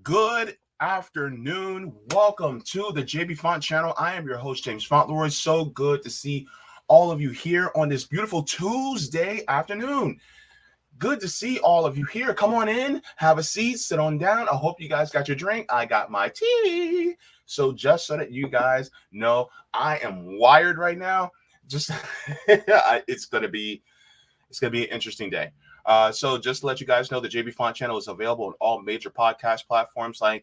Good afternoon. Welcome to the Jaybefaunt channel. I am your host, James Fauntleroy. So good to see all of you here on this beautiful Tuesday afternoon. Good to see all of you here. Come on in, have a seat, sit on down. I hope you guys got your drink. I got my tea. So just so that you guys know, I am wired right now. Just it's gonna be an interesting day. So just to let you guys know, the Jaybefaunt channel is available on all major podcast platforms, so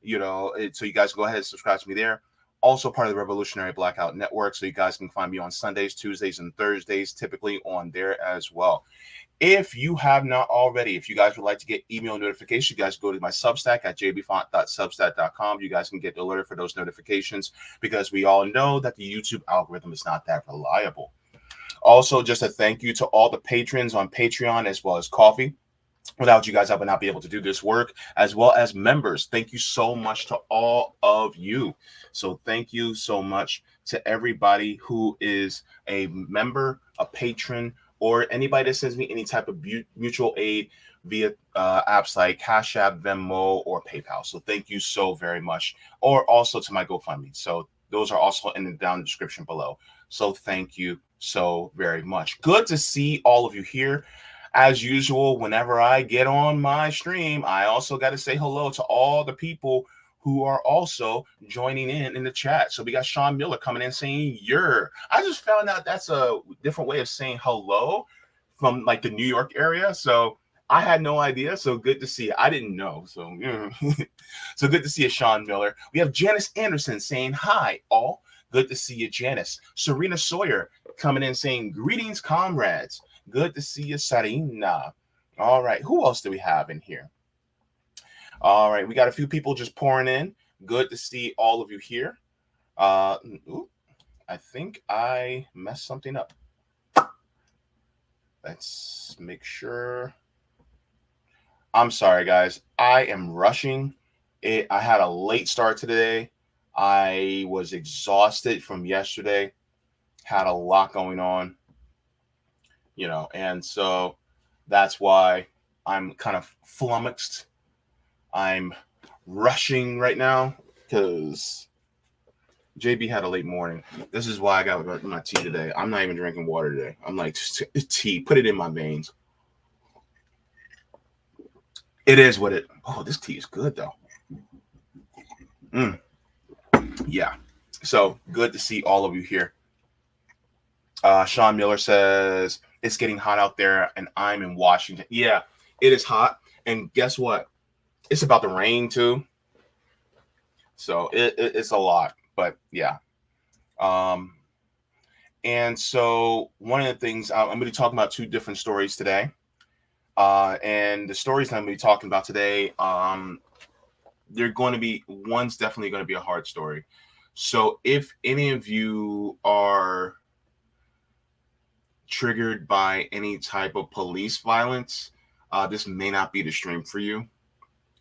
you guys go ahead and subscribe to me there. Also part of the Revolutionary Blackout Network, so you guys can find me on Sundays, Tuesdays, and Thursdays, typically on there as well. If you have not already, if you guys would like to get email notifications, you guys go to my Substack at jaybefaunt.substack.com. You guys can get alerted for those notifications because we all know that the YouTube algorithm is not that reliable. Also, just a thank you to all the patrons on Patreon as well as Coffee. Without you guys, I would not be able to do this work, as well as members. Thank you so much to all of you. So thank you so much to everybody who is a member, a patron, or anybody that sends me any type of mutual aid via apps like Cash App, Venmo, or PayPal. So thank you so very much. Or also to my GoFundMe. So those are also in the down description below. So thank you so very much. Good to see all of you here. As usual, whenever I get on my stream, I also got to say hello to all the people who are also joining in the chat. So we got Sean Miller coming in saying "you're." I just found out that's a different way of saying hello from like the New York area. So I had no idea. So good to see you. I didn't know. So so good to see you, Sean Miller. We have Janice Anderson saying hi, all. Good to see you, Janice. Serena Sawyer coming in saying greetings, comrades. Good to see you, Sarina. All right. Who else do we have in here? All right. We got a few people just pouring in. Good to see all of you here. I think I messed something up. Let's make sure. I'm sorry, guys. I am rushing. I had a late start today. I was exhausted from yesterday. Had a lot going on. And so that's why I'm kind of flummoxed. I'm rushing right now because JB had a late morning. This is why I got my tea today. I'm not even drinking water today. I'm like, just tea, put it in my veins. It is what it. Oh, this tea is good though. Yeah. So good to see all of you here. Sean Miller says, it's getting hot out there and I'm in Washington. Yeah, it is hot. And guess what? It's about to rain too. So it's a lot. But yeah. And so one of the things, I'm going to be talking about two different stories today. And the stories that I'm going to be talking about today, one's definitely going to be a hard story. So if any of you are triggered by any type of police violence, this may not be the stream for you,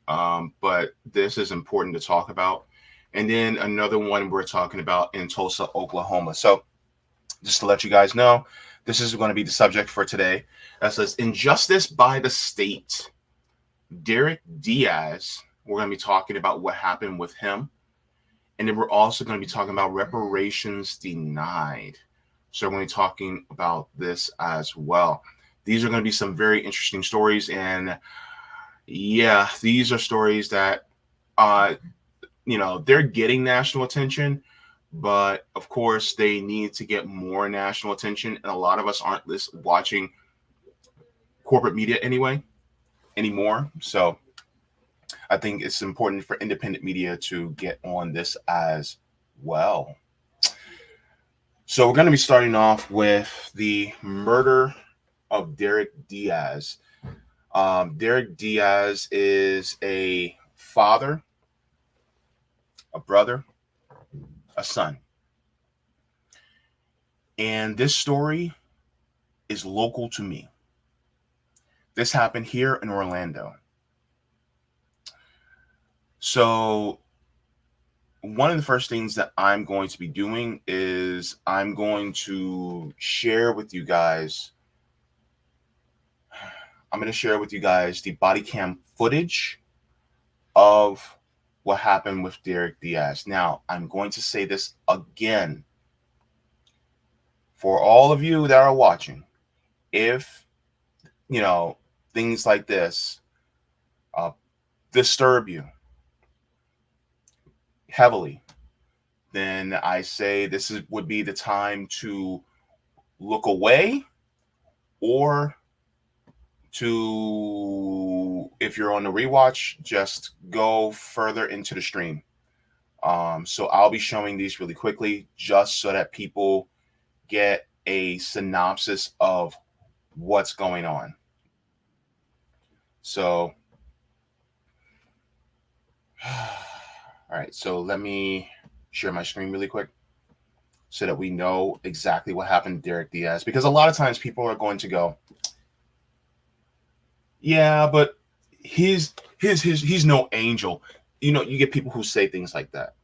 but this is important to talk about. And then another one we're talking about in Tulsa, Oklahoma. So just to let you guys know, this is going to be the subject for today. That says injustice by the state. Derek Diaz, we're going to be talking about what happened with him. And then we're also going to be talking about reparations denied. So we're going to be talking about this as well. These are going to be some very interesting stories. And yeah, these are stories that, they're getting national attention. But of course, they need to get more national attention. And a lot of us aren't watching corporate media anymore. So I think it's important for independent media to get on this as well. So we're going to be starting off with the murder of Derek Diaz. Derek Diaz is a father, a brother, a son. And this story is local to me. This happened here in Orlando. So one of the first things that I'm going to be doing is I'm going to share with you guys. I'm going to share with you guys the body cam footage of what happened with Derek Diaz. Now, I'm going to say this again for all of you that are watching. If, things like this disturb you heavily, then I say would be the time to look away, or to, if you're on the rewatch, just go further into the stream. So I'll be showing these really quickly just so that people get a synopsis of what's going on. So, all right, so let me share my screen really quick so that we know exactly what happened to Derek Diaz, because a lot of times people are going to go, yeah, but he's no angel. You get people who say things like that.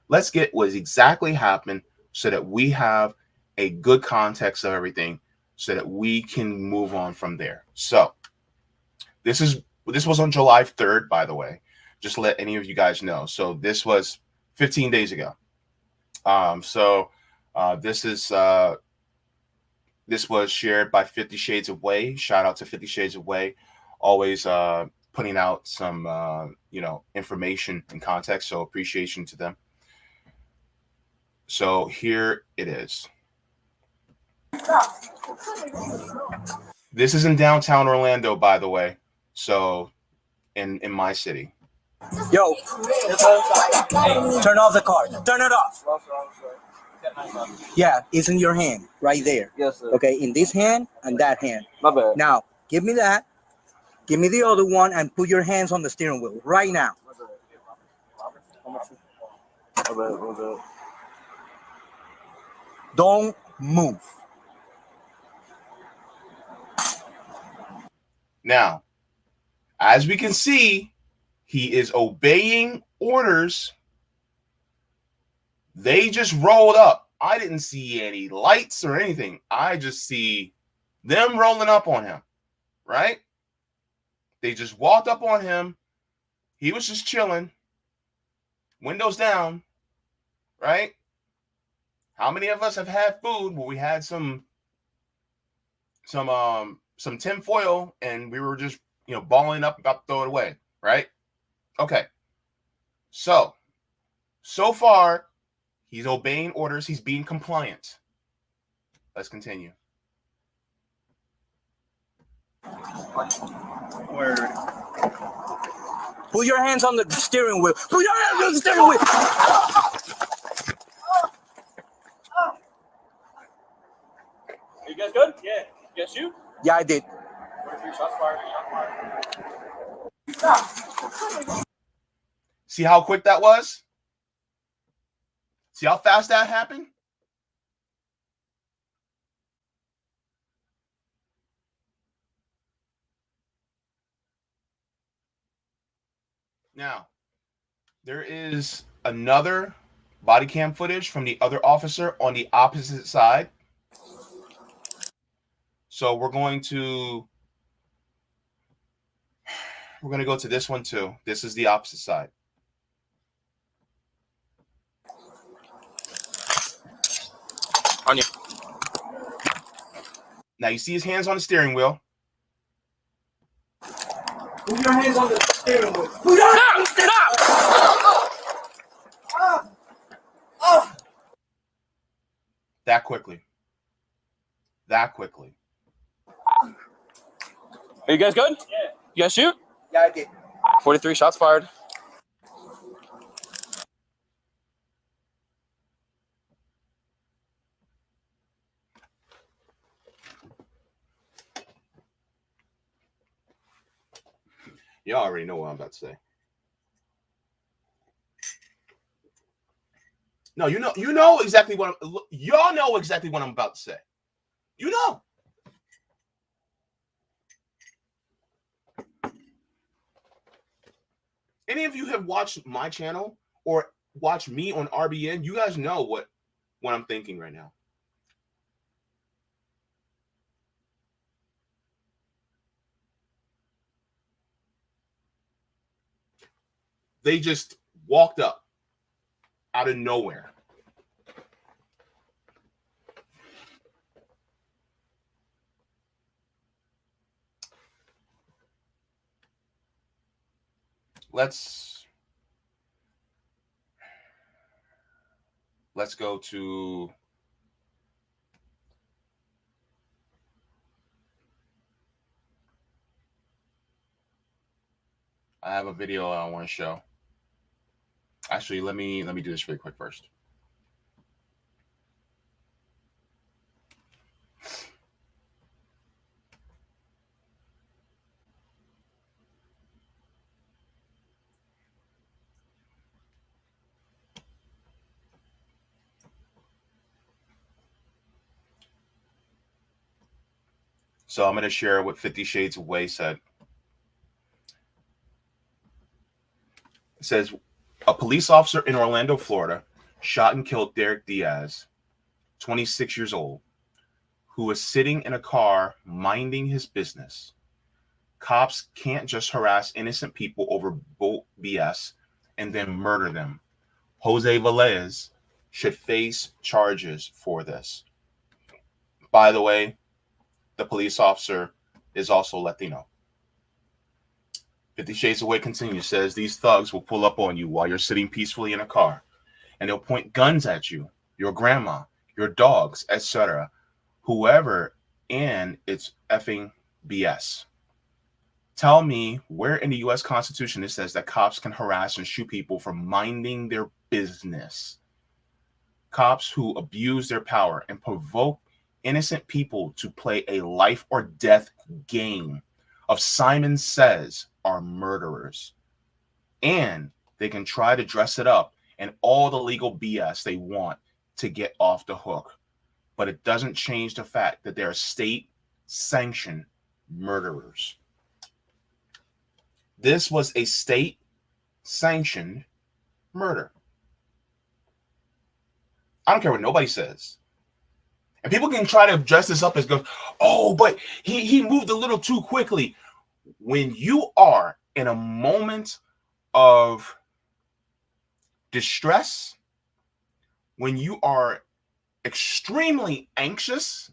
Let's get what exactly happened so that we have a good context of everything so that we can move on from there. So this was on July 3rd, by the way, just to let any of you guys know. So this was 15 days ago. This was shared by 50 Shades of Way. Shout out to 50 Shades of Way, always putting out some information and context. So appreciation to them. So here it is. This is in downtown Orlando, by the way. So in my city. Yo, turn off the car. Turn it off. Yeah, it's in your hand, right there. Yes, sir. Okay, in this hand and that hand. My bad. Now, give me that. Give me the other one and put your hands on the steering wheel right now. My bad. Don't move. Now, as we can see, he is obeying orders. They just rolled up. I didn't see any lights or anything. I just see them rolling up on him, right? They just walked up on him. He was just chilling, windows down, right? How many of us have had food where we had some tin foil and we were just, balling up, about to throw it away, right? Okay. So far, he's obeying orders. He's being compliant. Let's continue. Word. Put your hands on the steering wheel. Put your hands on the steering wheel. Are you guys good? Yeah. You guys shoot? Yeah, I did. 43 shots fired. See how quick that was? See how fast that happened? Now, there is another body cam footage from the other officer on the opposite side. So we're going to go to this one too. This is the opposite side. On you. Now you see his hands on the steering wheel. Put your hands on the steering wheel. Put your hands on the steering wheel. That quickly. Are you guys good? Yeah. You guys shoot? Yeah, I did. 43 shots fired. Y'all already know what I'm about to say. No, you know exactly what y'all know exactly what I'm about to say. You know. Any of you have watched my channel or watched me on RBN, you guys know what I'm thinking right now. They just walked up out of nowhere. Let's go to I have a video I want to show. Actually, let me do this really quick first. So I'm going to share what 50 Shades of Way said. It says, a police officer in Orlando, Florida, shot and killed Derek Diaz, 26 years old, who was sitting in a car minding his business. Cops can't just harass innocent people over BS and then murder them. Jose Velez should face charges for this. By the way, the police officer is also Latino. 50 Shades of Way continues, says these thugs will pull up on you while you're sitting peacefully in a car, and they'll point guns at you, your grandma, your dogs, etc. Whoever, and it's effing BS. Tell me where in the U.S. Constitution it says that cops can harass and shoot people for minding their business. Cops who abuse their power and provoke innocent people to play a life or death game of Simon Says are murderers. And they can try to dress it up and all the legal BS they want to get off the hook. But it doesn't change the fact that they're state-sanctioned murderers. This was a state-sanctioned murder. I don't care what nobody says. And people can try to dress this up as goes, oh, but he moved a little too quickly. When you are in a moment of distress, when you are extremely anxious,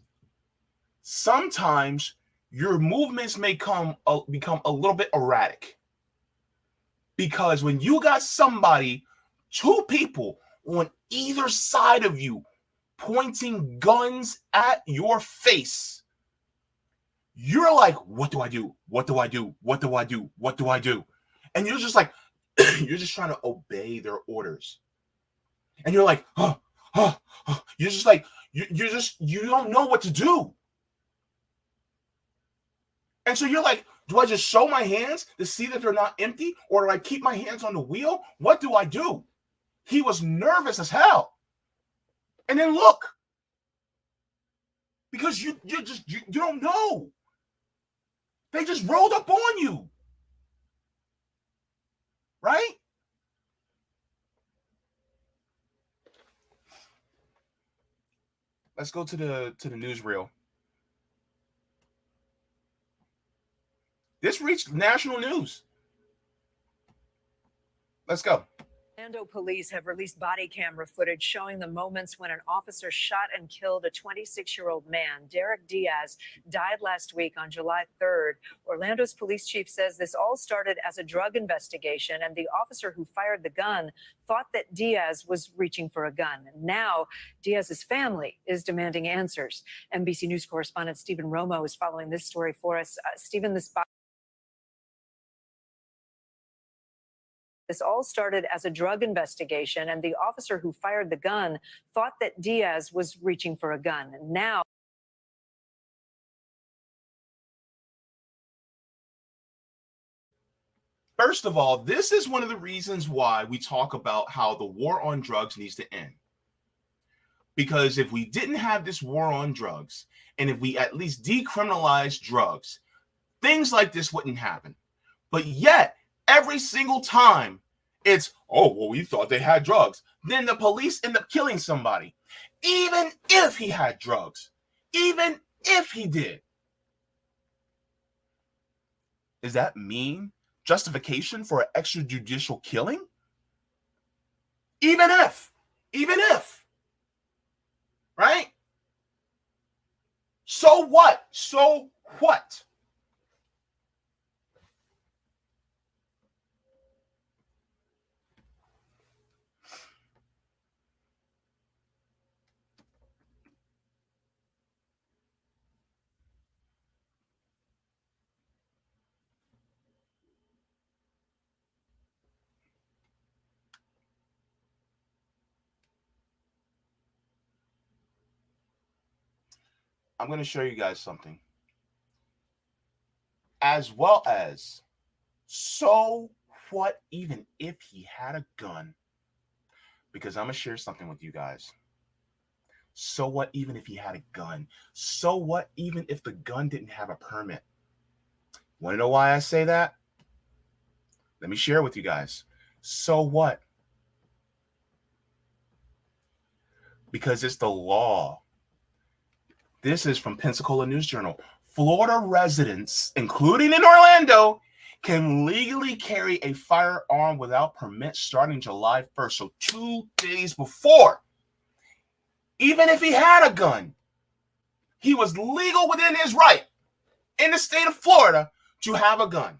sometimes your movements may become a little bit erratic. Because when you got somebody, two people on either side of you pointing guns at your face, you're like, what do I do? What do I do? What do I do? What do I do? And you're just like, you're just trying to obey their orders. And you're like, you're just like, you don't know what to do. And so you're like, do I just show my hands to see that they're not empty? Or do I keep my hands on the wheel? What do I do? He was nervous as hell. And then look, because you don't know. They just rolled up on you. Right? Let's go to the newsreel. This reached national news. Let's go. Orlando police have released body camera footage showing the moments when an officer shot and killed a 26-year-old man. Derek Diaz died last week on July 3rd. Orlando's police chief says this all started as a drug investigation, and the officer who fired the gun thought that Diaz was reaching for a gun. Now, Diaz's family is demanding answers. NBC News correspondent Stephen Romo is following this story for us. Stephen, This all started as a drug investigation, and the officer who fired the gun thought that Diaz was reaching for a gun. Now, first of all, this is one of the reasons why we talk about how the war on drugs needs to end. Because if we didn't have this war on drugs, and if we at least decriminalized drugs, things like this wouldn't happen. But yet, every single time it's, oh, well, we thought they had drugs. Then the police end up killing somebody. Even if he had drugs. Even if he did. Does that mean justification for an extrajudicial killing? Even if, right? So what? So what? I'm going to show you guys something. As well as, so what even if he had a gun? Because I'm going to share something with you guys. So what even if he had a gun? So what even if the gun didn't have a permit? Want to know why I say that? Let me share with you guys. So what? Because it's the law. This is from Pensacola News Journal. Florida residents, including in Orlando, can legally carry a firearm without permit starting July 1st. So 2 days before, even if he had a gun, he was legal within his right in the state of Florida to have a gun.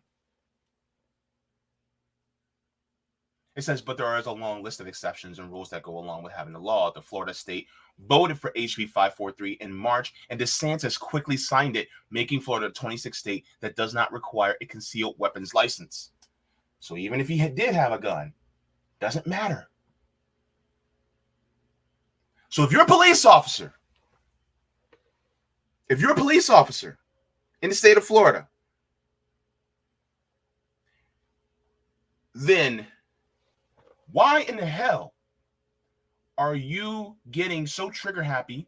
It says, but there is a long list of exceptions and rules that go along with having the law. The Florida state voted for HB 543 in March, and DeSantis quickly signed it, making Florida the 26th state that does not require a concealed weapons license. So even if he did have a gun, doesn't matter. So if you're a police officer in the state of Florida, then why in the hell are you getting so trigger happy?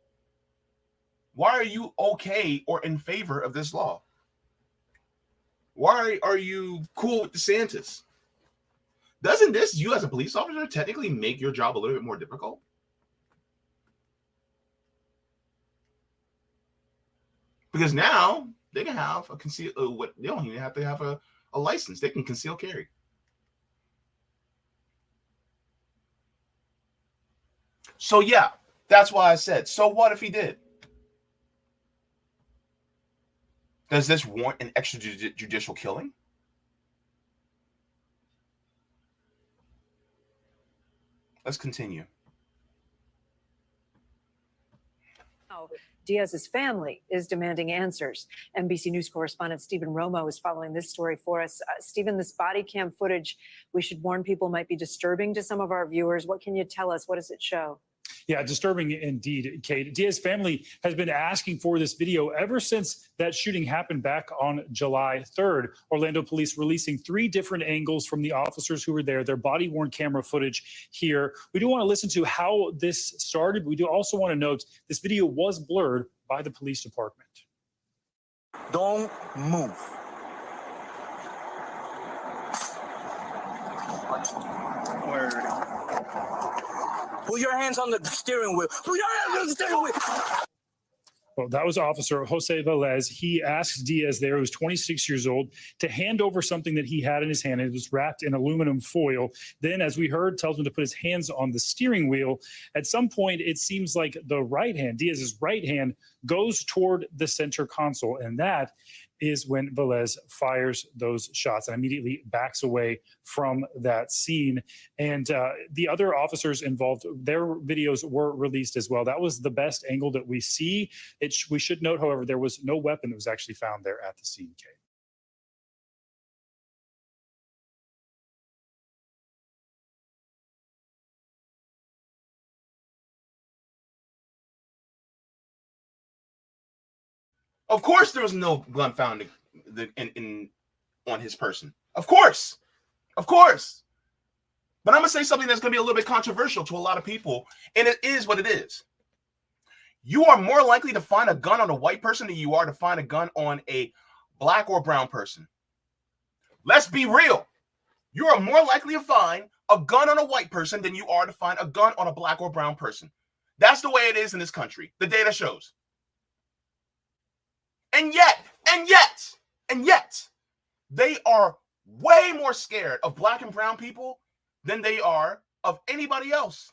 Why are you okay or in favor of this law? Why are you cool with DeSantis? Doesn't this, you as a police officer, technically make your job a little bit more difficult? Because now they can have a conceal. They don't even have to have a license. They can conceal carry. So yeah, that's why I said, so what if he did? Does this warrant an extrajudicial killing? Let's continue. Diaz's family is demanding answers. NBC News correspondent Stephen Romo is following this story for us. Stephen, this body cam footage, we should warn people, might be disturbing to some of our viewers. What can you tell us? What does it show? Yeah, disturbing indeed, Kate. Diaz's family has been asking for this video ever since that shooting happened back on July 3rd. Orlando police releasing 3 different angles from the officers who were there, their body-worn camera footage here. We do want to listen to how this started. We do also want to note this video was blurred by the police department. Don't move. Word. Put your hands on the steering wheel. Put your hands on the steering wheel. Well, that was Officer Jose Velez. He asks Diaz there, who's 26 years old, to hand over something that he had in his hand. It was wrapped in aluminum foil. Then, as we heard, tells him to put his hands on the steering wheel. At some point, it seems like the right hand, Diaz's right hand, goes toward the center console, and that is when Velez fires those shots and immediately backs away from that scene. And the other officers involved, their videos were released as well. That was the best angle that we see. We should note, however, there was no weapon that was actually found there at the scene, Kate. Of course, there was no gun found on his person. Of course. But I'm going to say something that's going to be a little bit controversial to a lot of people, and it is what it is. You are more likely to find a gun on a white person than you are to find a gun on a black or brown person. Let's be real. You are more likely to find a gun on a white person than you are to find a gun on a black or brown person. That's the way it is in this country. The data shows. And yet, they are way more scared of black and brown people than they are of anybody else.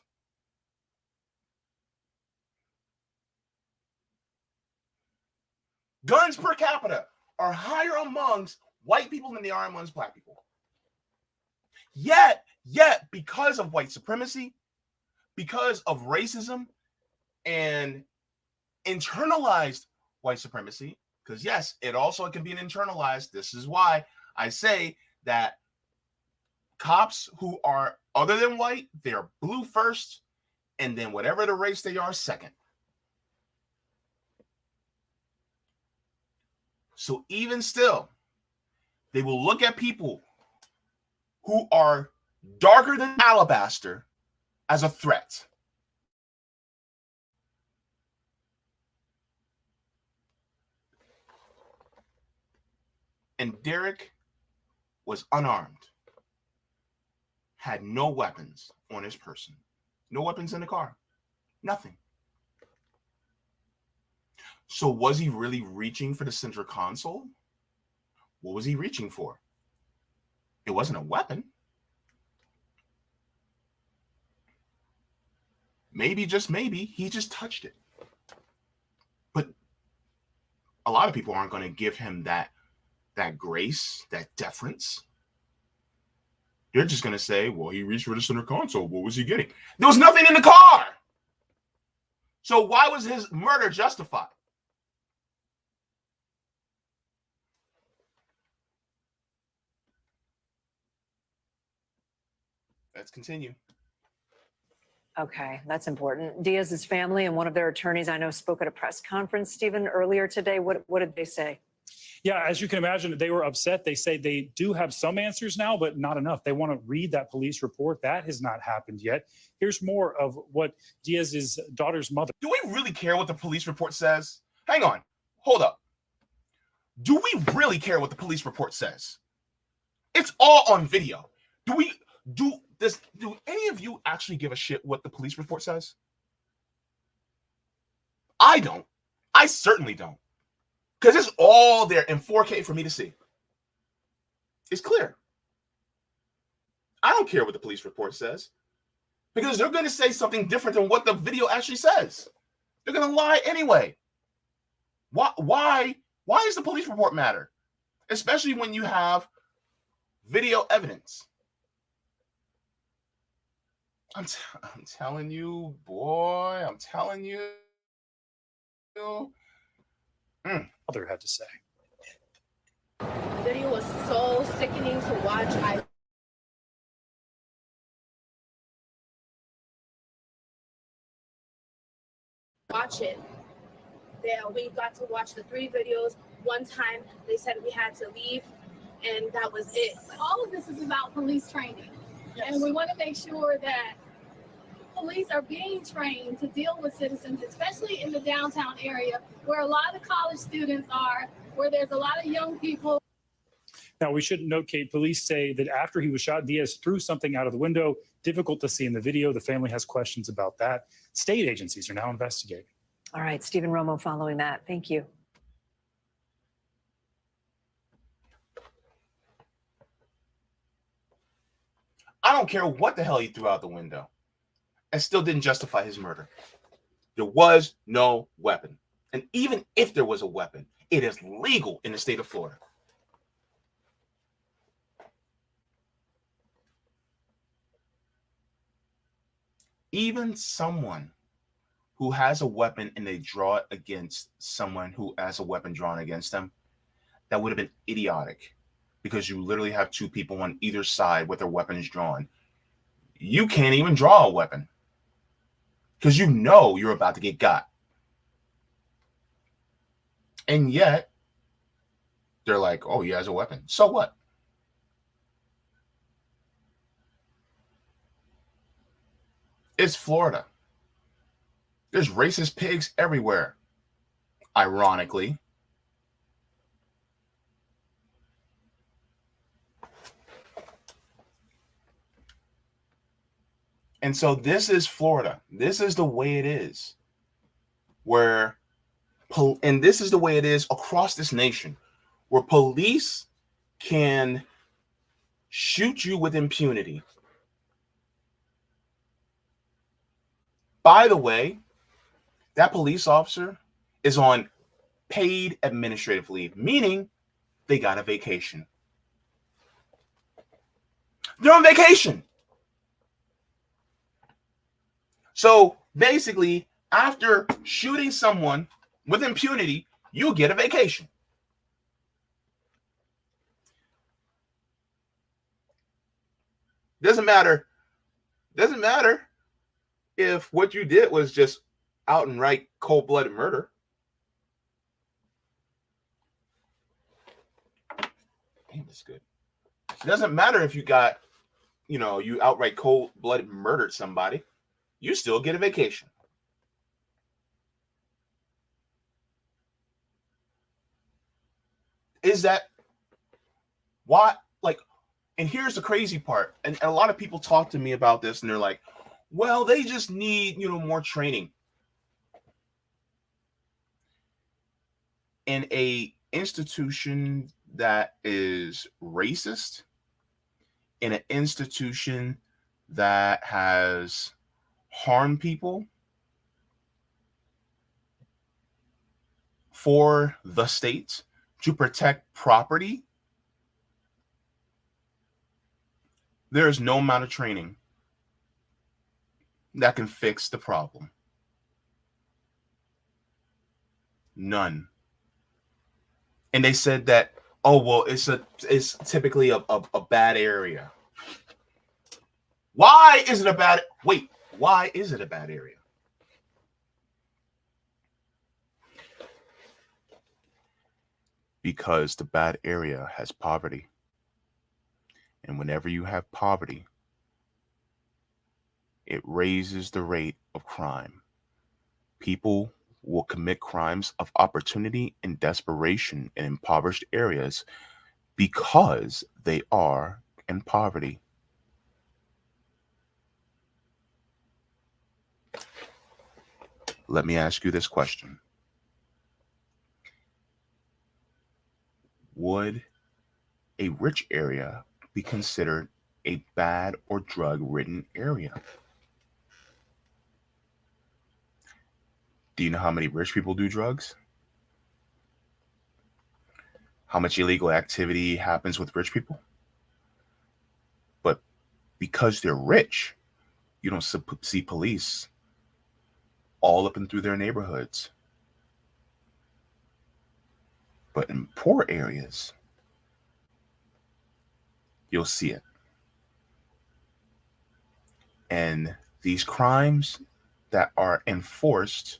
Guns per capita are higher amongst white people than they are amongst black people. Yet, because of white supremacy, because of racism and internalized white supremacy, because yes, it can be an internalized. This is why I say that cops who are other than white, they're blue first, and then whatever the race they are second. So even still, they will look at people who are darker than alabaster as a threat. And Derek was unarmed, had no weapons on his person, no weapons in the car, nothing. So was he really reaching for the center console? What was he reaching for? It wasn't a weapon. Maybe, just maybe, he just touched it. But a lot of people aren't going to give him that grace, that deference. They're just going to say, well, he reached for the center console. What was he getting? There was nothing in the car. So why was his murder justified? Let's continue. Okay, that's important. Diaz's family and one of their attorneys I know spoke at a press conference, Stephen, earlier today. What did they say? Yeah, as you can imagine, they were upset. They say they do have some answers now, but not enough. They want to read that police report. That has not happened yet. Here's more of what Diaz's daughter's mother. Do we really care what the police report says? Hang on. Hold up. Do we really care what the police report says? It's all on video. Do any of you actually give a shit what the police report says? I don't. I certainly don't. Because it's all there in 4K for me to see. It's clear. I don't care what the police report says. Because they're going to say something different than what the video actually says. They're going to lie anyway. Why does the police report matter? Especially when you have video evidence. I'm telling you, boy. I'm telling you. Mother had to say. The video was so sickening to watch. I watch it. We got to watch the 3 videos. One time they said we had to leave, and that was it. All of this is about police training. Yes. And we want to make sure that police are being trained to deal with citizens, especially in the downtown area where a lot of college students are, where there's a lot of young people. Now, we should note, Kate, police say that after he was shot, Diaz threw something out of the window. Difficult to see in the video. The family has questions about that. State agencies are now investigating. All right, Stephen Romo following that. Thank you. I don't care what the hell he threw out the window. It still didn't justify his murder. There was no weapon. And even if there was a weapon, it is legal in the state of Florida. Even someone who has a weapon and they draw it against someone who has a weapon drawn against them, that would have been idiotic, because you literally have 2 people on either side with their weapons drawn. You can't even draw a weapon because you know you're about to get got. And yet, they're like, oh, he has a weapon. So what? It's Florida. There's racist pigs everywhere, ironically. And so this is Florida. This is the way it is. And this is the way it is across this nation, where police can shoot you with impunity. By the way, that police officer is on paid administrative leave, meaning they got a vacation. They're on vacation. So basically, after shooting someone with impunity, you get a vacation. Doesn't matter if what you did was just out and right cold-blooded murder. Damn, that's good. It doesn't matter if you got, you outright cold-blooded murdered somebody. You still get a vacation. Is that why? Like, and here's the crazy part. And a lot of people talk to me about this and they're like, well, they just need, more training. In a institution that is racist, in an institution that has harmed people for the state to protect property, there is no amount of training that can fix the problem. None. And they said that, oh, well, it's typically a bad area. Why is it a bad area? Because the bad area has poverty. And whenever you have poverty, it raises the rate of crime. People will commit crimes of opportunity and desperation in impoverished areas because they are in poverty. Let me ask you this question. Would a rich area be considered a bad or drug-ridden area? Do you know how many rich people do drugs? How much illegal activity happens with rich people? But because they're rich, you don't see police all up and through their neighborhoods. But in poor areas, you'll see it. And these crimes that are enforced,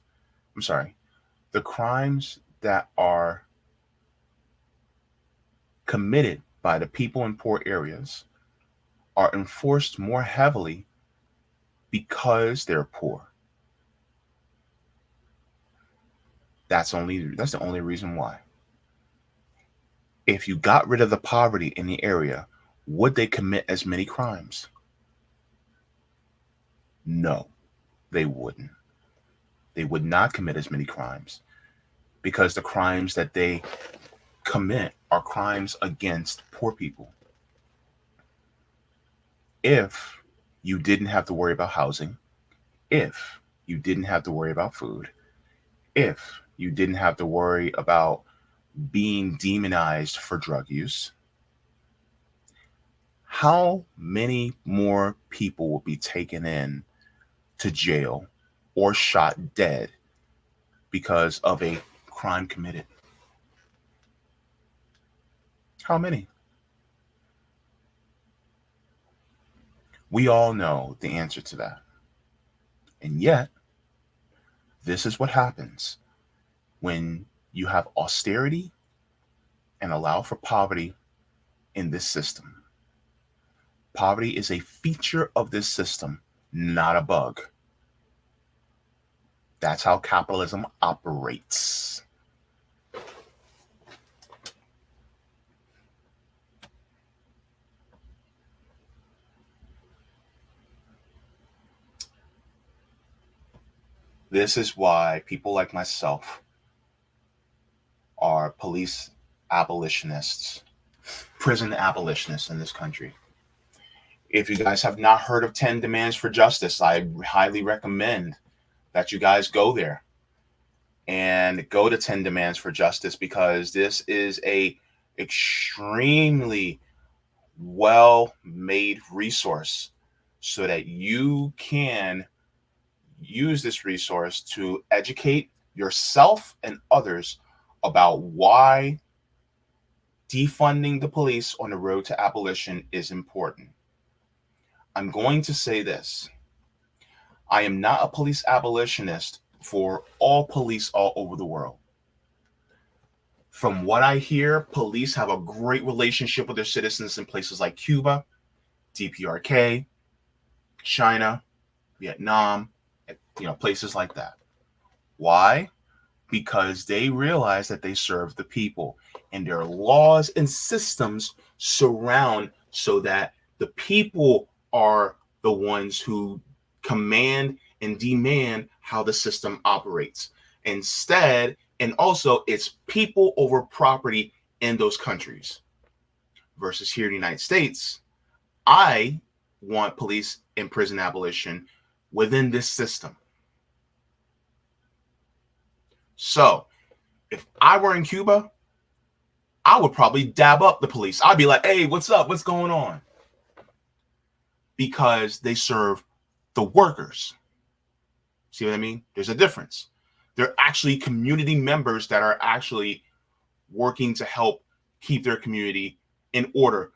the crimes that are committed by the people in poor areas are enforced more heavily because they're poor. That's the only reason why. If you got rid of the poverty in the area, would they commit as many crimes? No, they wouldn't. They would not commit as many crimes because the crimes that they commit are crimes against poor people. If you didn't have to worry about housing, if you didn't have to worry about food, if you didn't have to worry about being demonized for drug use, how many more people will be taken in to jail or shot dead because of a crime committed? How many? We all know the answer to that. And yet, this is what happens when you have austerity and allow for poverty in this system. Poverty is a feature of this system, not a bug. That's how capitalism operates. This is why people like myself are police abolitionists, prison abolitionists in this country. If you guys have not heard of 10 Demands for Justice, I highly recommend that you guys go there and go to 10 Demands for Justice, because this is a extremely well-made resource so that you can use this resource to educate yourself and others about why defunding the police on the road to abolition is important. I'm going to say this. I am not a police abolitionist for all police all over the world. From what I hear, police have a great relationship with their citizens in places like Cuba, DPRK, China, Vietnam, places like that. Why? Because they realize that they serve the people, and their laws and systems surround so that the people are the ones who command and demand how the system operates. Instead, and also, it's people over property in those countries. Versus here in the United States, I want police and prison abolition within this system. So, if I were in Cuba, I would probably dab up the police. I'd be like, hey, what's up? What's going on? Because they serve the workers. See what I mean? There's a difference. They're actually community members that are actually working to help keep their community in order.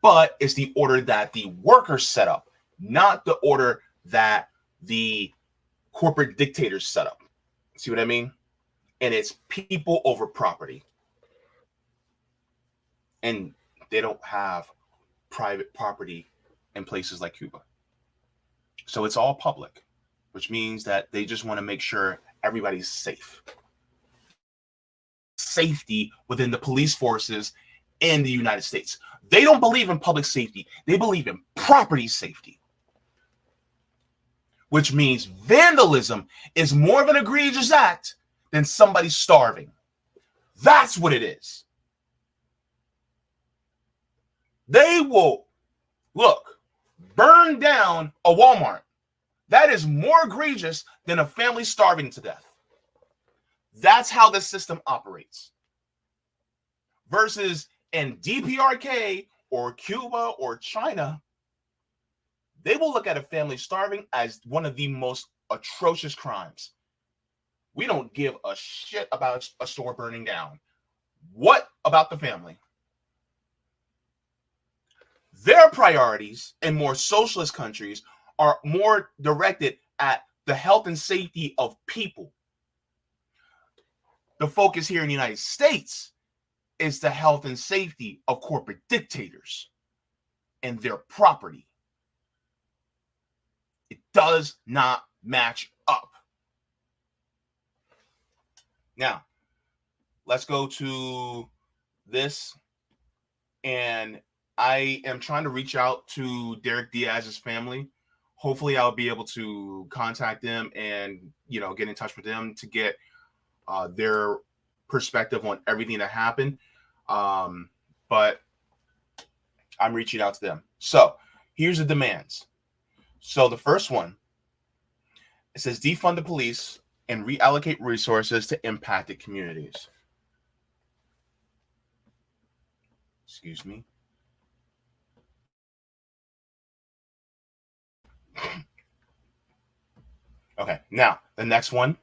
But it's the order that the workers set up, not the order that the corporate dictators set up. See what I mean? And it's people over property. And they don't have private property in places like Cuba. So it's all public, which means that they just want to make sure everybody's safe. Safety within the police forces in the United States. They don't believe in public safety. They believe in property safety, which means vandalism is more of an egregious act than somebody starving. That's what it is. They will, burn down a Walmart. That is more egregious than a family starving to death. That's how the system operates. Versus in DPRK or Cuba or China, they will look at a family starving as one of the most atrocious crimes. We don't give a shit about a store burning down. What about the family? Their priorities in more socialist countries are more directed at the health and safety of people. The focus here in the United States is the health and safety of corporate dictators and their property. It does not match up. Now, let's go to this. And I am trying to reach out to Derek Diaz's family. Hopefully I'll be able to contact them and, get in touch with them to get their perspective on everything that happened. But I'm reaching out to them. So here's the demands. So the first one, it says defund the police and reallocate resources to impacted communities. Excuse me. Okay, now the next one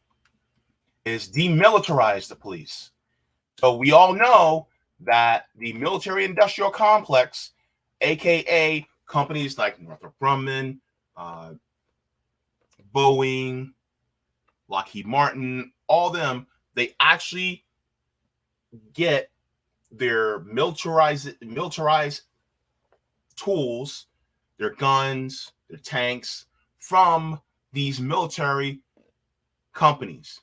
is demilitarize the police. So we all know that the military industrial complex, aka companies like Northrop Grumman, Boeing, Lockheed Martin, all them, they actually get their militarized tools, their guns, their tanks from these military companies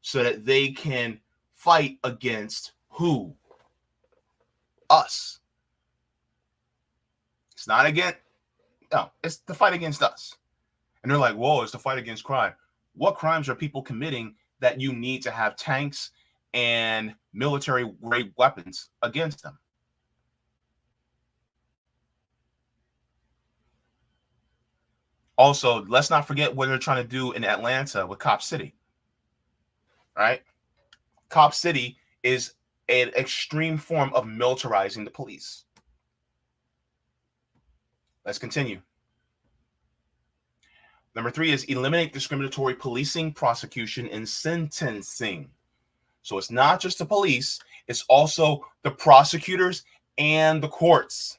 so that they can fight against who? Us. It's not against, no, it's the fight against us. And they're like, whoa, it's the fight against crime. What crimes are people committing that you need to have tanks and military grade weapons against them? Also, let's not forget what they're trying to do in Atlanta with Cop City. Right? Cop City is an extreme form of militarizing the police. Let's continue. Number 3 is eliminate discriminatory policing, prosecution, and sentencing. So it's not just the police, it's also the prosecutors and the courts.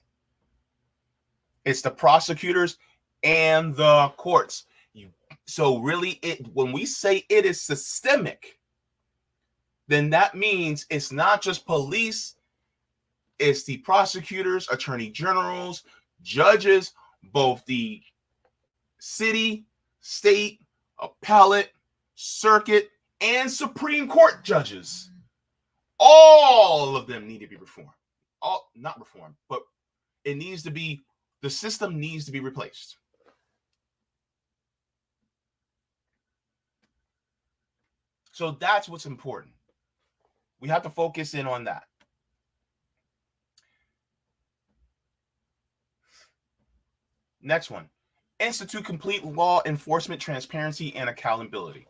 It's the prosecutors and the courts. So really, when we say it is systemic, then that means it's not just police, it's the prosecutors, attorney generals, judges, both the city, state, appellate, circuit, and Supreme Court judges. All of them need to be reformed. Not reformed, but it needs to be, the system needs to be replaced. So that's what's important. We have to focus in on that. Next one. Institute complete law enforcement, transparency, and accountability.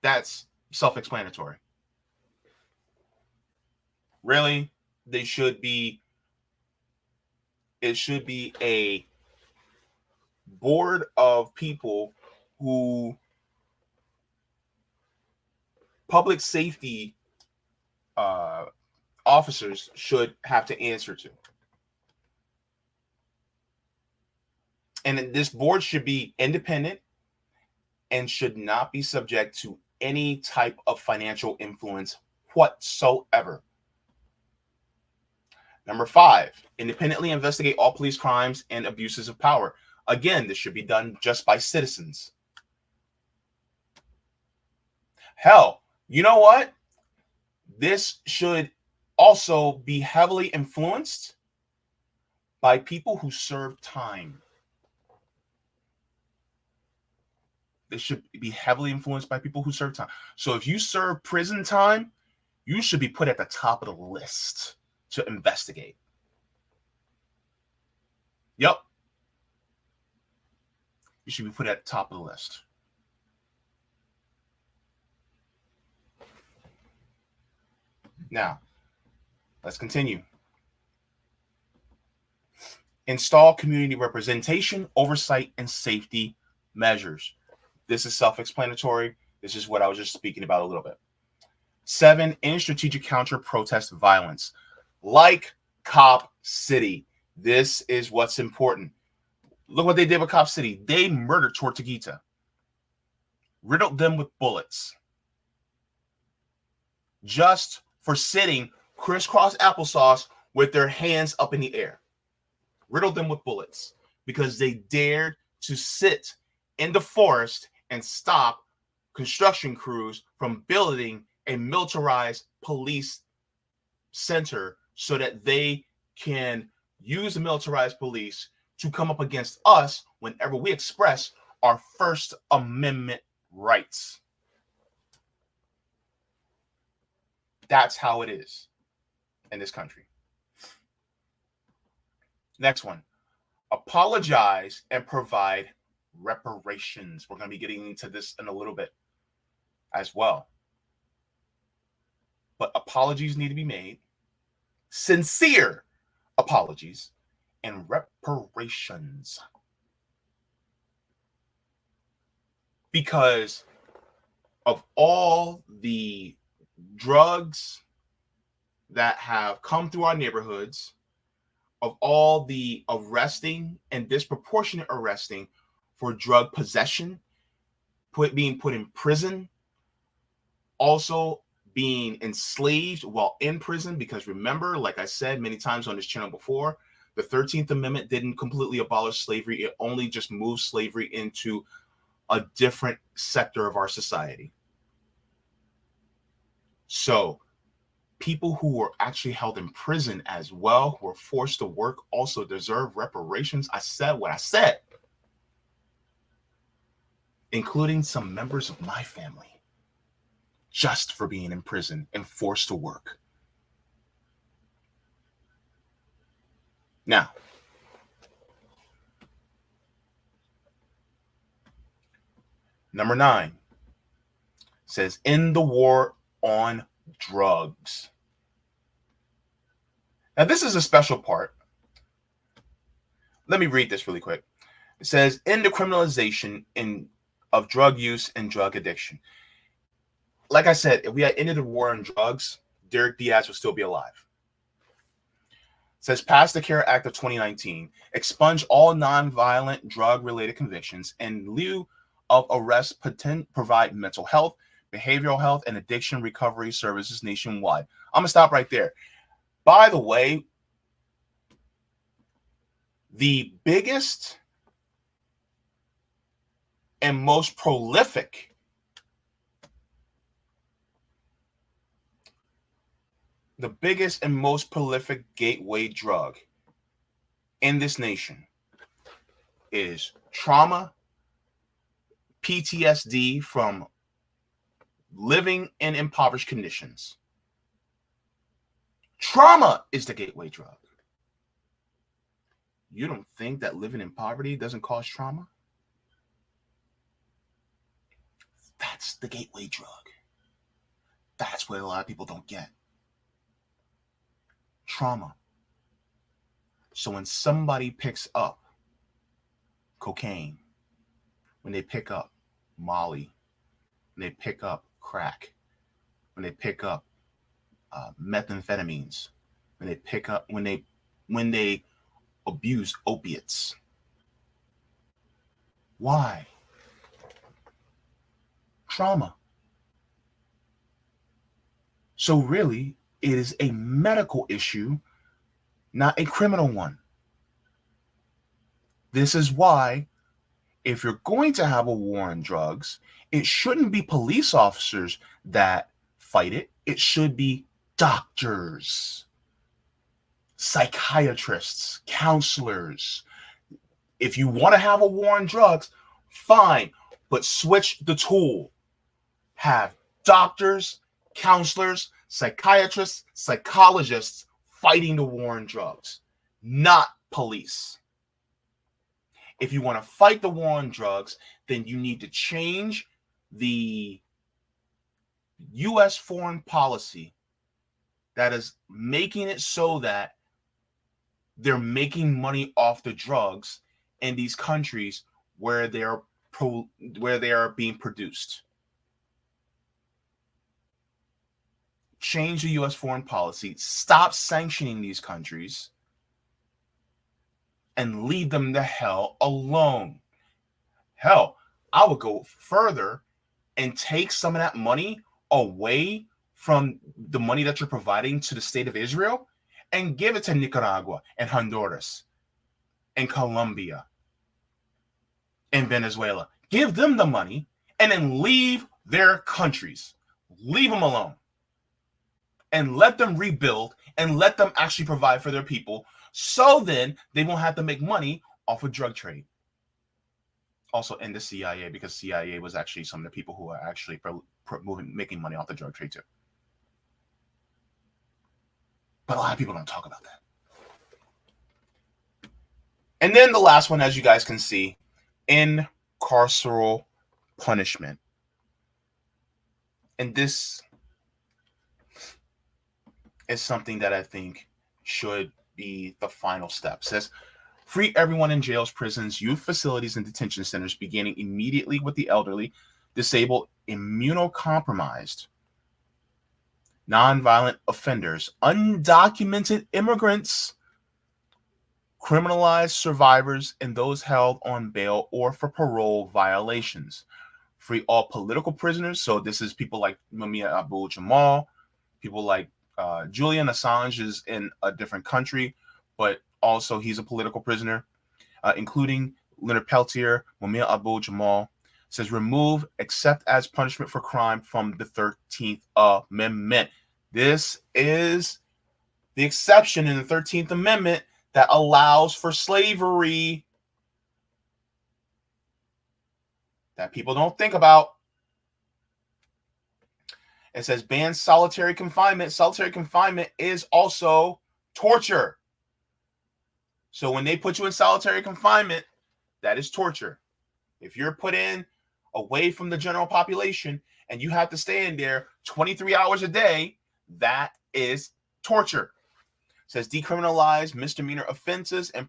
That's self-explanatory. Really, it should be a board of people who public safety officers should have to answer to. And this board should be independent and should not be subject to any type of financial influence whatsoever. Number 5, independently investigate all police crimes and abuses of power. Again, this should be done just by citizens. Hell, you know what? This should also be heavily influenced by people who serve time. They should be heavily influenced by people who serve time. So if you serve prison time, you should be put at the top of the list to investigate. Yep. You should be put at the top of the list. Now, let's continue. Install community representation, oversight, and safety measures. This is self-explanatory. This is what I was just speaking about a little bit. 7, end strategic counter-protest violence. Like Cop City. This is what's important. Look what they did with Cop City. They murdered Tortuguita. Riddled them with bullets. Just for sitting crisscross applesauce with their hands up in the air. Riddled them with bullets because they dared to sit in the forest and stop construction crews from building a militarized police center so that they can use the militarized police to come up against us whenever we express our First Amendment rights. That's how it is in this country. Next one. Apologize and provide reparations. We're going to be getting into this in a little bit as well. But apologies need to be made. Sincere apologies and reparations. Because of all the drugs that have come through our neighborhoods, of all the arresting and disproportionate arresting for drug possession, being put in prison, also being enslaved while in prison, because remember, like I said many times on this channel before, the 13th Amendment didn't completely abolish slavery. It only just moved slavery into a different sector of our society. So people who were actually held in prison as well, who were forced to work, also deserve reparations. I said what I said, including some members of my family, just for being in prison and forced to work. Now, Number 9 says end the war on drugs. Now, this is a special part. Let me read this really quick. It says end the criminalization of drug use and drug addiction. Like I said, if we had ended the war on drugs, Derek Diaz would still be alive. It says pass the CARE Act of 2019, expunge all nonviolent drug-related convictions, and in lieu of arrest, provide mental health, behavioral health, and addiction recovery services nationwide. I'm going to stop right there. By the way, the biggest and most prolific gateway drug in this nation is trauma, PTSD from living in impoverished conditions. Trauma is the gateway drug. You don't think that living in poverty doesn't cause trauma? That's the gateway drug. That's what a lot of people don't get. Trauma. So when somebody picks up cocaine, when they pick up Molly, when they pick up crack, when they pick up methamphetamines, when they abuse opiates. Why? Trauma. So really, it is a medical issue, not a criminal one. This is why, if you're going to have a war on drugs, it shouldn't be police officers that fight it. It should be doctors, psychiatrists, counselors. If you want to have a war on drugs, fine, but switch the tool. Have doctors, counselors, psychiatrists, psychologists fighting the war on drugs, not police. If you want to fight the war on drugs, then you need to change the U.S. foreign policy that is making it so that they're making money off the drugs in these countries where they are being produced. Change the U.S. foreign policy, stop sanctioning these countries, and leave them the hell alone. Hell, I would go further and take some of that money away from the money that you're providing to the state of Israel and give it to Nicaragua and Honduras and Colombia and Venezuela. Give them the money and then leave their countries. Leave them alone. And let them rebuild and let them actually provide for their people, so then they won't have to make money off of drug trade. Also end the CIA, because CIA was actually some of the people who are actually making money off the drug trade too. But a lot of people don't talk about that. And then the last one, as you guys can see, in carceral punishment. And this is something that I think should be the final step. It says, free everyone in jails, prisons, youth facilities, and detention centers, beginning immediately with the elderly, disabled, immunocompromised, nonviolent offenders, undocumented immigrants, criminalized survivors, and those held on bail or for parole violations. Free all political prisoners. So this is people like Mumia Abu-Jamal, people like Julian Assange is in a different country, but also he's a political prisoner, including Leonard Peltier, Mumia Abu-Jamal. Says remove except as punishment for crime from the 13th Amendment. This is the exception in the 13th Amendment that allows for slavery that people don't think about. It says ban solitary confinement. Solitary confinement is also torture. So when they put you in solitary confinement, that is torture. If you're put in away from the general population, and you have to stay in there 23 hours a day, that is torture. It says decriminalize misdemeanor offenses and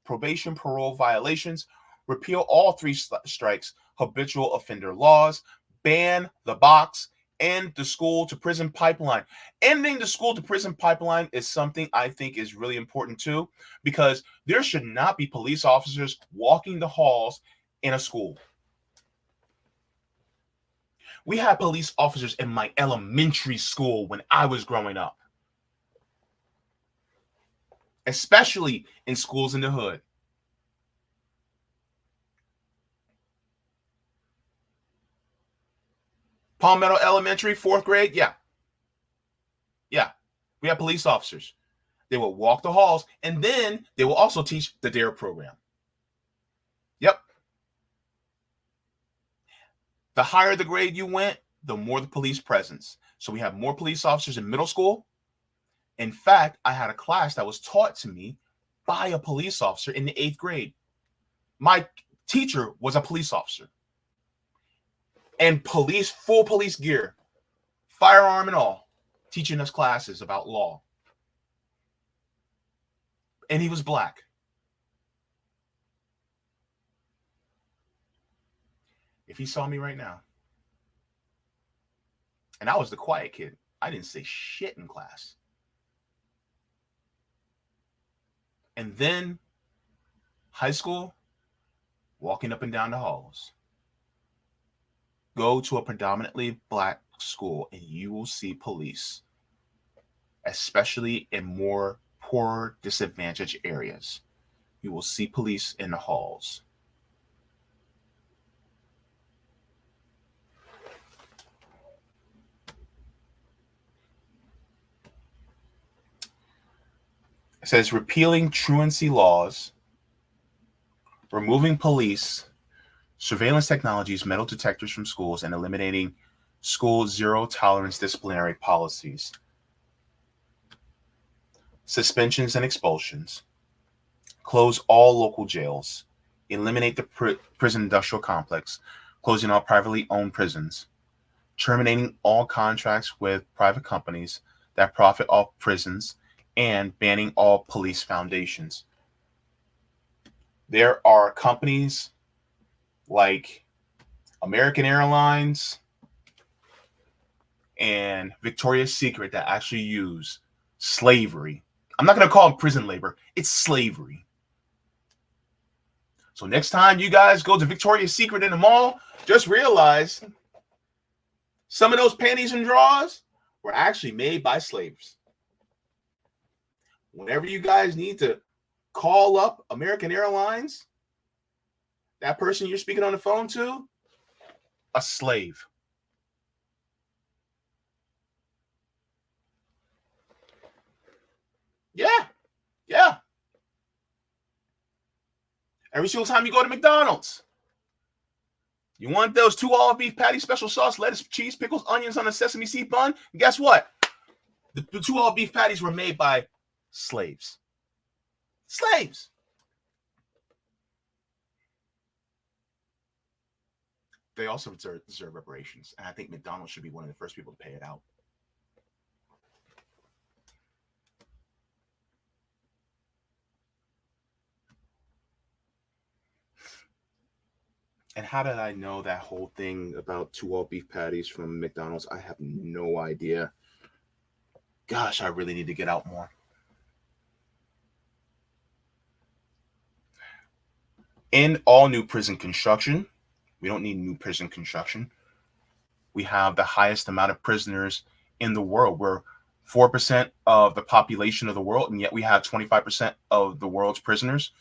probation parole violations, repeal all 3 strikes habitual offender laws, ban the box, end the school to prison pipeline. Ending the school to prison pipeline is something I think is really important too, because there should not be police officers walking the halls in a school. We had police officers in my elementary school when I was growing up, especially in schools in the hood. Palmetto Elementary, 4th grade, yeah. We have police officers. They will walk the halls, and then they will also teach the DARE program. Yep. The higher the grade you went, the more the police presence. So we have more police officers in middle school. In fact, I had a class that was taught to me by a police officer in the 8th grade. My teacher was a police officer. And full police gear, firearm and all, teaching us classes about law. And he was black. If he saw me right now, and I was the quiet kid, I didn't say shit in class. And then high school, walking up and down the halls. Go to a predominantly black school and you will see police, especially in more poor, disadvantaged areas. You will see police in the halls. It says repealing truancy laws, removing police, surveillance technologies, metal detectors from schools, and eliminating school zero-tolerance disciplinary policies. Suspensions and expulsions. Close all local jails. Eliminate the prison industrial complex, closing all privately owned prisons. Terminating all contracts with private companies that profit off prisons, and banning all police foundations. There are companies like American Airlines and Victoria's Secret that actually use slavery. I'm not going to call it prison labor. It's slavery. So next time you guys go to Victoria's Secret in the mall, just realize some of those panties and drawers were actually made by slaves. Whenever you guys need to call up American Airlines, that person you're speaking on the phone to, a slave. Yeah. Every single time you go to McDonald's, you want those 2 all-beef patties, special sauce, lettuce, cheese, pickles, onions on a sesame seed bun? And guess what? The 2 all-beef patties were made by slaves. Slaves. They also deserve reparations. And I think McDonald's should be one of the first people to pay it out. And how did I know that whole thing about 2 all-beef patties from McDonald's? I have no idea. Gosh, I really need to get out more. In all new prison construction, we don't need new prison construction. We have the highest amount of prisoners in the world. We're 4% of the population of the world, and yet we have 25% of the world's prisoners.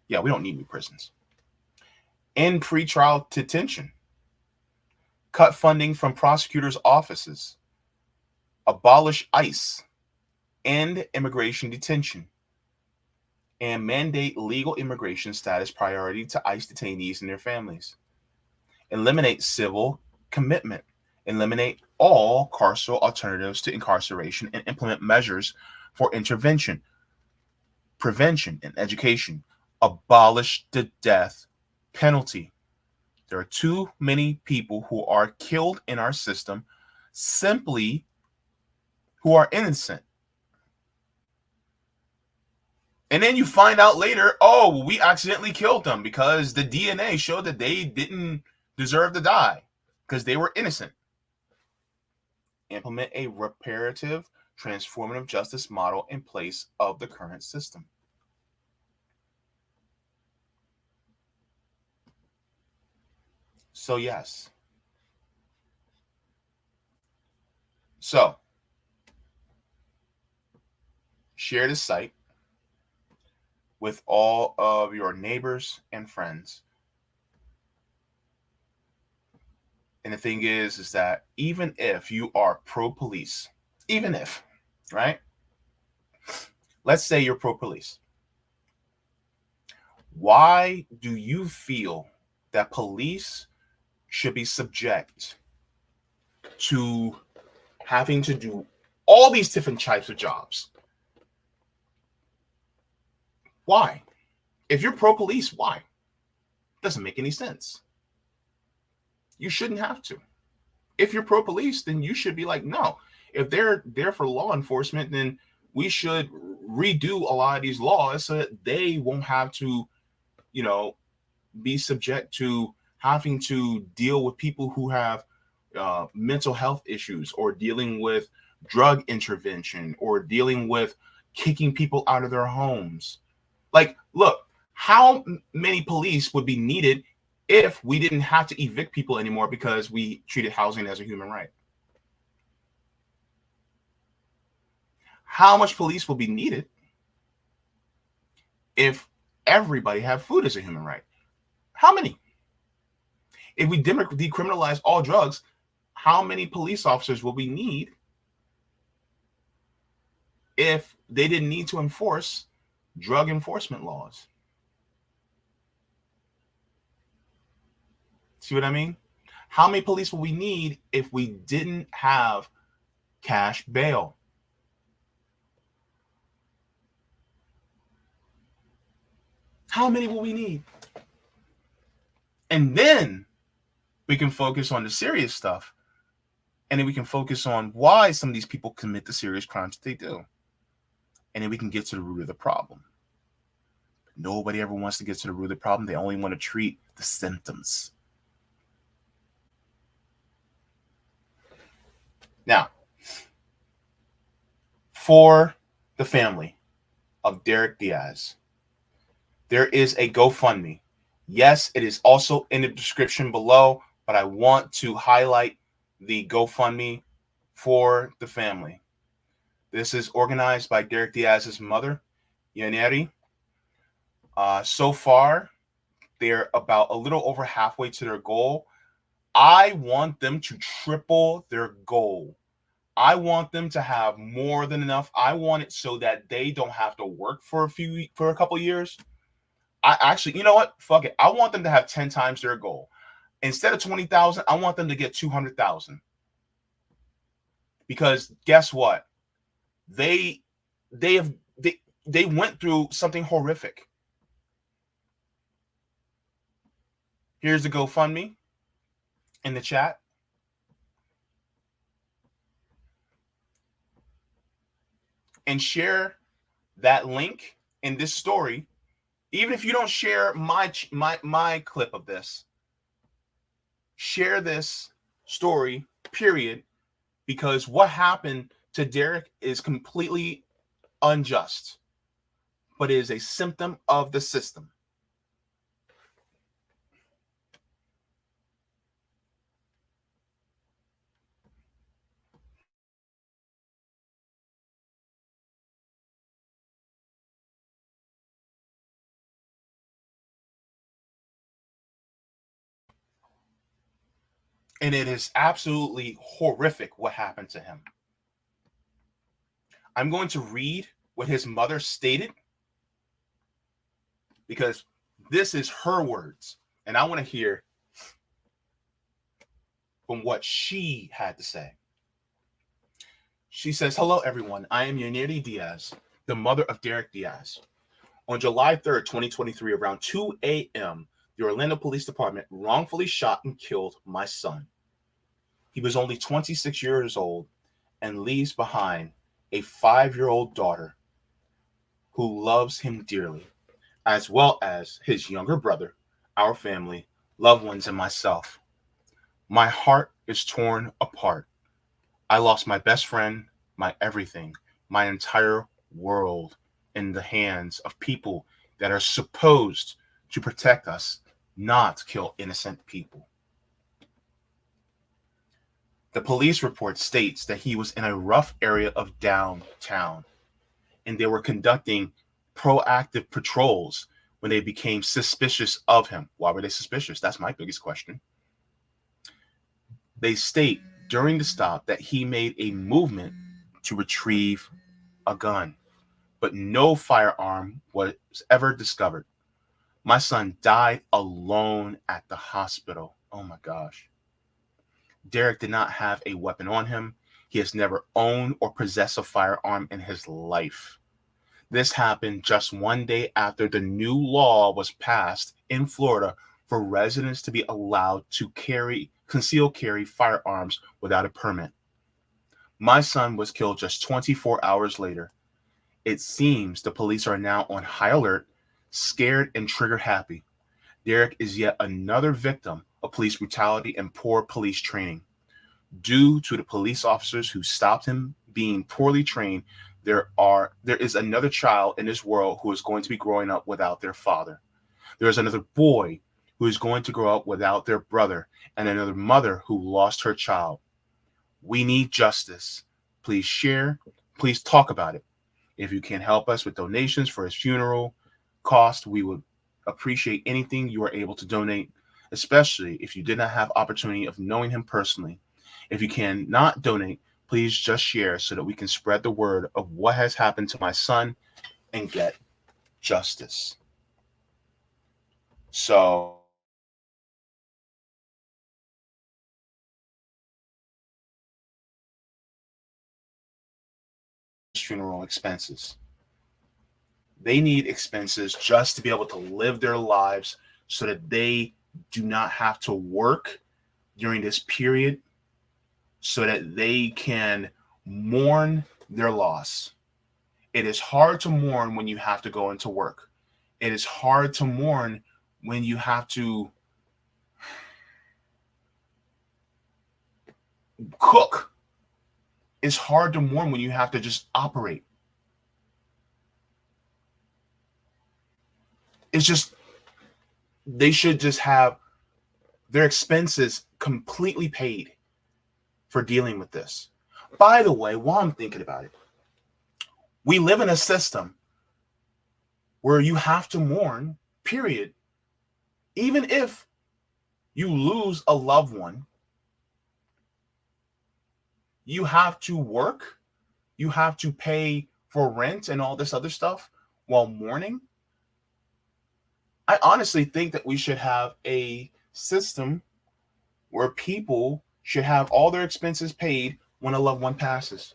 Yeah, we don't need new prisons. In pretrial detention, cut funding from prosecutors' offices, abolish ICE, end immigration detention, and mandate legal immigration status priority to ICE detainees and their families. Eliminate civil commitment. Eliminate all carceral alternatives to incarceration and implement measures for intervention, prevention, and education. Abolish the death penalty. There are too many people who are killed in our system simply who are innocent. And then you find out later, oh, we accidentally killed them because the DNA showed that they didn't deserve to die because they were innocent. Implement a reparative, transformative justice model in place of the current system. So, yes. So, share this site with all of your neighbors and friends. And the thing is that even if you are pro-police, even if, right? Let's say you're pro-police. Why do you feel that police should be subject to having to do all these different types of jobs? Why? If you're pro-police, why? Doesn't make any sense. You shouldn't have to. If you're pro-police, then you should be like, no. If they're there for law enforcement, then we should redo a lot of these laws so that they won't have to, be subject to having to deal with people who have mental health issues, or dealing with drug intervention, or dealing with kicking people out of their homes. Like, look, how many police would be needed if we didn't have to evict people anymore because we treated housing as a human right? How much police will be needed if everybody had food as a human right? How many? If we decriminalize all drugs, how many police officers will we need if they didn't need to enforce drug enforcement laws? See what I mean? How many police will we need if we didn't have cash bail? How many will we need? And then we can focus on the serious stuff. And then we can focus on why some of these people commit the serious crimes that they do. And then we can get to the root of the problem. Nobody ever wants to get to the root of the problem. They only want to treat the symptoms. Now, for the family of Derek Diaz, there is a GoFundMe. Yes, it is also in the description below, but I want to highlight the GoFundMe for the family. This is organized by Derek Diaz's mother, Yaneri. So far, they're about a little over halfway to their goal. I want them to triple their goal. I want them to have more than enough. I want it so that they don't have to work for a couple years. I actually, you know what? Fuck it. I want them to have 10 times their goal. Instead of 20,000, I want them to get 200,000. Because guess what? They went through something horrific. Here's the GoFundMe in the chat. And share that link in this story. Even if you don't share my clip of this, share this story, period, because what happened to Derek is completely unjust, but it is a symptom of the system. And it is absolutely horrific what happened to him. I'm going to read what his mother stated because this is her words. And I want to hear from what she had to say. She says, "Hello, everyone. I am Yaneri Diaz, the mother of Derek Diaz. On July 3rd, 2023, around 2 a.m., the Orlando Police Department wrongfully shot and killed my son. He was only 26 years old and leaves behind a 5-year-old daughter who loves him dearly, as well as his younger brother, our family, loved ones, and myself. My heart is torn apart. I lost my best friend, my everything, my entire world in the hands of people that are supposed to protect us, not kill innocent people. The police report states that he was in a rough area of downtown, and they were conducting proactive patrols when they became suspicious of him. Why were they suspicious? That's my biggest question. They state during the stop that he made a movement to retrieve a gun, but no firearm was ever discovered. My son died alone at the hospital. Oh my gosh. Derek did not have a weapon on him. He has never owned or possessed a firearm in his life. This happened just one day after the new law was passed in Florida for residents to be allowed to concealed carry firearms without a permit. My son was killed just 24 hours later. It seems the police are now on high alert, scared and trigger happy. Derek is yet another victim of police brutality and poor police training. Due to the police officers who stopped him being poorly trained, there is another child in this world who is going to be growing up without their father. There is another boy who is going to grow up without their brother, and another mother who lost her child. We need justice. Please share. Please talk about it. If you can help us with donations for his funeral cost, we would appreciate anything you are able to donate, especially if you did not have opportunity of knowing him personally. If you cannot donate, please just share so that we can spread the word of what has happened to my son and get justice. So funeral expenses. They need expenses just to be able to live their lives so that they do not have to work during this period, so that they can mourn their loss. It is hard to mourn when you have to go into work. It is hard to mourn when you have to cook. It's hard to mourn when you have to just operate. It's just, they should just have their expenses completely paid for dealing with this. By the way, while I'm thinking about it, we live in a system where you have to mourn, period. Even if you lose a loved one, you have to work, you have to pay for rent and all this other stuff while mourning. I honestly think that we should have a system where people should have all their expenses paid when a loved one passes.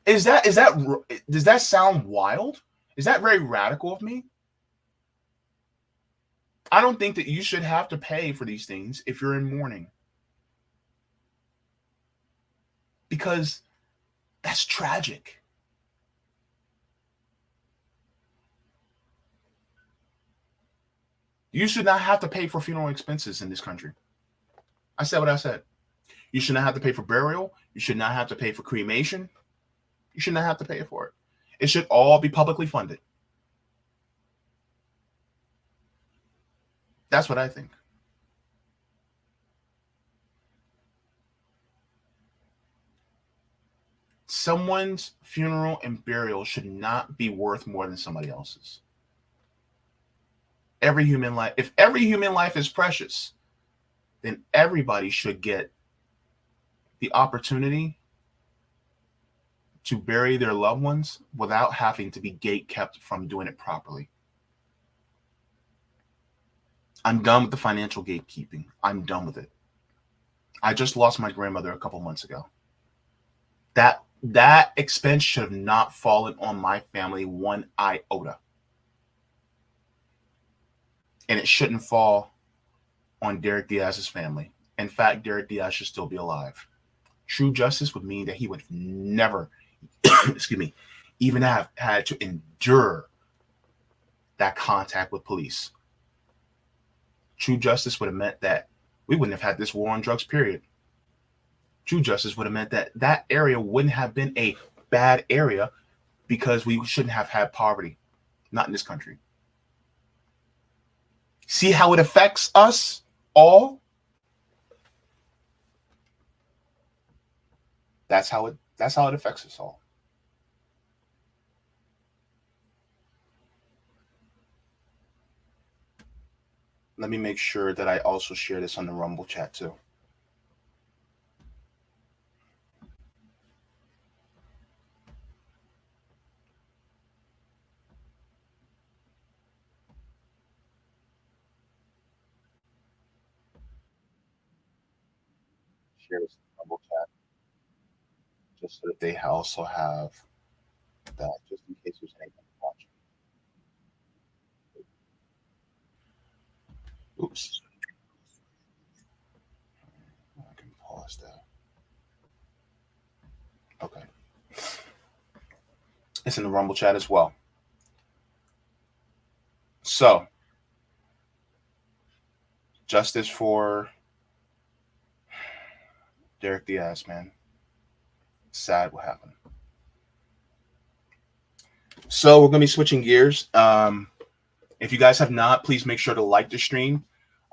Does that sound wild? Is that very radical of me? I don't think that you should have to pay for these things if you're in mourning, because that's tragic. You should not have to pay for funeral expenses in this country. I said what I said. You should not have to pay for burial. You should not have to pay for cremation. You should not have to pay for it. It should all be publicly funded. That's what I think. Someone's funeral and burial should not be worth more than somebody else's. Every human life, if every human life is precious, then everybody should get the opportunity to bury their loved ones without having to be gate-kept from doing it properly. I'm done with the financial gatekeeping. I'm done with it. I just lost my grandmother a couple months ago. That expense should have not fallen on my family one iota. and it shouldn't fall on Derek Diaz's family. In fact, Derek Diaz should still be alive. True justice would mean that he would never, excuse me, even have had to endure that contact with police. True justice would have meant that we wouldn't have had this war on drugs, period. True justice would have meant that that area wouldn't have been a bad area because we shouldn't have had poverty. Not in this country. See how it affects us all? That's how it affects us all. Let me make sure that I also share this on the Rumble chat too. Share this in the Rumble chat just so that they also have that, just in case there's anything watching. Oops. I can pause that. Okay. It's in the Rumble chat as well. So, justice for Derek Diaz, man. Sad what happened. So we're going to be switching gears. If you guys have not, please make sure to like the stream.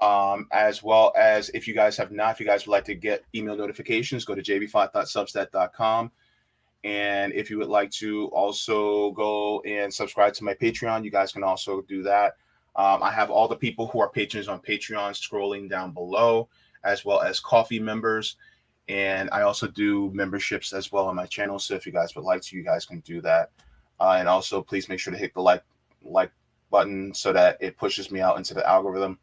As well as if you guys have not, if you guys would like to get email notifications, go to jaybefaunt.substack.com. And if you would like to also go and subscribe to my Patreon, you guys can also do that. I have all the people who are patrons on Patreon scrolling down below, as well as coffee members. And I also do memberships as well on my channel. So if you guys would like to, you guys can do that. And also, please make sure to hit the like button so that it pushes me out into the algorithm,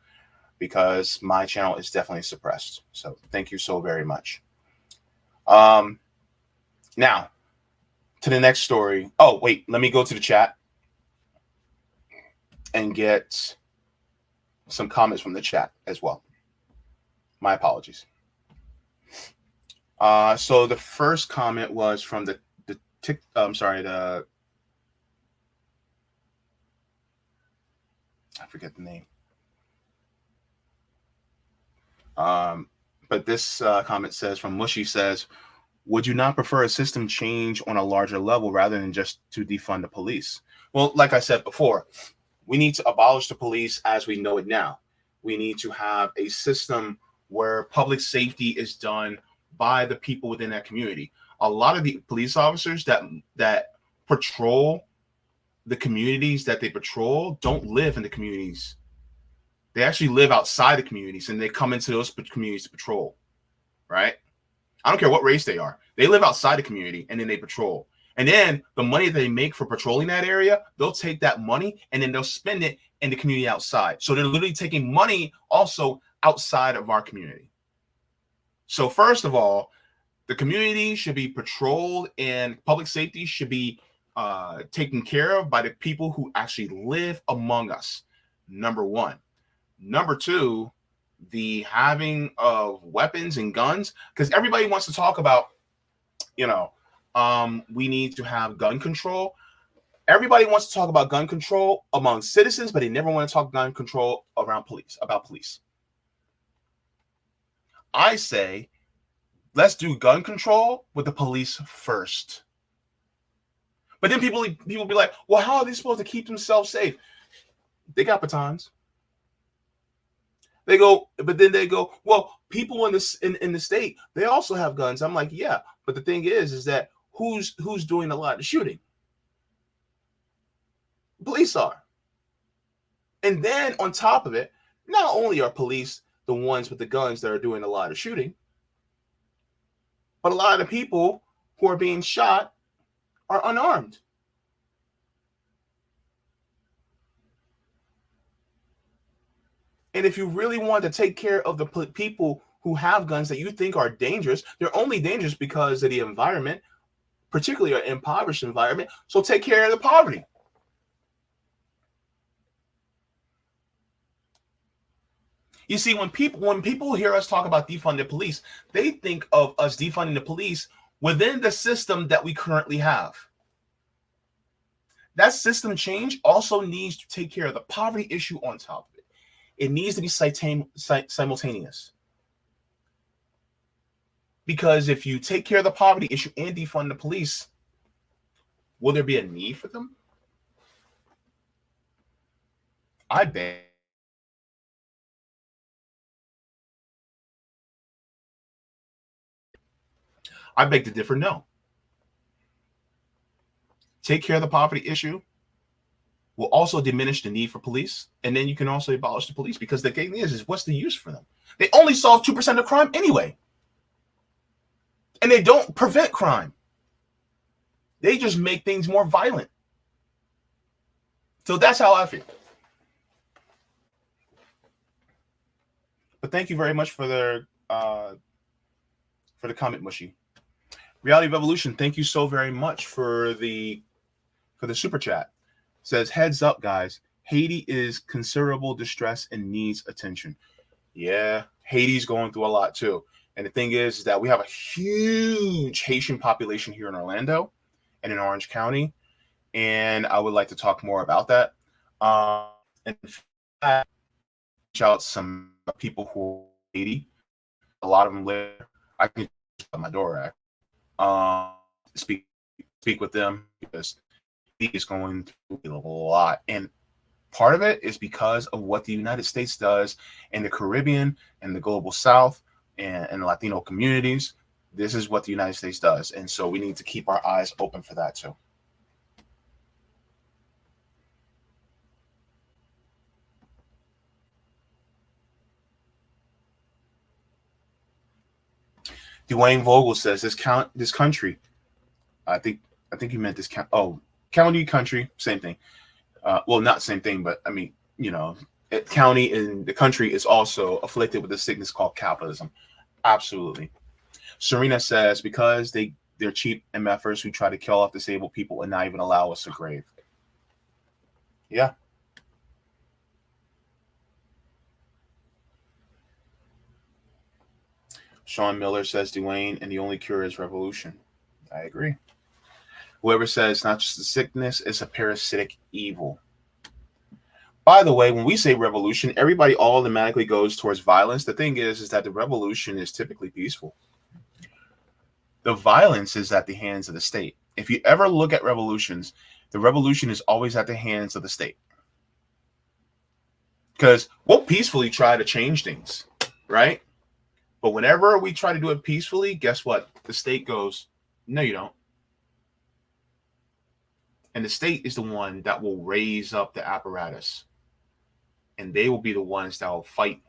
because my channel is definitely suppressed. So thank you so very much. Now, to the next story. Oh, wait, let me go to the chat and get some comments from the chat as well. My apologies. So the first comment was from the I forget the name. But this comment says, from Mushy says, would you not prefer a system change on a larger level rather than just to defund the police? Well, like I said before, we need to abolish the police as we know it now. We need to have a system where public safety is done by the people within that community. A lot of the police officers that patrol the communities that they patrol don't live in the communities. They actually live outside the communities, and they come into those communities to patrol, right? I don't care what race they are. They live outside the community, and then they patrol. And then the money they make for patrolling that area, they'll take that money, and then they'll spend it in the community outside. So they're literally taking money also outside of our community. So first of all, the community should be patrolled, and public safety should be taken care of by the people who actually live among us. Number one. Number two, the having of weapons and guns, because everybody wants to talk about, we need to have gun control. Everybody wants to talk about gun control among citizens, but they never want to talk gun control about police. I say, let's do gun control with the police first. But then people be like, well, how are they supposed to keep themselves safe? They got batons. They go, well, people in the state, they also have guns. I'm like, yeah, but the thing is that who's doing a lot of shooting? Police are. And then on top of it, not only are police the ones with the guns that are doing a lot of shooting, but a lot of the people who are being shot are unarmed. And if you really want to take care of the people who have guns that you think are dangerous, they're only dangerous because of the environment, particularly an impoverished environment. So take care of the poverty. You see, when people hear us talk about defund the police, they think of us defunding the police within the system that we currently have. That system change also needs to take care of the poverty issue on top of it. It needs to be simultaneous. Because if you take care of the poverty issue and defund the police, will there be a need for them? I bet. I beg to differ, no. Take care of the poverty issue will also diminish the need for police, and then you can also abolish the police, because the thing is what's the use for them? They only solve 2% of crime anyway. And they don't prevent crime. They just make things more violent. So that's how I feel. But thank you very much for the comment, Mushy. Reality Revolution, thank you so very much for the super chat. Says, heads up, guys. Haiti is considerable distress and needs attention. Yeah, Haiti's going through a lot too. And the thing is that we have a huge Haitian population here in Orlando and in Orange County. And I would like to talk more about that. And reach out some people who are Haiti. A lot of them live. I can at my door. Speak with them, because he is going through a lot. And part of it is because of what the United States does in the Caribbean and the global South and Latino communities. This is what the United States does. And so we need to keep our eyes open for that too. Dwayne Vogel says this country. I think you meant this county, country, same thing. Well, not same thing, but I mean, county in the country is also afflicted with a sickness called capitalism. Absolutely. Serena says, because they're cheap MFers who try to kill off disabled people and not even allow us a grave. Yeah. Sean Miller says, Dwayne, and the only cure is revolution. I agree. Whoever says not just a sickness, it's a parasitic evil. By the way, when we say revolution, everybody automatically goes towards violence. The thing is that the revolution is typically peaceful. The violence is at the hands of the state. If you ever look at revolutions, the revolution is always at the hands of the state. Because we'll peacefully try to change things, right? But whenever we try to do it peacefully, guess what? The state goes, no, you don't. And the state is the one that will raise up the apparatus. And they will be the ones that will fight.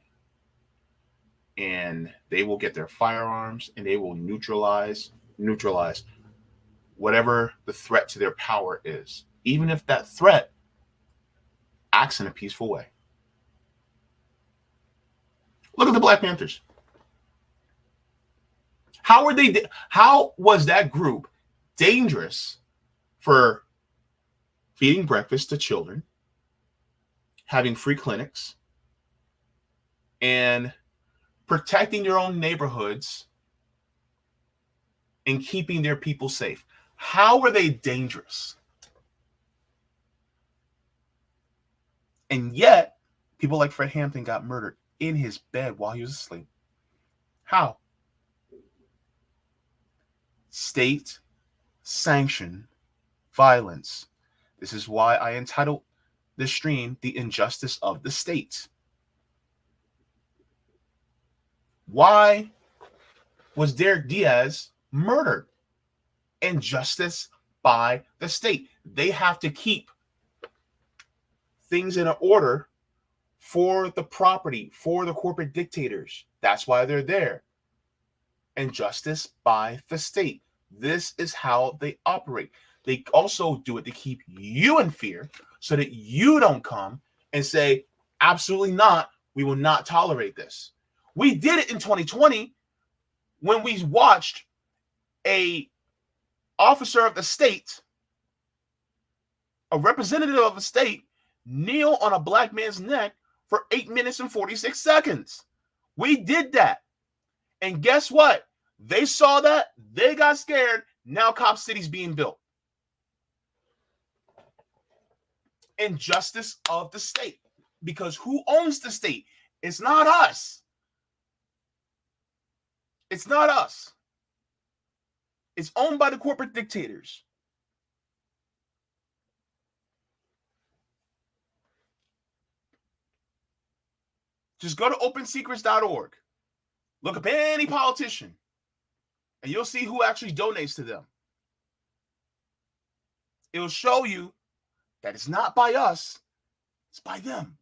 And they will get their firearms and they will neutralize whatever the threat to their power is. Even if that threat acts in a peaceful way. Look at the Black Panthers. How was that group dangerous for feeding breakfast to children, having free clinics, and protecting their own neighborhoods and keeping their people safe? How were they dangerous? And yet, people like Fred Hampton got murdered in his bed while he was asleep. How? State-sanctioned violence. This is why I entitled this stream, The Injustice of the State. Why was Derek Diaz murdered? Injustice by the state. They have to keep things in order for the property, for the corporate dictators. That's why they're there. Injustice by the state. This is how they operate. They also do it to keep you in fear so that you don't come and say, absolutely not, we will not tolerate this. We did it in 2020 when we watched a officer of the state, a representative of a state, kneel on a black man's neck for 8 minutes and 46 seconds. We did that. And guess what? They saw that. They got scared. Now Cop City's being built. Injustice of the state. Because who owns the state? It's not us. It's not us. It's owned by the corporate dictators. Just go to opensecrets.org. Look up any politician, and you'll see who actually donates to them. It'll show you that it's not by us, it's by them.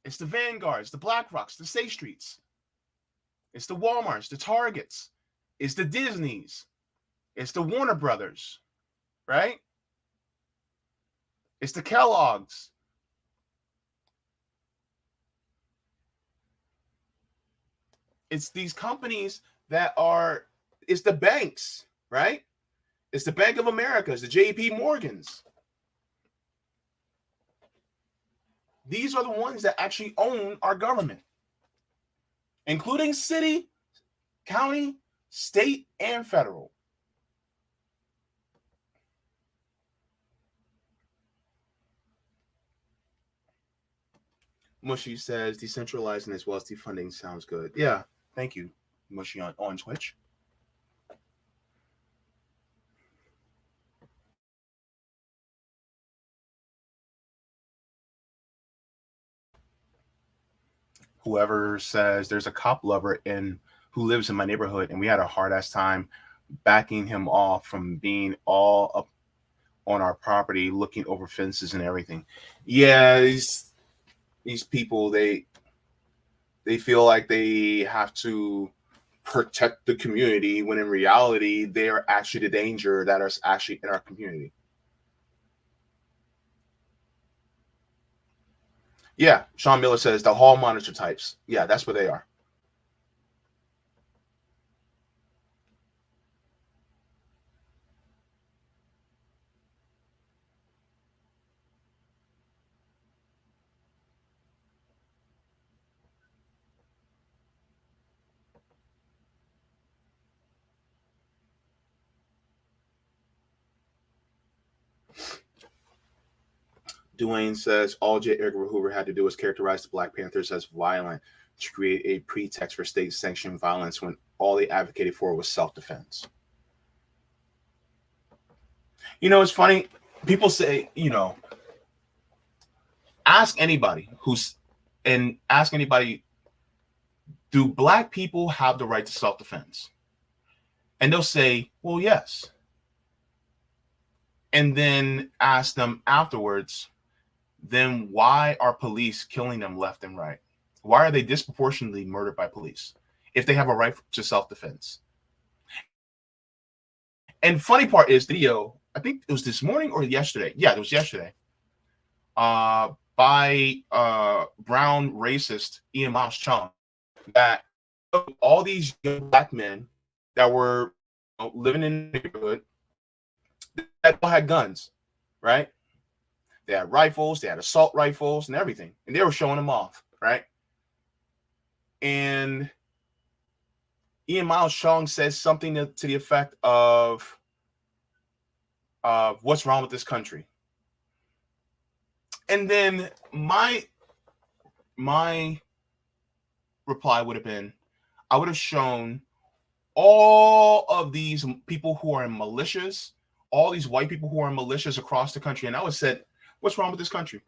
It's the Vanguards, the BlackRocks, the State Streets. It's the Walmarts, the Targets. It's the Disneys. It's the Warner Brothers, right? It's the Kellogg's. It's these companies that are, it's the banks, right? It's the Bank of America, it's the JP Morgans. These are the ones that actually own our government, including city, county, state, and federal. Mushy says decentralizing as well as defunding sounds good. Yeah, thank you, Mushy on Twitch. Whoever says there's a cop lover who lives in my neighborhood, and we had a hard ass time backing him off from being all up on our property, looking over fences and everything. Yeah, these people, they feel like they have to protect the community when in reality they are actually the danger that is actually in our community. Yeah, Sean Miller says the hall monitor types. Yeah, that's what they are. Dwayne says all J. Edgar Hoover had to do was characterize the Black Panthers as violent to create a pretext for state-sanctioned violence when all they advocated for was self-defense. You know, it's funny. People say, you know, ask anybody do Black people have the right to self-defense? And they'll say, well, yes. And then ask them afterwards, then why are police killing them left and right? Why are they disproportionately murdered by police if they have a right to self-defense? And funny part is the video, I think it was this morning or yesterday. Yeah, it was yesterday. By brown racist Ian Miles Chung, that all these young Black men that were living in the neighborhood that all had guns, right? They had rifles, they had assault rifles and everything. And they were showing them off, right? And Ian Miles Chung says something to the effect of what's wrong with this country. And then my reply would have been, I would have shown all of these people who are in militias, all these white people who are in militias across the country, and I would have said, what's wrong with this country?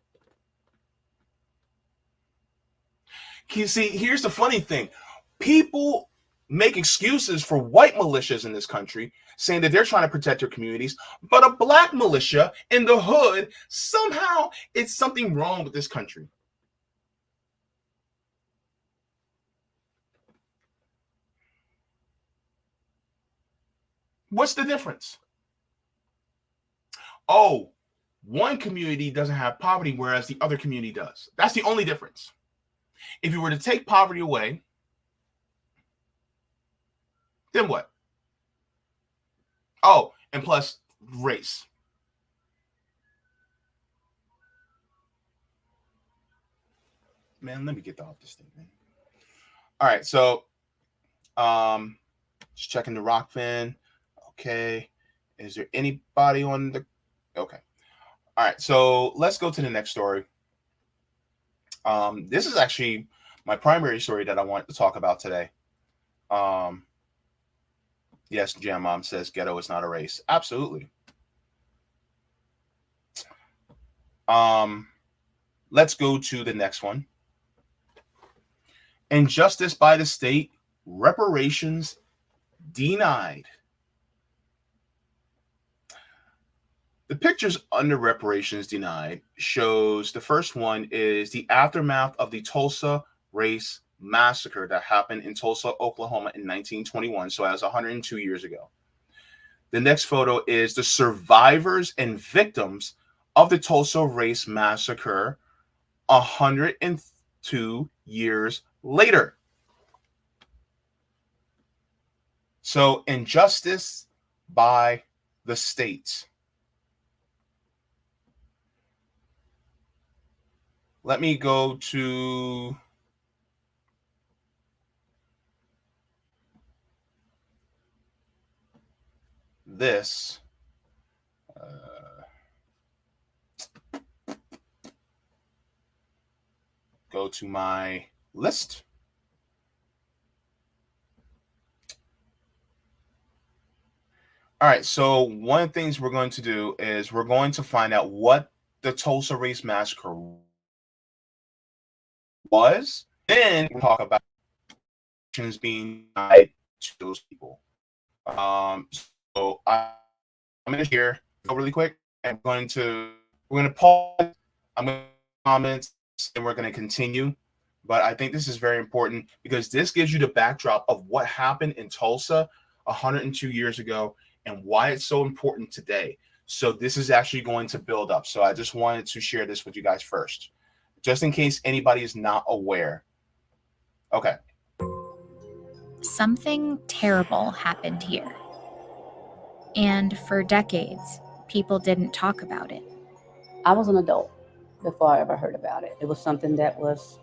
You see, here's the funny thing. People make excuses for white militias in this country, saying that they're trying to protect their communities, but a Black militia in the hood, somehow it's something wrong with this country. What's the difference? Oh, one community doesn't have poverty, whereas the other community does. That's the only difference. If you were to take poverty away, then what? Oh, and plus race. Man, let me get off this thing, man. All right, so just checking the rock fin. Okay. Is there anybody on the okay. All right, so let's go to the next story. This is actually my primary story that I wanted to talk about today. Yes, Jam Mom says ghetto is not a race. Absolutely. Let's go to the next one. Injustice by the state, reparations denied. The pictures under reparations denied shows the first one is the aftermath of the Tulsa Race Massacre that happened in Tulsa, Oklahoma in 1921. So that was 102 years ago. The next photo is the survivors and victims of the Tulsa Race Massacre 102 years later. So injustice by the state. Let me go to this. Go to my list. All right, so one of the things we're going to do is we're going to find out what the Tulsa Race Massacre was. Then we'll talk about actions being tied to those people. So I'm going to share go really quick. And we're going to pause. I'm going to comment and we're going to continue. But I think this is very important because this gives you the backdrop of what happened in Tulsa 102 years ago and why it's so important today. So this is actually going to build up. So I just wanted to share this with you guys first, just in case anybody is not aware. Okay. Something terrible happened here. And for decades, people didn't talk about it. I was an adult before I ever heard about it. It was something that was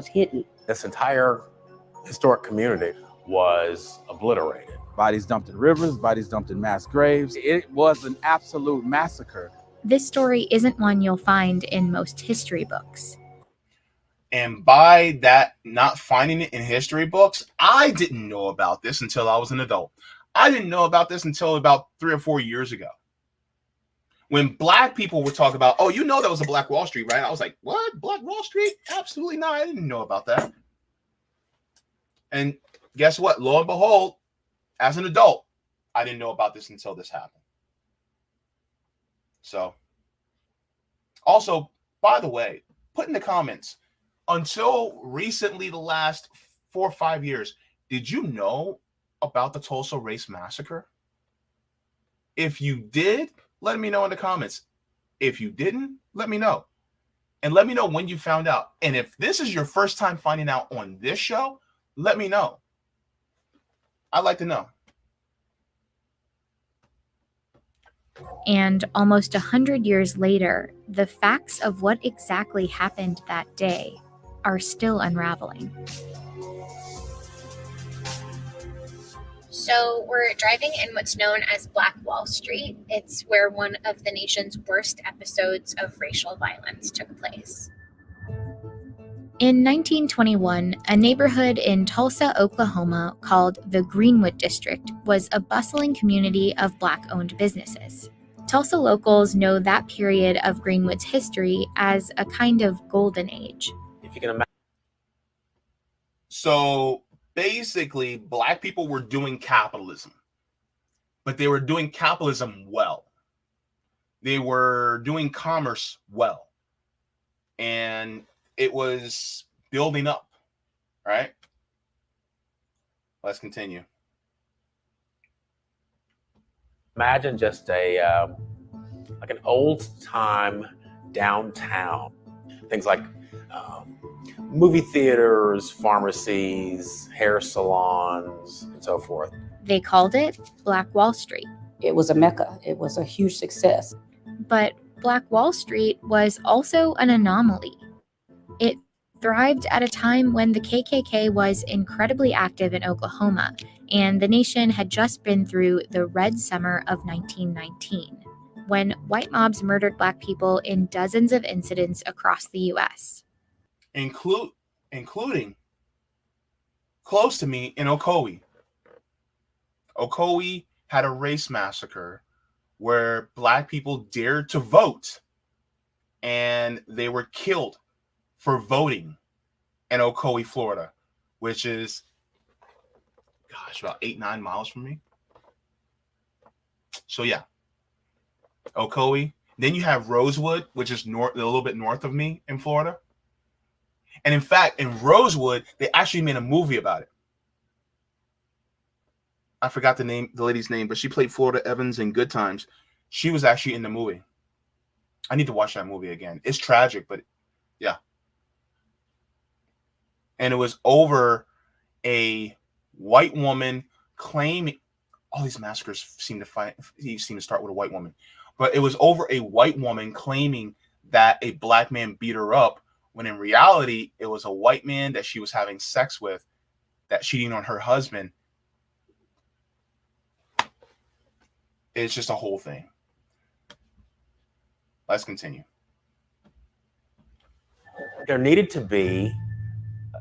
hidden. This entire historic community was obliterated. Bodies dumped in rivers, bodies dumped in mass graves. It was an absolute massacre. This story isn't one you'll find in most history books. And by that, not finding it in history books, I didn't know about this until I was an adult. I didn't know about this until about 3 or 4 years ago. When black people were talking about, oh, you know that was a Black Wall Street, right? I was like, what? Black Wall Street? Absolutely not. I didn't know about that. And guess what? Lo and behold, as an adult, I didn't know about this until this happened. So, also, by the way, put in the comments, until recently, the last 4 or 5 years, did you know about the Tulsa Race Massacre? If you did, let me know in the comments. If you didn't, let me know. And let me know when you found out. And if this is your first time finding out on this show, let me know. I'd like to know. And almost 100 years later, the facts of what exactly happened that day are still unraveling. So we're driving in what's known as Black Wall Street. It's where one of the nation's worst episodes of racial violence took place. In 1921, a neighborhood in Tulsa, Oklahoma called the Greenwood District was a bustling community of Black-owned businesses. Tulsa locals know that period of Greenwood's history as a kind of golden age. If you can imagine. So basically, black people were doing capitalism, but they were doing capitalism well. They were doing commerce well. And it was building up, right? Let's continue. Imagine just a like an old time downtown. Things like movie theaters, pharmacies, hair salons, and so forth. They called it Black Wall Street. It was a mecca. It was a huge success. But Black Wall Street was also an anomaly. It thrived at a time when the KKK was incredibly active in Oklahoma, and the nation had just been through the Red Summer of 1919, when white mobs murdered Black people in dozens of incidents across the U.S. Including close to me in Ocoee. Ocoee had a race massacre where Black people dared to vote, and they were killed for voting in Ocoee, Florida, which is, about 8-9 miles from me. So yeah, Ocoee. Then you have Rosewood, which is a little bit north of me in Florida. And in fact, in Rosewood, they actually made a movie about it. I forgot the lady's name, but she played Florida Evans in Good Times. She was actually in the movie. I need to watch that movie again. It's tragic, but yeah. And it was over a white woman claiming, all these massacres seem to start with a white woman, but it was over a white woman claiming that a Black man beat her up, when in reality, it was a white man that she was having sex with that cheating on her husband. It's just a whole thing. Let's continue. There needed to be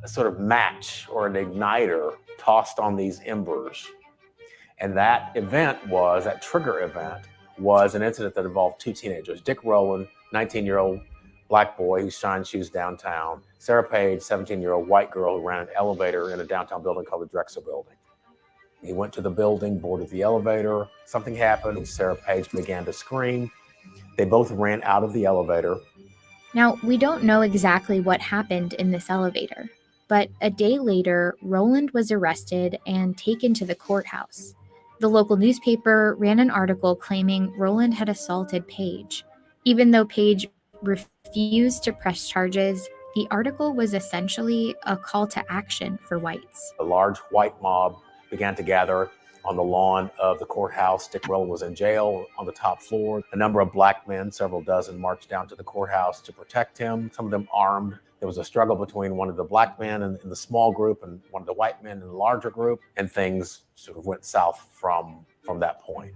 a sort of match or an igniter tossed on these embers. And that trigger event was an incident that involved two teenagers. Dick Rowland, 19-year-old Black boy who shined shoes downtown. Sarah Page, 17-year-old white girl who ran an elevator in a downtown building called the Drexel Building. He went to the building, boarded the elevator. Something happened. Sarah Page began to scream. They both ran out of the elevator. Now, we don't know exactly what happened in this elevator, but a day later, Rowland was arrested and taken to the courthouse. The local newspaper ran an article claiming Rowland had assaulted Page. Even though Page refused to press charges, the article was essentially a call to action for whites. A large white mob began to gather on the lawn of the courthouse. Dick Rowland was in jail on the top floor. A number of Black men, several dozen, marched down to the courthouse to protect him, some of them armed. There was a struggle between one of the Black men in the small group and one of the white men in the larger group, and things sort of went south from that point.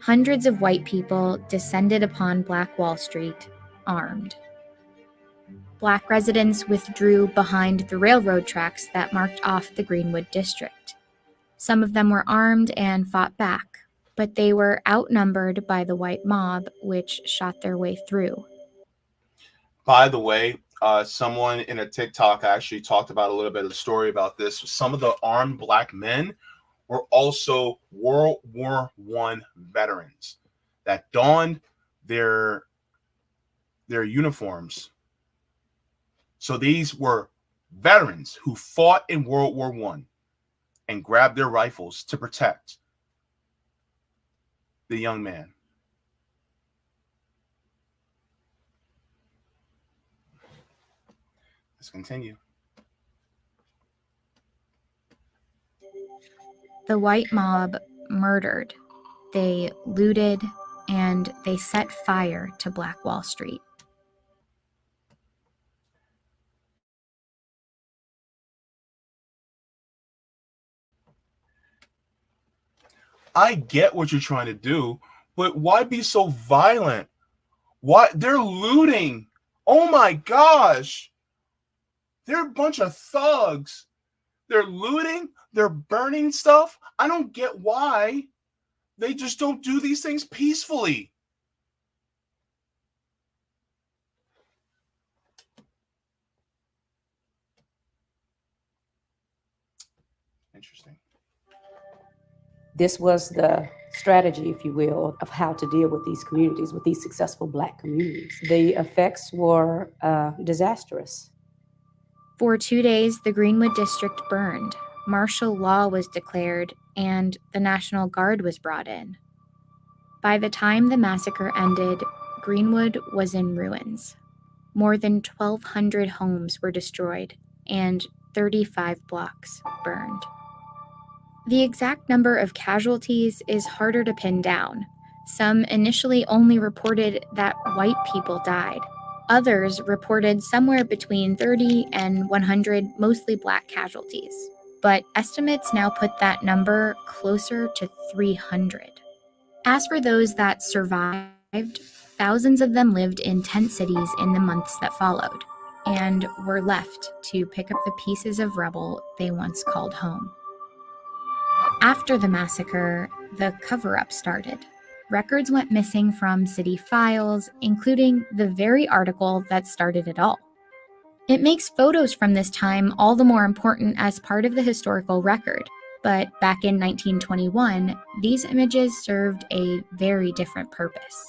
Hundreds of white people descended upon Black Wall Street, armed. Black residents withdrew behind the railroad tracks that marked off the Greenwood district. Some of them were armed and fought back, but they were outnumbered by the white mob, which shot their way through. By the way, someone in a TikTok actually talked about a little bit of the story about this. Some of the armed Black men were also World War I veterans that donned their uniforms. So these were veterans who fought in World War I and grabbed their rifles to protect the young man. Let's continue. The white mob murdered, they looted, and they set fire to Black Wall Street. I get what you're trying to do, but why be so violent? Why? They're looting. Oh my gosh. They're a bunch of thugs. They're looting. They're burning stuff. I don't get why they just don't do these things peacefully. Interesting. This was the strategy, if you will, of how to deal with these communities, with these successful Black communities. The effects were disastrous. For 2 days, the Greenwood district burned. Martial law was declared, and the National Guard was brought in. By the time the massacre ended, Greenwood was in ruins. More than 1,200 homes were destroyed, and 35 blocks burned. The exact number of casualties is harder to pin down. Some initially only reported that white people died. Others reported somewhere between 30 and 100 mostly Black casualties, but estimates now put that number closer to 300. As for those that survived, thousands of them lived in tent cities in the months that followed, and were left to pick up the pieces of rubble they once called home. After the massacre, the cover-up started. Records went missing from city files, including the very article that started it all. It makes photos from this time all the more important as part of the historical record, but back in 1921, these images served a very different purpose.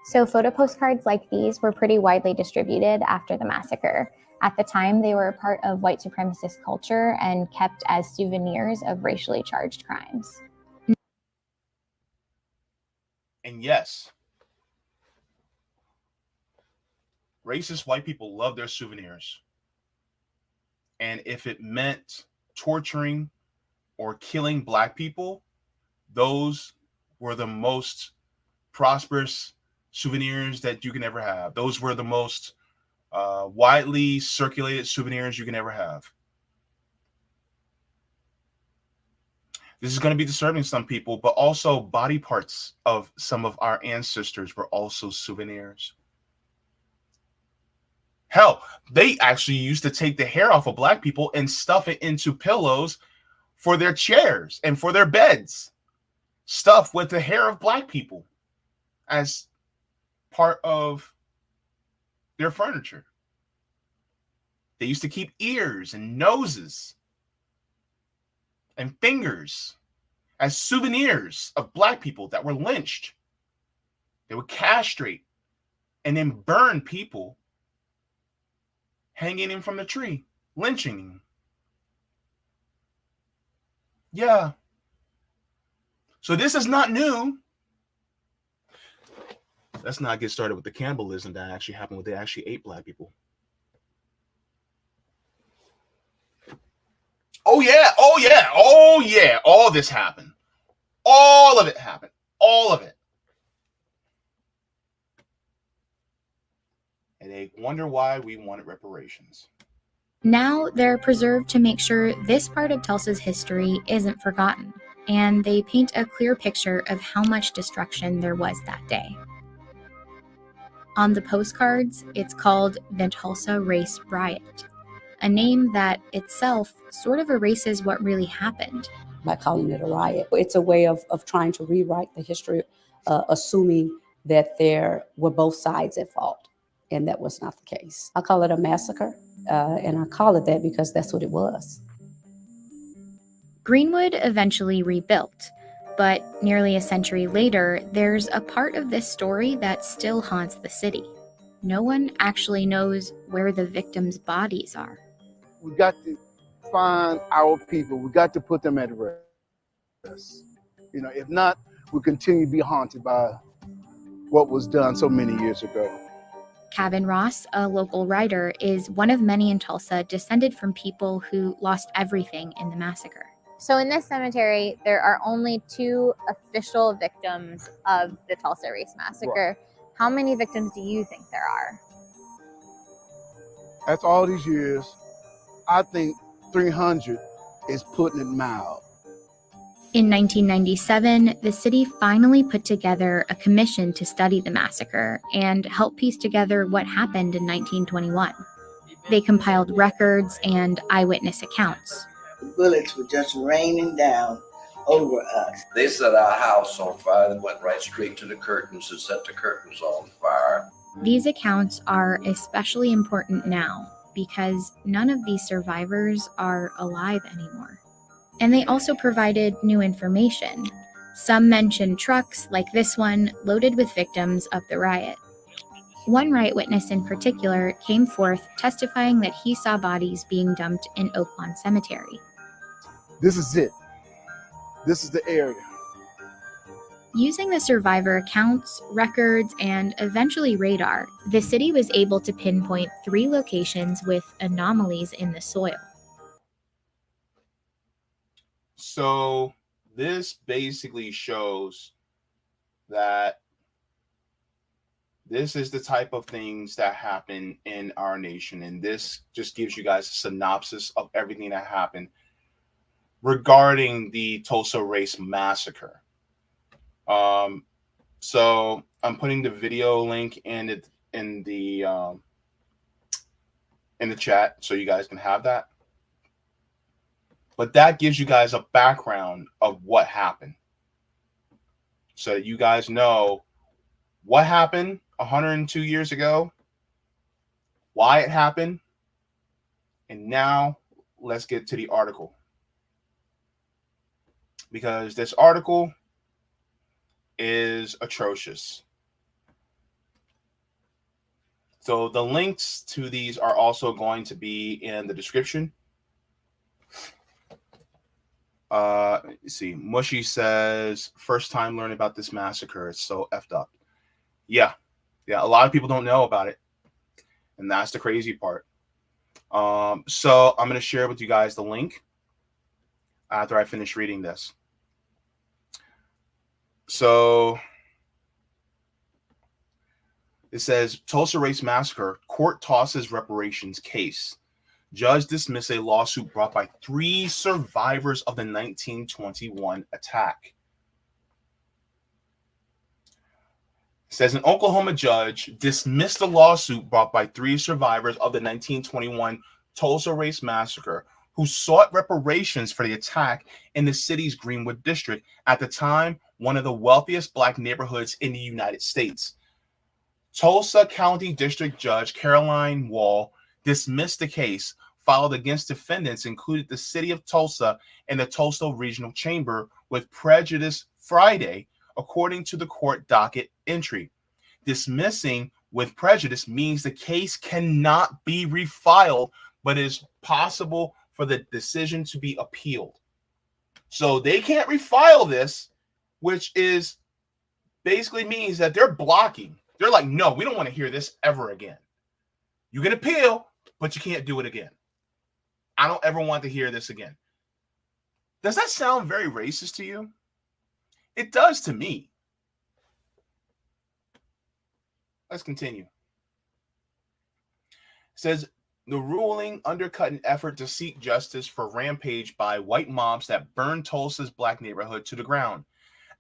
So photo postcards like these were pretty widely distributed after the massacre. At the time, they were a part of white supremacist culture and kept as souvenirs of racially charged crimes. And yes, racist white people love their souvenirs. And if it meant torturing or killing Black people, those were the most prosperous souvenirs that you can ever have. Those were the most widely circulated souvenirs you can ever have. This is going to be disturbing to some people, but also body parts of some of our ancestors were also souvenirs. Hell, they actually used to take the hair off of Black people and stuff it into pillows for their chairs and for their beds. Stuff with the hair of Black people as part of their furniture. They used to keep ears and noses and fingers as souvenirs of Black people that were lynched. They would castrate and then burn people, hanging him from the tree, lynching him. Yeah. So this is not new. Let's not get started with the cannibalism that actually happened when they actually ate Black people. Oh yeah, oh yeah, oh yeah. All this happened. All of it happened. All of it. And they wonder why we wanted reparations. Now they're preserved to make sure this part of Tulsa's history isn't forgotten, and they paint a clear picture of how much destruction there was that day. On the postcards, it's called the Tulsa Race Riot, a name that itself sort of erases what really happened. By calling it a riot, it's a way of trying to rewrite the history, assuming that there were both sides at fault, and that was not the case. I call it a massacre, and I call it that because that's what it was. Greenwood eventually rebuilt, but nearly a century later, there's a part of this story that still haunts the city. No one actually knows where the victims' bodies are. We got to find our people. We got to put them at rest. You know, if not, we'll continue to be haunted by what was done so many years ago. Kevin Ross, a local writer, is one of many in Tulsa descended from people who lost everything in the massacre. So in this cemetery, there are only 2 official victims of the Tulsa Race Massacre. Right. How many victims do you think there are? After all these years, I think 300 is putting it mild. In 1997, the city finally put together a commission to study the massacre and help piece together what happened in 1921. They compiled records and eyewitness accounts. The bullets were just raining down over us. They set our house on fire and went right straight to the curtains and set the curtains on fire. These accounts are especially important now because none of these survivors are alive anymore. And they also provided new information. Some mentioned trucks, like this one, loaded with victims of the riot. One riot witness in particular came forth testifying that he saw bodies being dumped in Oaklawn Cemetery. This is it. This is the area. Using the survivor accounts, records, and eventually radar, the city was able to pinpoint 3 locations with anomalies in the soil. So this basically shows that This is the type of things that happen in our nation. And this just gives you guys a synopsis of everything that happened regarding the Tulsa Race Massacre. So I'm putting the video link in the chat so you guys can have that. But that gives you guys a background of what happened, so that you guys know what happened 102 years ago, why it happened, and now let's get to the article. Because this article is atrocious. So the links to these are also going to be in the description. See, Mushy says, first time learning about this massacre. It's so effed up. Yeah. A lot of people don't know about it. And that's the crazy part. So I'm going to share with you guys the link after I finish reading this. So it says, Tulsa Race Massacre, court tosses reparations case. Judge dismissed a lawsuit brought by 3 survivors of the 1921 attack. It says an Oklahoma judge dismissed a lawsuit brought by 3 survivors of the 1921 Tulsa Race Massacre who sought reparations for the attack in the city's Greenwood district, at the time one of the wealthiest Black neighborhoods in the United States. Tulsa County District Judge Caroline Wall dismissed the case filed against defendants, included the city of Tulsa and the Tulsa Regional Chamber, with prejudice Friday, according to the court docket entry. Dismissing with prejudice means the case cannot be refiled, but is possible for the decision to be appealed. So they can't refile this, which is basically means that they're blocking. They're like, no, we don't want to hear this ever again. You can appeal, but you can't do it again. I don't ever want to hear this again. Does that sound very racist to you? It does to me. Let's continue. It says, the ruling undercut an effort to seek justice for rampage by white mobs that burned Tulsa's Black neighborhood to the ground.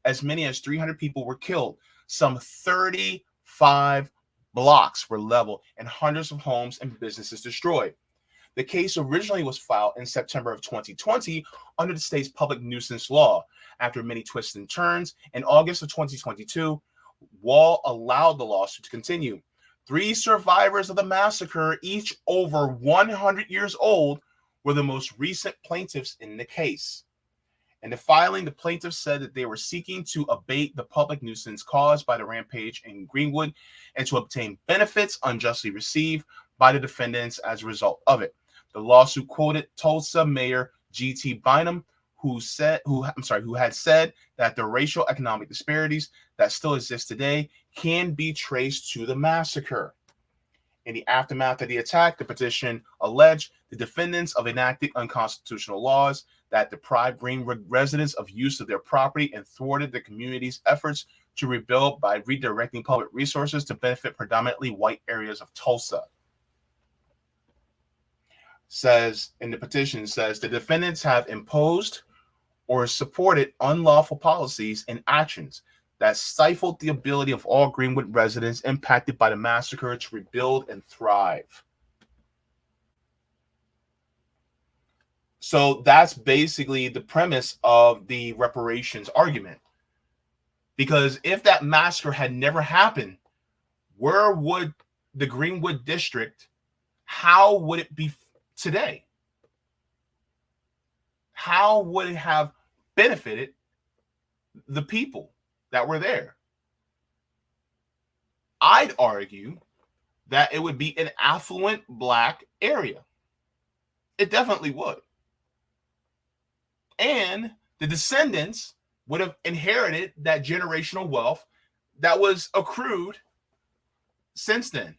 As many as 300 people were killed. Some 35 blocks were leveled and hundreds of homes and businesses destroyed. The case originally was filed in September of 2020 under the state's public nuisance law. After many twists and turns, in August of 2022, Wall allowed the lawsuit to continue. 3 survivors of the massacre, each over 100 years old, were the most recent plaintiffs in the case. In the filing, the plaintiffs said that they were seeking to abate the public nuisance caused by the rampage in Greenwood and to obtain benefits unjustly received by the defendants as a result of it. The lawsuit quoted Tulsa Mayor G.T. Bynum, who had said that the racial economic disparities that still exist today can be traced to the massacre. In the aftermath of the attack, the petition alleged the defendants of enacted unconstitutional laws that deprived Greenwood residents of use of their property and thwarted the community's efforts to rebuild by redirecting public resources to benefit predominantly white areas of Tulsa. Says in the petition, says the defendants have imposed or supported unlawful policies and actions that stifled the ability of all Greenwood residents impacted by the massacre to rebuild and thrive. So that's basically the premise of the reparations argument. Because if that massacre had never happened, where would the Greenwood district, how would it be today? How would it have benefited the people that were there? I'd argue that it would be an affluent Black area. It definitely would. And the descendants would have inherited that generational wealth that was accrued since then.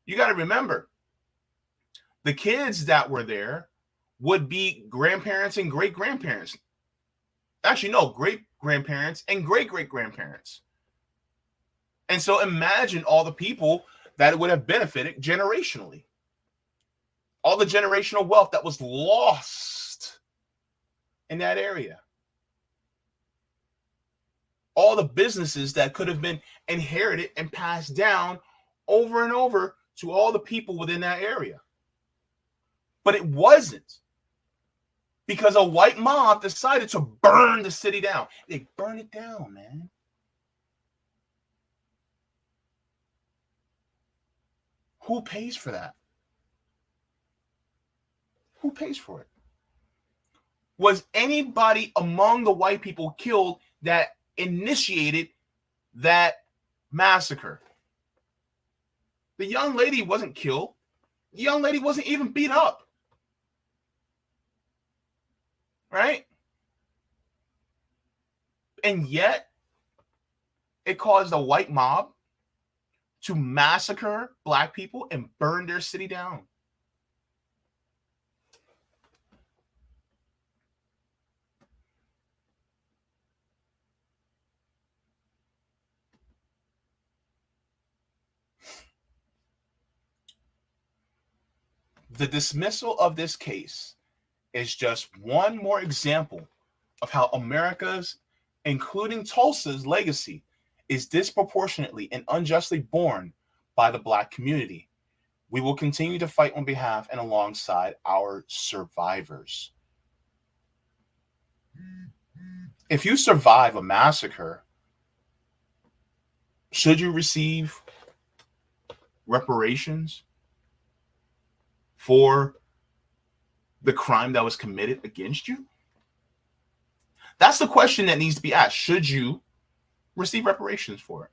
You got to remember, the kids that were there would be grandparents and great-grandparents. Actually, no, great-grandparents and great-great-grandparents. And so imagine all the people that it would have benefited generationally. All the generational wealth that was lost in that area. All the businesses that could have been inherited and passed down over and over to all the people within that area. But it wasn't, because a white mob decided to burn the city down. They burned it down, man. Who pays for that? Who pays for it? Was anybody among the white people killed that initiated that massacre? The young lady wasn't killed. The young lady wasn't even beat up. Right? And yet, it caused a white mob to massacre black people and burn their city down. The dismissal of this case is just one more example of how America's, including Tulsa's, legacy is disproportionately and unjustly borne by the black community. We will continue to fight on behalf and alongside our survivors. If you survive a massacre, should you receive reparations for the crime that was committed against you? That's the question that needs to be asked. Should you receive reparations for it?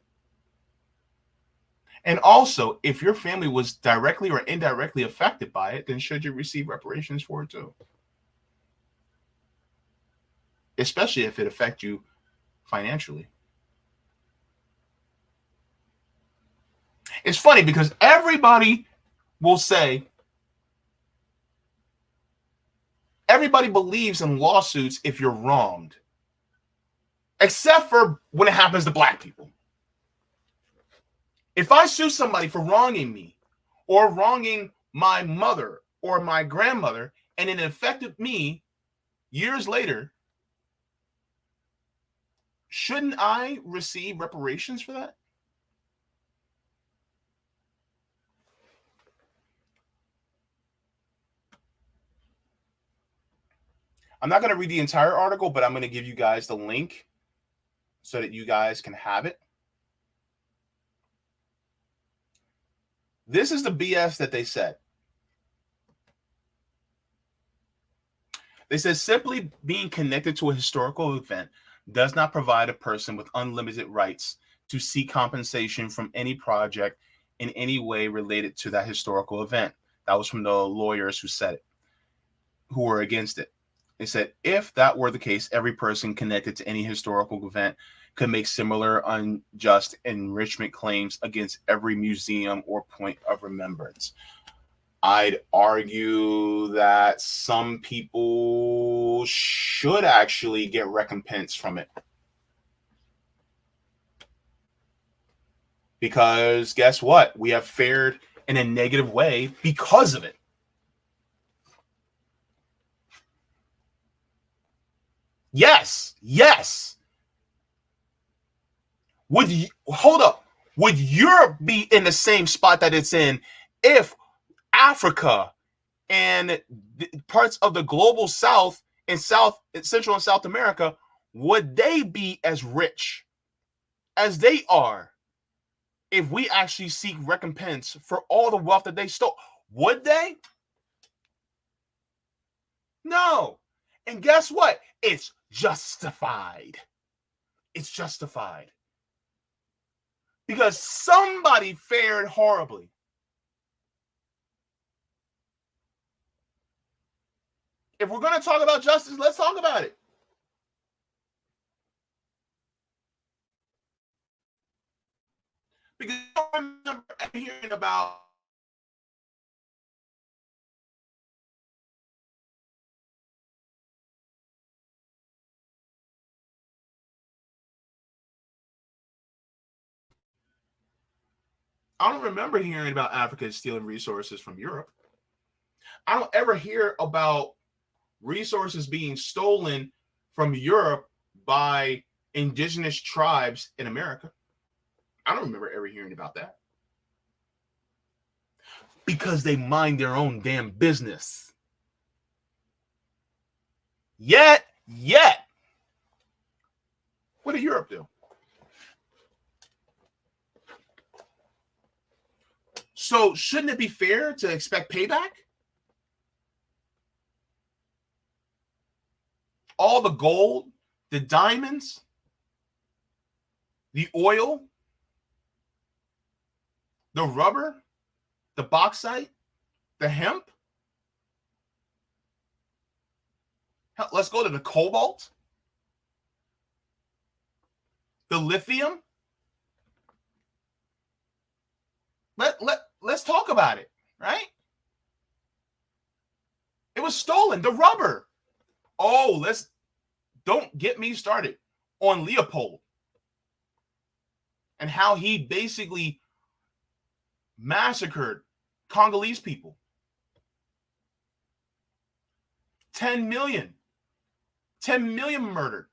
And also, if your family was directly or indirectly affected by it, then should you receive reparations for it too? Especially if it affects you financially. It's funny because everybody will say, everybody believes in lawsuits if you're wronged, except for when it happens to black people. If I sue somebody for wronging me or wronging my mother or my grandmother, and it affected me years later, shouldn't I receive reparations for that? I'm not going to read the entire article, but I'm going to give you guys the link so that you guys can have it. This is the BS that they said. They said simply being connected to a historical event does not provide a person with unlimited rights to seek compensation from any project in any way related to that historical event. That was from the lawyers who said it, who were against it. They said, if that were the case, every person connected to any historical event could make similar unjust enrichment claims against every museum or point of remembrance. I'd argue that some people should actually get recompense from it. Because guess what? We have fared in a negative way because of it. Yes, yes. Hold up. Would Europe be in the same spot that it's in if Africa and parts of the global South and Central and South America, would they be as rich as they are if we actually seek recompense for all the wealth that they stole? Would they? No. And guess what? It's justified. It's justified. Because somebody fared horribly. If we're going to talk about justice, let's talk about it. Because I remember hearing about I don't remember hearing about Africa stealing resources from Europe. I don't ever hear about resources being stolen from Europe by indigenous tribes in America. I don't remember ever hearing about that. Because they mind their own damn business. Yet. What did Europe do? So shouldn't it be fair to expect payback? All the gold, the diamonds, the oil, the rubber, the bauxite, the hemp. Hell, let's go to the cobalt, the lithium. Let's talk about it, right? It was stolen. The rubber. Oh, don't get me started on Leopold and how he basically massacred Congolese people. 10 million murdered.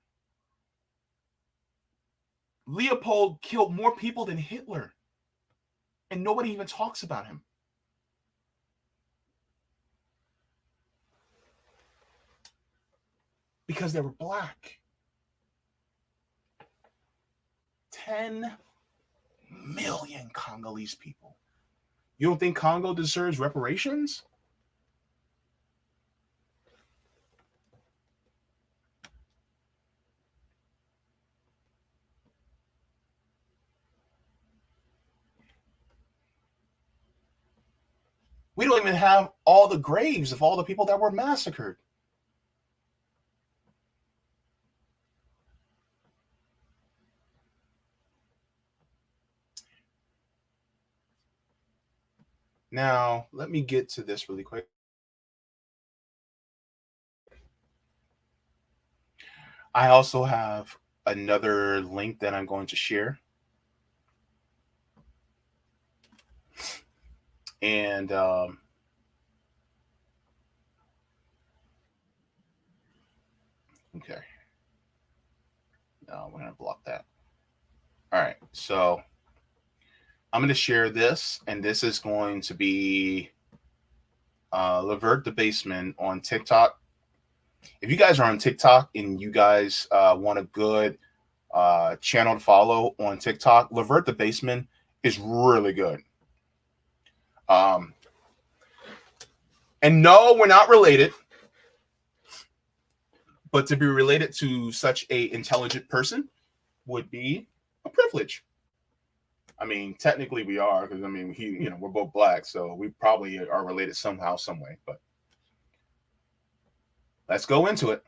Leopold killed more people than Hitler, and nobody even talks about him. Because they were black. 10 million Congolese people. You don't think Congo deserves reparations? We don't even have all the graves of all the people that were massacred. Now, let me get to this really quick. I also have another link that I'm going to share. And okay. No, we're going to block that. All right. So I'm going to share this, and this is going to be Levert the Baseman on TikTok. If you guys are on TikTok and you guys want a good channel to follow on TikTok, Levert the Baseman is really good. And no, we're not related, but to be related to such a intelligent person would be a privilege. I mean, technically we are, because I mean, we're both black, so we probably are related somehow, some way. But let's go into it.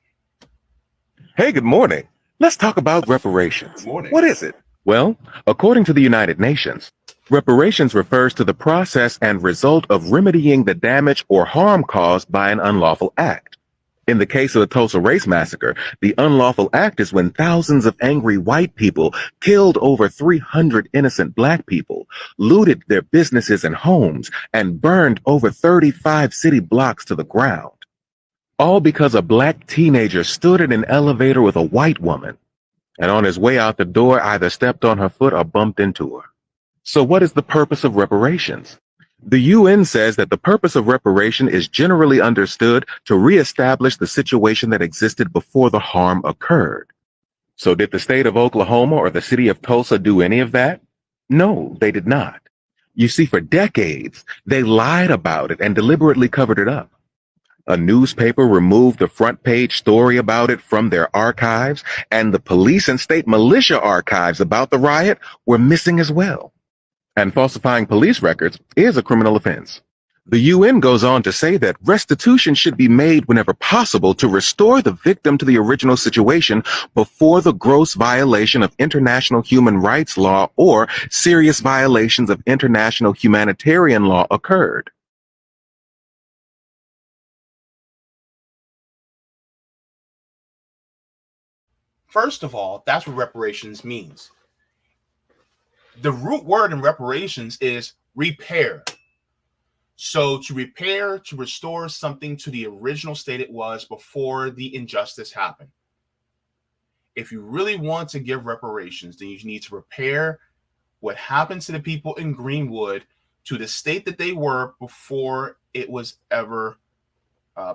Hey, good morning. Let's talk about reparations. Good morning. What is it? Well, according to the United Nations, reparations refers to the process and result of remedying the damage or harm caused by an unlawful act. In the case of the Tulsa Race Massacre, the unlawful act is when thousands of angry white people killed over 300 innocent black people, looted their businesses and homes, and burned over 35 city blocks to the ground. All because a black teenager stood in an elevator with a white woman, and on his way out the door either stepped on her foot or bumped into her. So what is the purpose of reparations? The UN says that the purpose of reparation is generally understood to reestablish the situation that existed before the harm occurred. So did the state of Oklahoma or the city of Tulsa do any of that? No, they did not. You see, for decades, they lied about it and deliberately covered it up. A newspaper removed the front page story about it from their archives, and the police and state militia archives about the riot were missing as well. And falsifying police records is a criminal offense. The UN goes on to say that restitution should be made whenever possible to restore the victim to the original situation before the gross violation of international human rights law or serious violations of international humanitarian law occurred. First of all, that's what reparations means. The root word in reparations is repair. So to repair, to restore something to the original state it was before the injustice happened. If you really want to give reparations, then you need to repair what happened to the people in Greenwood to the state that they were before it was ever,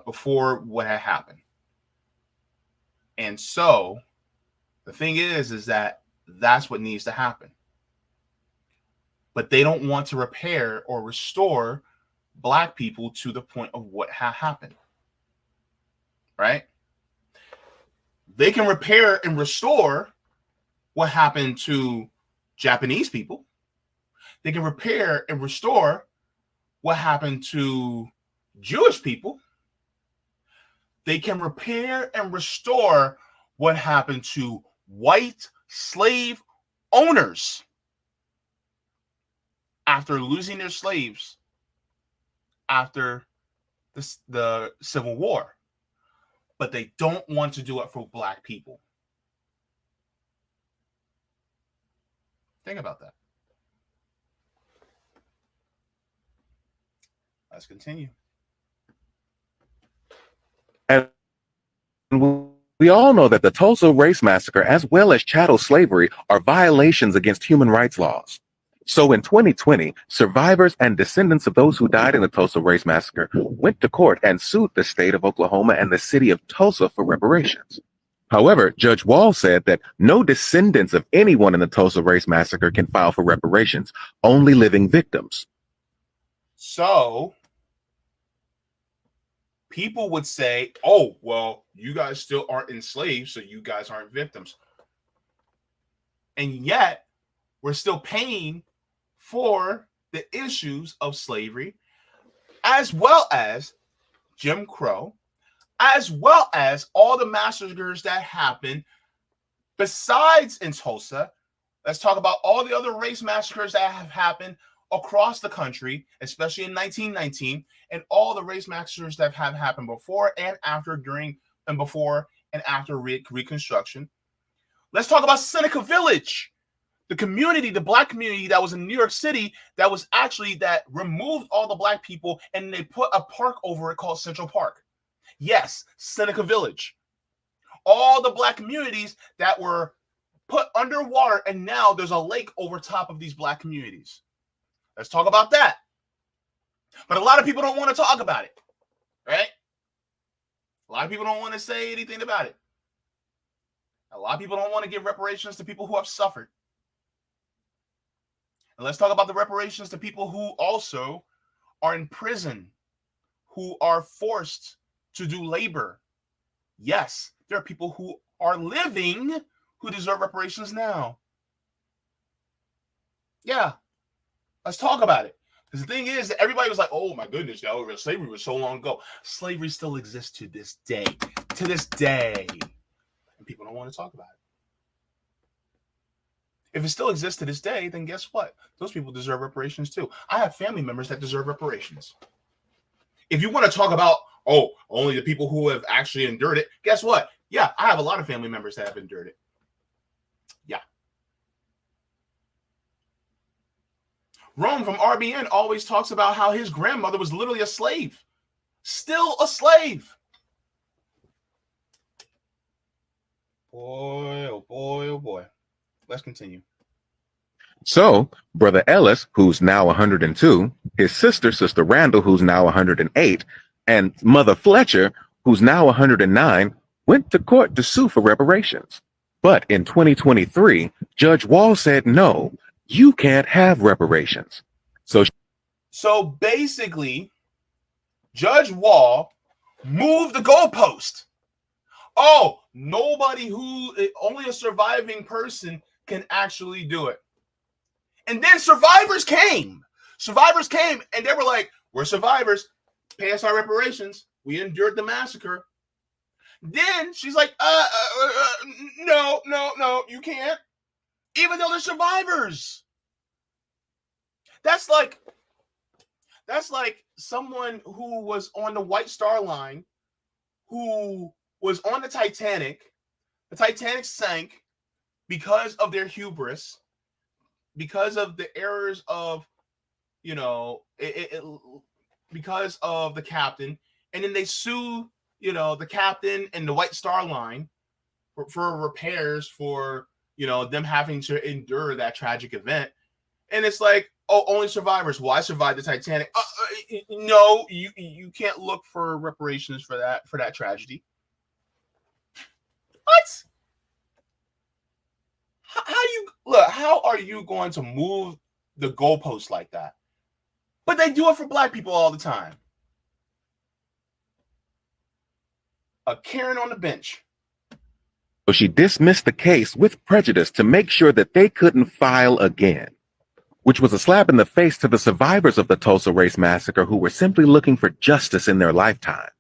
before what had happened. And so the thing is that that's what needs to happen. But they don't want to repair or restore Black people to the point of what happened, right? They can repair and restore what happened to Japanese people. They can repair and restore what happened to Jewish people. They can repair and restore what happened to white slave owners after losing their slaves after the Civil War. But they don't want to do it for Black people. Think about that. Let's continue. And we all know that the Tulsa Race Massacre, as well as chattel slavery, are violations against human rights laws. So in 2020, survivors and descendants of those who died in the Tulsa Race Massacre went to court and sued the state of Oklahoma and the city of Tulsa for reparations. However, Judge Wall said that no descendants of anyone in the Tulsa Race Massacre can file for reparations, only living victims. So people would say, oh, well, you guys still aren't enslaved, so you guys aren't victims. And yet, we're still paying for the issues of slavery, as well as Jim Crow, as well as all the massacres that happened besides in Tulsa. Let's talk about all the other race massacres that have happened across the country, especially in 1919, and all the race massacres that have happened before and after, during and before and after Reconstruction. Let's talk about Seneca Village, the community, the Black community that was in New York City that was actually, that removed all the Black people and they put a park over it called Central Park. Yes, Seneca Village. All the Black communities that were put underwater, and now there's a lake over top of these Black communities. Let's talk about that. But a lot of people don't want to talk about it, right? A lot of people don't want to say anything about it. A lot of people don't want to give reparations to people who have suffered. And let's talk about the reparations to people who also are in prison, who are forced to do labor. Yes, there are people who are living who deserve reparations now. Yeah, let's talk about it. Because the thing is that everybody was like, oh my goodness, slavery was so long ago. Slavery still exists to this day. To this day. And people don't want to talk about it. If it still exists to this day, then guess what? Those people deserve reparations too. I have family members that deserve reparations. If you want to talk about, oh, only the people who have actually endured it, guess what? Yeah, I have a lot of family members that have endured it. Yeah. Rome from RBN always talks about how his grandmother was literally a slave. Still a slave. Boy, oh boy, oh boy. Let's continue. So, Brother Ellis, who's now 102, his sister, Sister Randall, who's now 108, and Mother Fletcher, who's now 109, went to court to sue for reparations. But in 2023, Judge Wall said, no, you can't have reparations. So basically, Judge Wall moved the goalpost. Oh, nobody only a surviving person can actually do it. And then survivors came. Survivors came and they were like, we're survivors. Pay us our reparations. We endured the massacre. Then she's like, no, you can't. Even though they're survivors. That's like someone who was on the White Star Line, who was on the Titanic. The Titanic sank because of their hubris, because of the errors of, because of the captain, and then they sue, the captain and the White Star Line for repairs for, them having to endure that tragic event. And it's like, oh, only survivors. Well, I survived the Titanic. No, you can't look for reparations for that tragedy. What? How are you going to move the goalposts like that? But they do it for black people all the time. A Karen on the bench. So she dismissed the case with prejudice to make sure that they couldn't file again, which was a slap in the face to the survivors of the Tulsa Race Massacre who were simply looking for justice in their lifetime.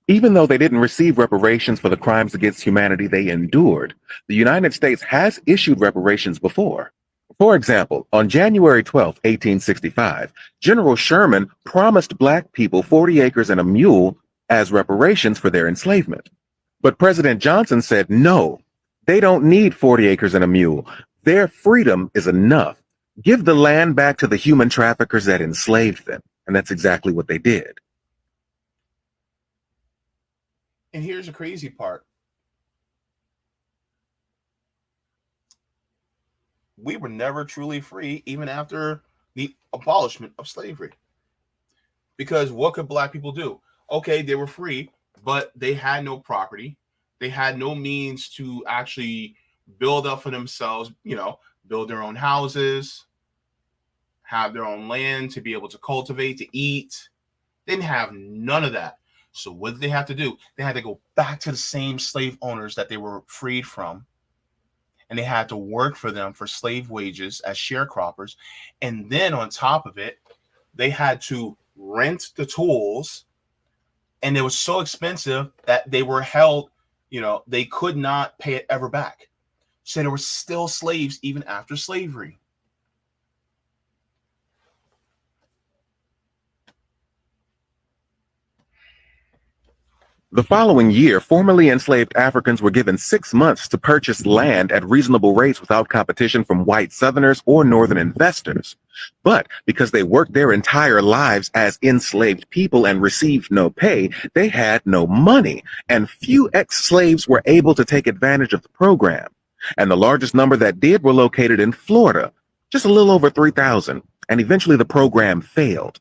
Even though they didn't receive reparations for the crimes against humanity they endured, the United States has issued reparations before. For example, on January 12, 1865, General Sherman promised black people 40 acres and a mule as reparations for their enslavement. But President Johnson said, no, they don't need 40 acres and a mule. Their freedom is enough. Give the land back to the human traffickers that enslaved them. And that's exactly what they did. And here's the crazy part. We were never truly free, even after the abolishment of slavery. Because what could black people do? Okay, they were free, but they had no property. They had no means to actually build up for themselves, build their own houses, have their own land to be able to cultivate, to eat. They didn't have none of that. So what did they have to do? They had to go back to the same slave owners that they were freed from. And they had to work for them for slave wages as sharecroppers. And then on top of it, they had to rent the tools. And it was so expensive that they were held, they could not pay it ever back. So there were still slaves even after slavery. The following year, formerly enslaved Africans were given 6 months to purchase land at reasonable rates without competition from white Southerners or Northern investors. But because they worked their entire lives as enslaved people and received no pay, they had no money, and few ex-slaves were able to take advantage of the program. And the largest number that did were located in Florida, just a little over 3,000, and eventually the program failed.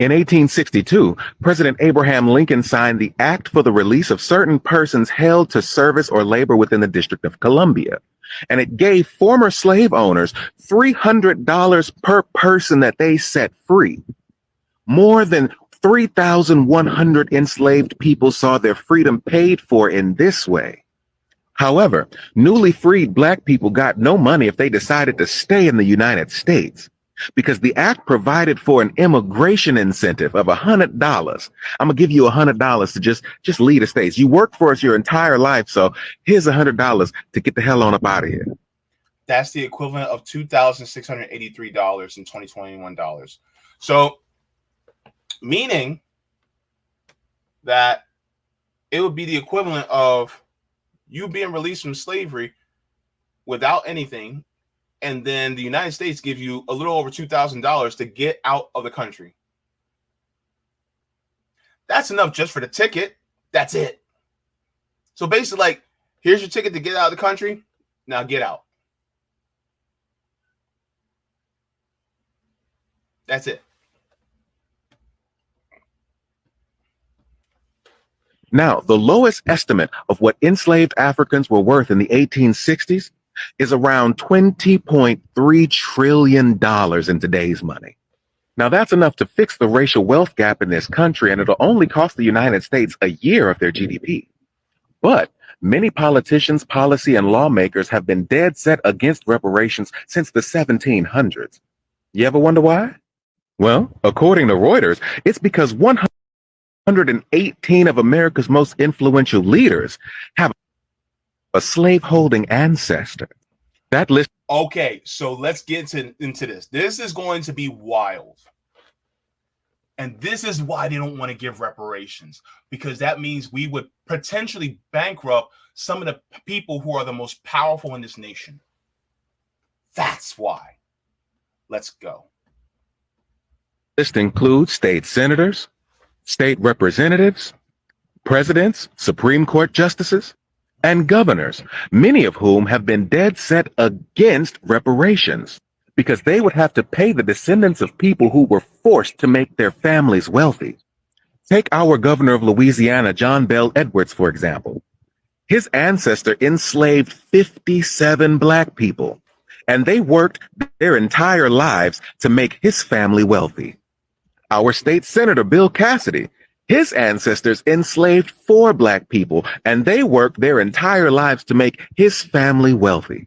In 1862, President Abraham Lincoln signed the Act for the Release of Certain Persons Held to Service or Labor within the District of Columbia, and it gave former slave owners $300 per person that they set free. More than 3,100 enslaved people saw their freedom paid for in this way. However, newly freed black people got no money if they decided to stay in the United States, because the act provided for an immigration incentive of $100. I'm gonna give you $100 to just leave the States. You worked for us your entire life, so here's $100 to get the hell on up out of here. That's the equivalent of $2,683 in 2021 dollars. So, meaning that it would be the equivalent of you being released from slavery without anything, and then the United States gives you a little over $2,000 to get out of the country. That's enough just for the ticket. That's it. So basically, like, here's your ticket to get out of the country. Now get out. That's it. Now, the lowest estimate of what enslaved Africans were worth in the 1860s is around $20.3 trillion in today's money. Now, that's enough to fix the racial wealth gap in this country, and it'll only cost the United States a year of their GDP. But many politicians, policy, and lawmakers have been dead set against reparations since the 1700s. You ever wonder why? Well, according to Reuters, it's because 118 of America's most influential leaders have a slaveholding ancestor. That list. Okay, so let's get into this. This is going to be wild. And this is why they don't want to give reparations, because that means we would potentially bankrupt some of the people who are the most powerful in this nation. That's why. Let's go. List includes state senators, state representatives, presidents, Supreme Court justices, and governors, many of whom have been dead set against reparations because they would have to pay the descendants of people who were forced to make their families wealthy. Take our governor of Louisiana, John Bel Edwards, for example. His ancestor enslaved 57 Black people, and they worked their entire lives to make his family wealthy. Our state senator, Bill Cassidy, his ancestors enslaved 4 Black people, and they worked their entire lives to make his family wealthy.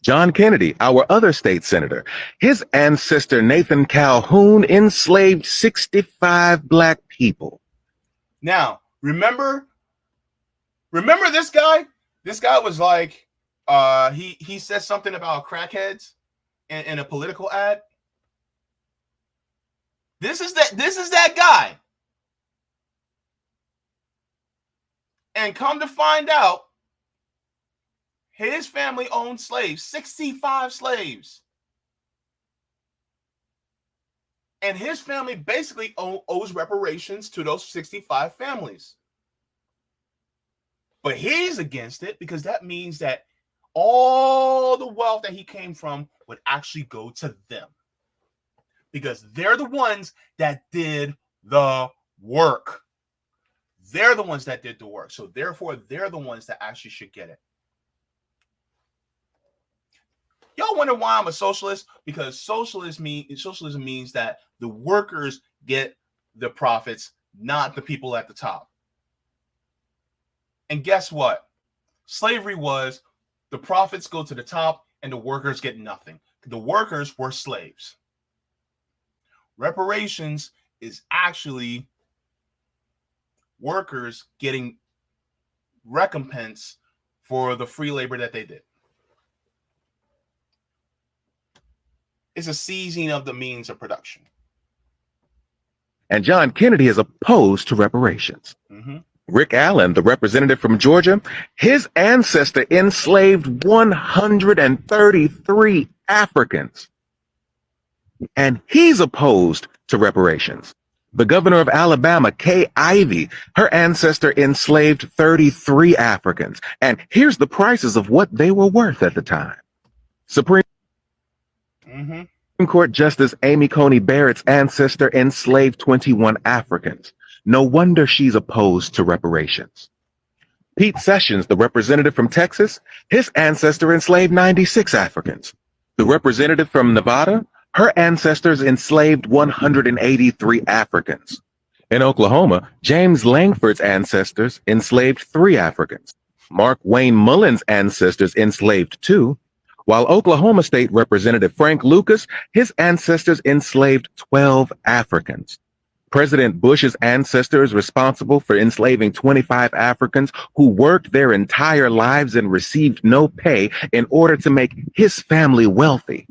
John Kennedy, our other state senator, his ancestor, Nathan Calhoun, enslaved 65 Black people. Now, remember this guy? This guy was like, he said something about crackheads in a political ad. This is that guy. And come to find out, his family owned slaves, 65 slaves. And his family basically owes reparations to those 65 families. But he's against it because that means that all the wealth that he came from would actually go to them. Because they're the ones that did the work. They're the ones that did the work. So therefore, they're the ones that actually should get it. Y'all wonder why I'm a socialist? Because socialism means that the workers get the profits, not the people at the top. And guess what? Slavery was the profits go to the top and the workers get nothing. The workers were slaves. Reparations is actually workers getting recompense for the free labor that they did. It's a seizing of the means of production. And John Kennedy is opposed to reparations. Mm-hmm. Rick Allen, the representative from Georgia, his ancestor enslaved 133 Africans. And he's opposed to reparations. The governor of Alabama, Kay Ivey, her ancestor enslaved 33 Africans. And here's the prices of what they were worth at the time. Supreme Court Justice Amy Coney Barrett's ancestor enslaved 21 Africans. No wonder she's opposed to reparations. Pete Sessions, the representative from Texas, his ancestor enslaved 96 Africans. The representative from Nevada, her ancestors enslaved 183 Africans. In Oklahoma, James Langford's ancestors enslaved 3 Africans. Mark Wayne Mullen's ancestors enslaved 2, while Oklahoma State Representative Frank Lucas, his ancestors enslaved 12 Africans. President Bush's ancestors responsible for enslaving 25 Africans who worked their entire lives and received no pay in order to make his family wealthy.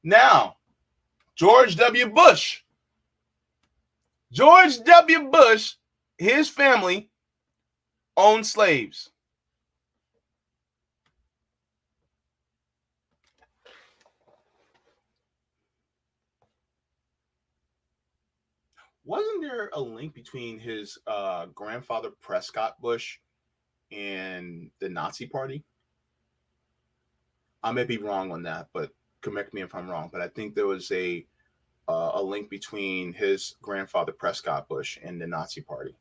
Now, George W. Bush, his family owned slaves. Wasn't there a link between his grandfather Prescott Bush and the Nazi Party? I may be wrong on that, but correct me if I'm wrong. But I think there was a link between his grandfather Prescott Bush and the Nazi Party.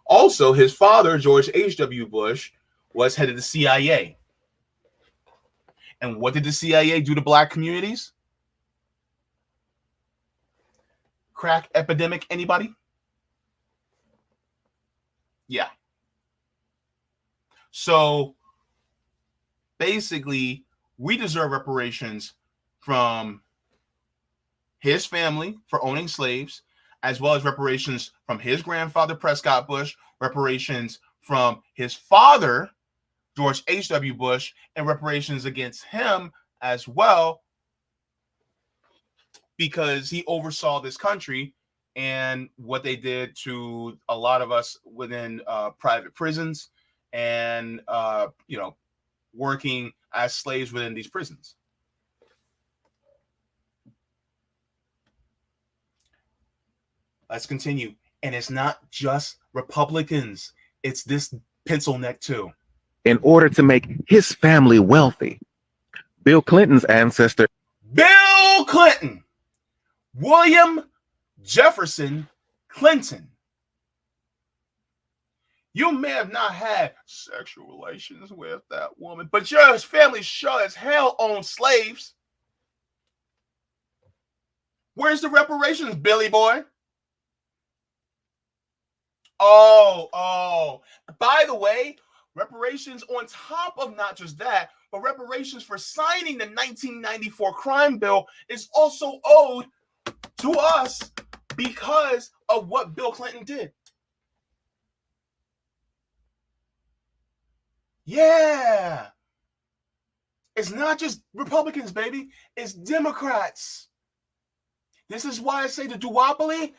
Also, his father George H.W. Bush was head of the CIA. And what did the CIA do to Black communities? Crack epidemic, anybody? Yeah. So basically, we deserve reparations from his family for owning slaves, as well as reparations from his grandfather, Prescott Bush, reparations from his father, George H.W. Bush, and reparations against him as well, because he oversaw this country and what they did to a lot of us within private prisons and, working as slaves within these prisons. Let's continue. And it's not just Republicans. It's this pencil neck too. In order to make his family wealthy. Bill Clinton's ancestor, Bill Clinton, William Jefferson Clinton. You may have not had sexual relations with that woman, but your family sure as hell owned slaves. Where's the reparations, Billy boy? Oh. By the way, reparations on top of not just that, but reparations for signing the 1994 crime bill is also owed to us because of what Bill Clinton did. Yeah. It's not just Republicans, baby. It's Democrats. This is why I say the duopoly,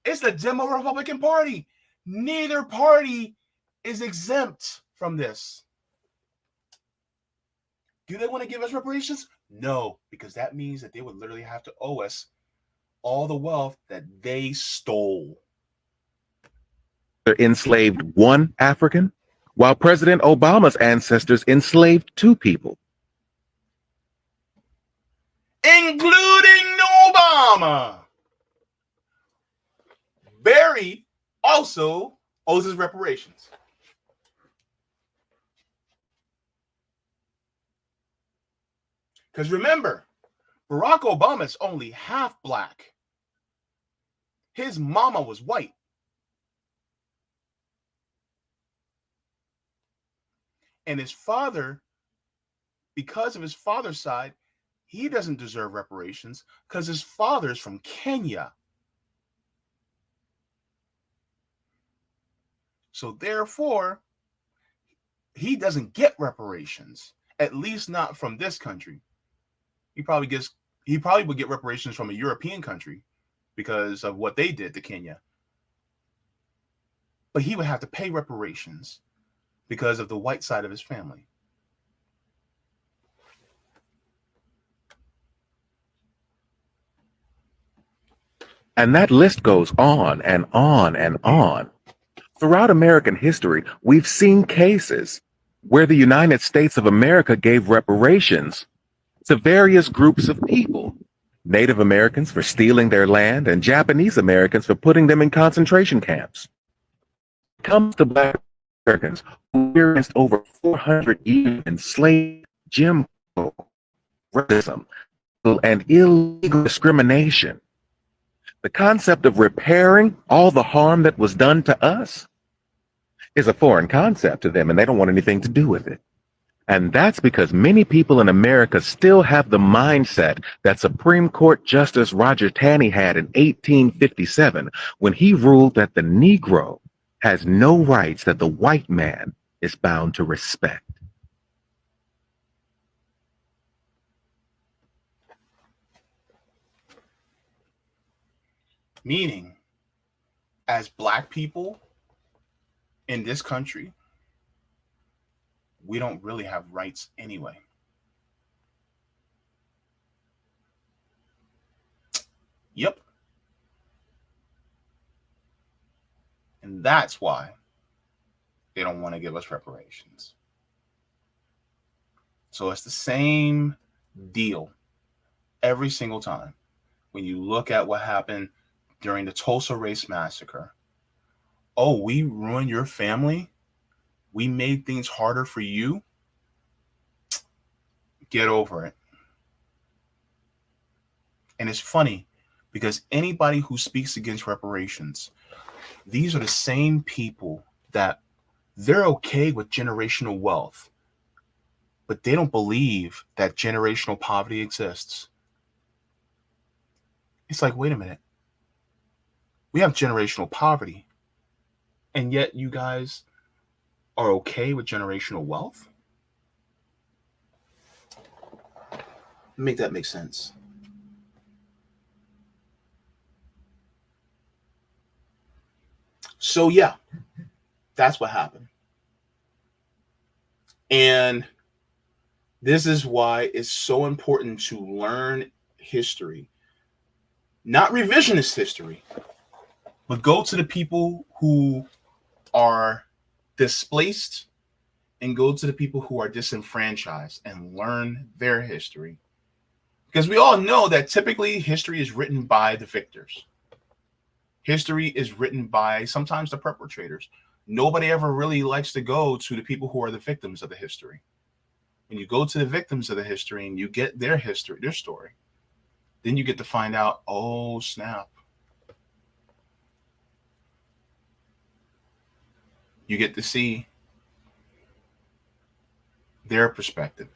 it's the Demo-Republican Party. Neither party is exempt from this. Do they want to give us reparations? No, because that means that they would literally have to owe us all the wealth that they stole. enslaved one African, while President Obama's ancestors enslaved 2 people. Including Obama. Barry also owes his reparations. Because remember, Barack Obama is only half black. His mama was white. And his father, because of his father's side, he doesn't deserve reparations because his father's from Kenya. So therefore, he doesn't get reparations, at least not from this country. He probably would get reparations from a European country because of what they did to Kenya. But he would have to pay reparations because of the white side of his family. And that list goes on and on and on. Throughout American history, we've seen cases where the United States of America gave reparations to various groups of people. Native Americans for stealing their land and Japanese Americans for putting them in concentration camps. When it comes to Black Americans who experienced over 400 years of enslavement, Jim Crow, racism, and illegal discrimination. The concept of repairing all the harm that was done to us is a foreign concept to them, and they don't want anything to do with it. And that's because many people in America still have the mindset that Supreme Court Justice Roger Taney had in 1857 when he ruled that the Negro has no rights that the white man is bound to respect. Meaning, as Black people in this country, we don't really have rights anyway. Yep. And that's why they don't want to give us reparations. So it's the same deal every single time. When you look at what happened during the Tulsa Race Massacre, oh, we ruined your family? We made things harder for you? Get over it. And it's funny because anybody who speaks against reparations, these are the same people that they're okay with generational wealth, but they don't believe that generational poverty exists. It's like, wait a minute. We have generational poverty, and yet you guys are okay with generational wealth? Make that make sense. So yeah, that's what happened. And this is why it's so important to learn history, not revisionist history, But go to the people who are displaced and go to the people who are disenfranchised and learn their history. Because we all know that typically history is written by the victors. History is written by sometimes the perpetrators. Nobody ever really likes to go to the people who are the victims of the history. When you go to the victims of the history and you get their history, their story, then you get to find out, oh, snap. You get to see their perspective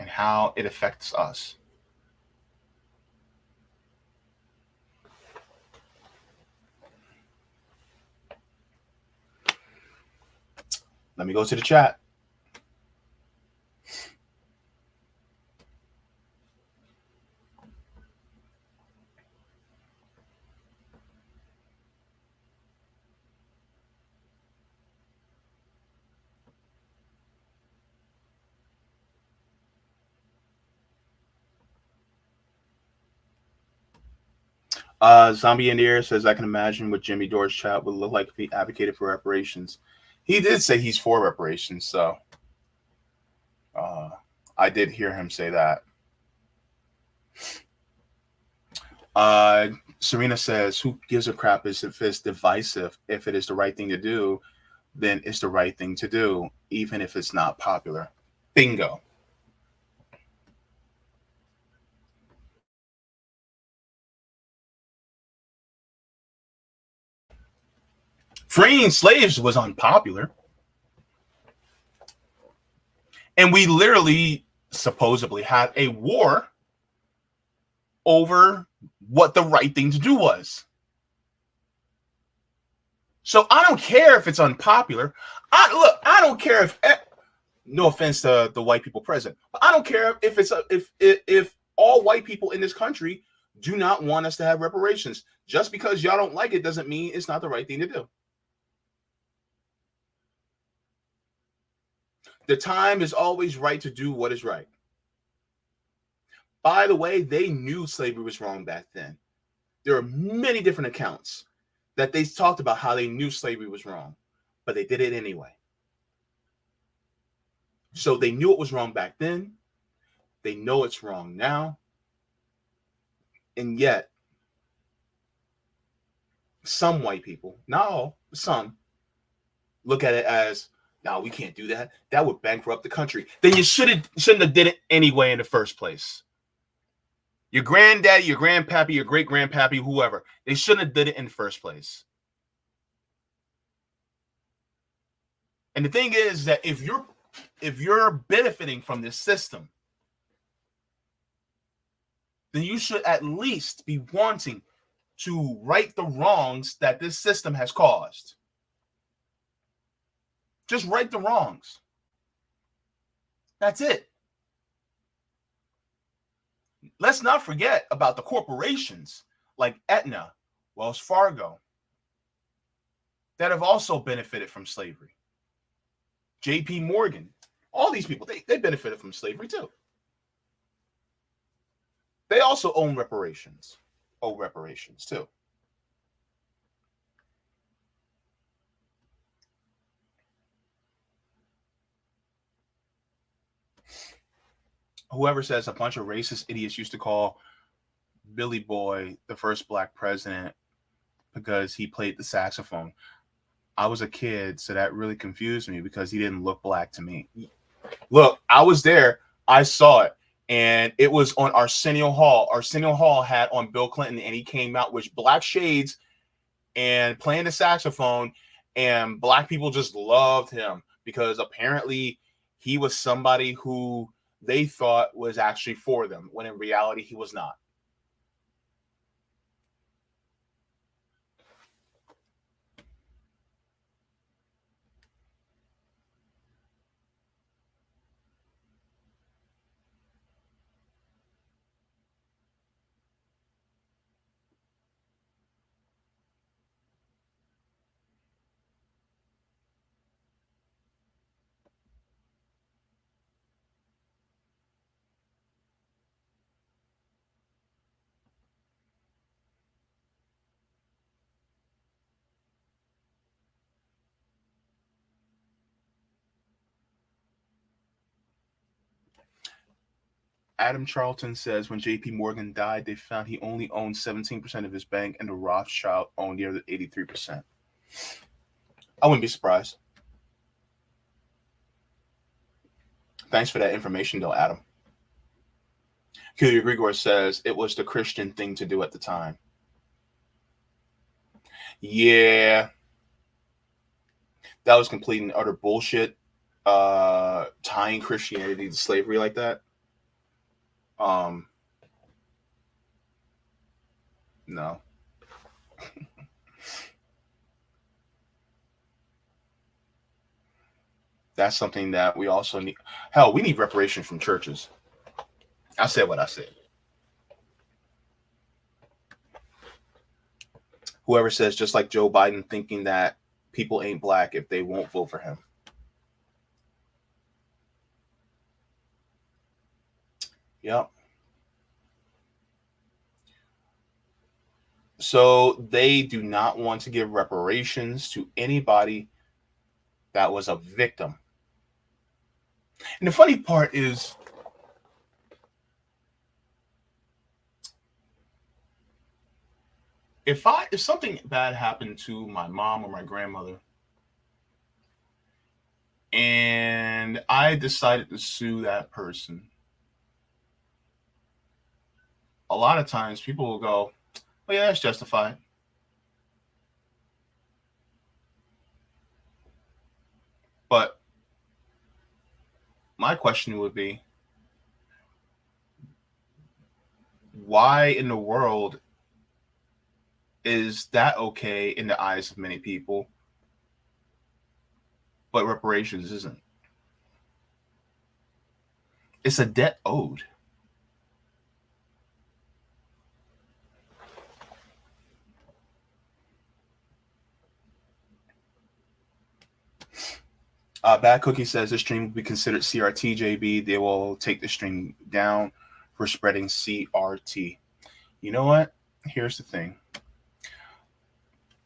and how it affects us. Let me go to the chat. Zombie in the Air says, I can imagine what Jimmy Dore's chat would look like if he advocated for reparations. He did say he's for reparations, so I did hear him say that. Serena says, who gives a crap if it's divisive? If it is the right thing to do, then it's the right thing to do, even if it's not popular. Bingo. Freeing slaves was unpopular. And we literally supposedly had a war over what the right thing to do was. So I don't care if it's unpopular. I don't care if, no offense to the white people present, but I don't care if it's if all white people in this country do not want us to have reparations. Just because y'all don't like it doesn't mean it's not the right thing to do. The time is always right to do what is right. By the way, they knew slavery was wrong back then. There are many different accounts that they talked about how they knew slavery was wrong, but they did it anyway. So they knew it was wrong back then. They know it's wrong now. And yet, some white people, not all, some, look at it as, no, we can't do that. That would bankrupt the country. Then you shouldn't have did it anyway in the first place. Your granddaddy, your grandpappy, your great-grandpappy, whoever, they shouldn't have did it in the first place. And the thing is that if you're benefiting from this system, then you should at least be wanting to right the wrongs that this system has caused. Just right the wrongs. That's it. Let's not forget about the corporations like Aetna, Wells Fargo, that have also benefited from slavery. JP Morgan, all these people, they benefited from slavery too. They also owe reparations too. Whoever says a bunch of racist idiots used to call Billy Boy the first black president because he played the saxophone. I was a kid, so that really confused me because he didn't look black to me. Look, I was there. I saw it. And it was on Arsenio Hall. Arsenio Hall had on Bill Clinton, and he came out with black shades and playing the saxophone, and black people just loved him because apparently he was somebody who they thought was actually for them, when in reality he was not. Adam Charlton says when J.P. Morgan died, they found he only owned 17% of his bank, and the Rothschild owned nearly 83%. I wouldn't be surprised. Thanks for that information, though, Adam. Julia Grigor says it was the Christian thing to do at the time. Yeah, that was complete and utter bullshit. Tying Christianity to slavery like that. No. That's something that we also need. Hell, we need reparations from churches. I said what I said. Whoever says, just like Joe Biden, thinking that people ain't black if they won't vote for him. Yep. So they do not want to give reparations to anybody that was a victim. And the funny part is, if something bad happened to my mom or my grandmother, and I decided to sue that person, a lot of times people will go, "Oh yeah, that's justified." But my question would be, why in the world is that okay in the eyes of many people, but reparations isn't? It's a debt owed. Bad Cookie says this stream will be considered CRT, JB. They will take the stream down for spreading CRT. You know what? Here's the thing.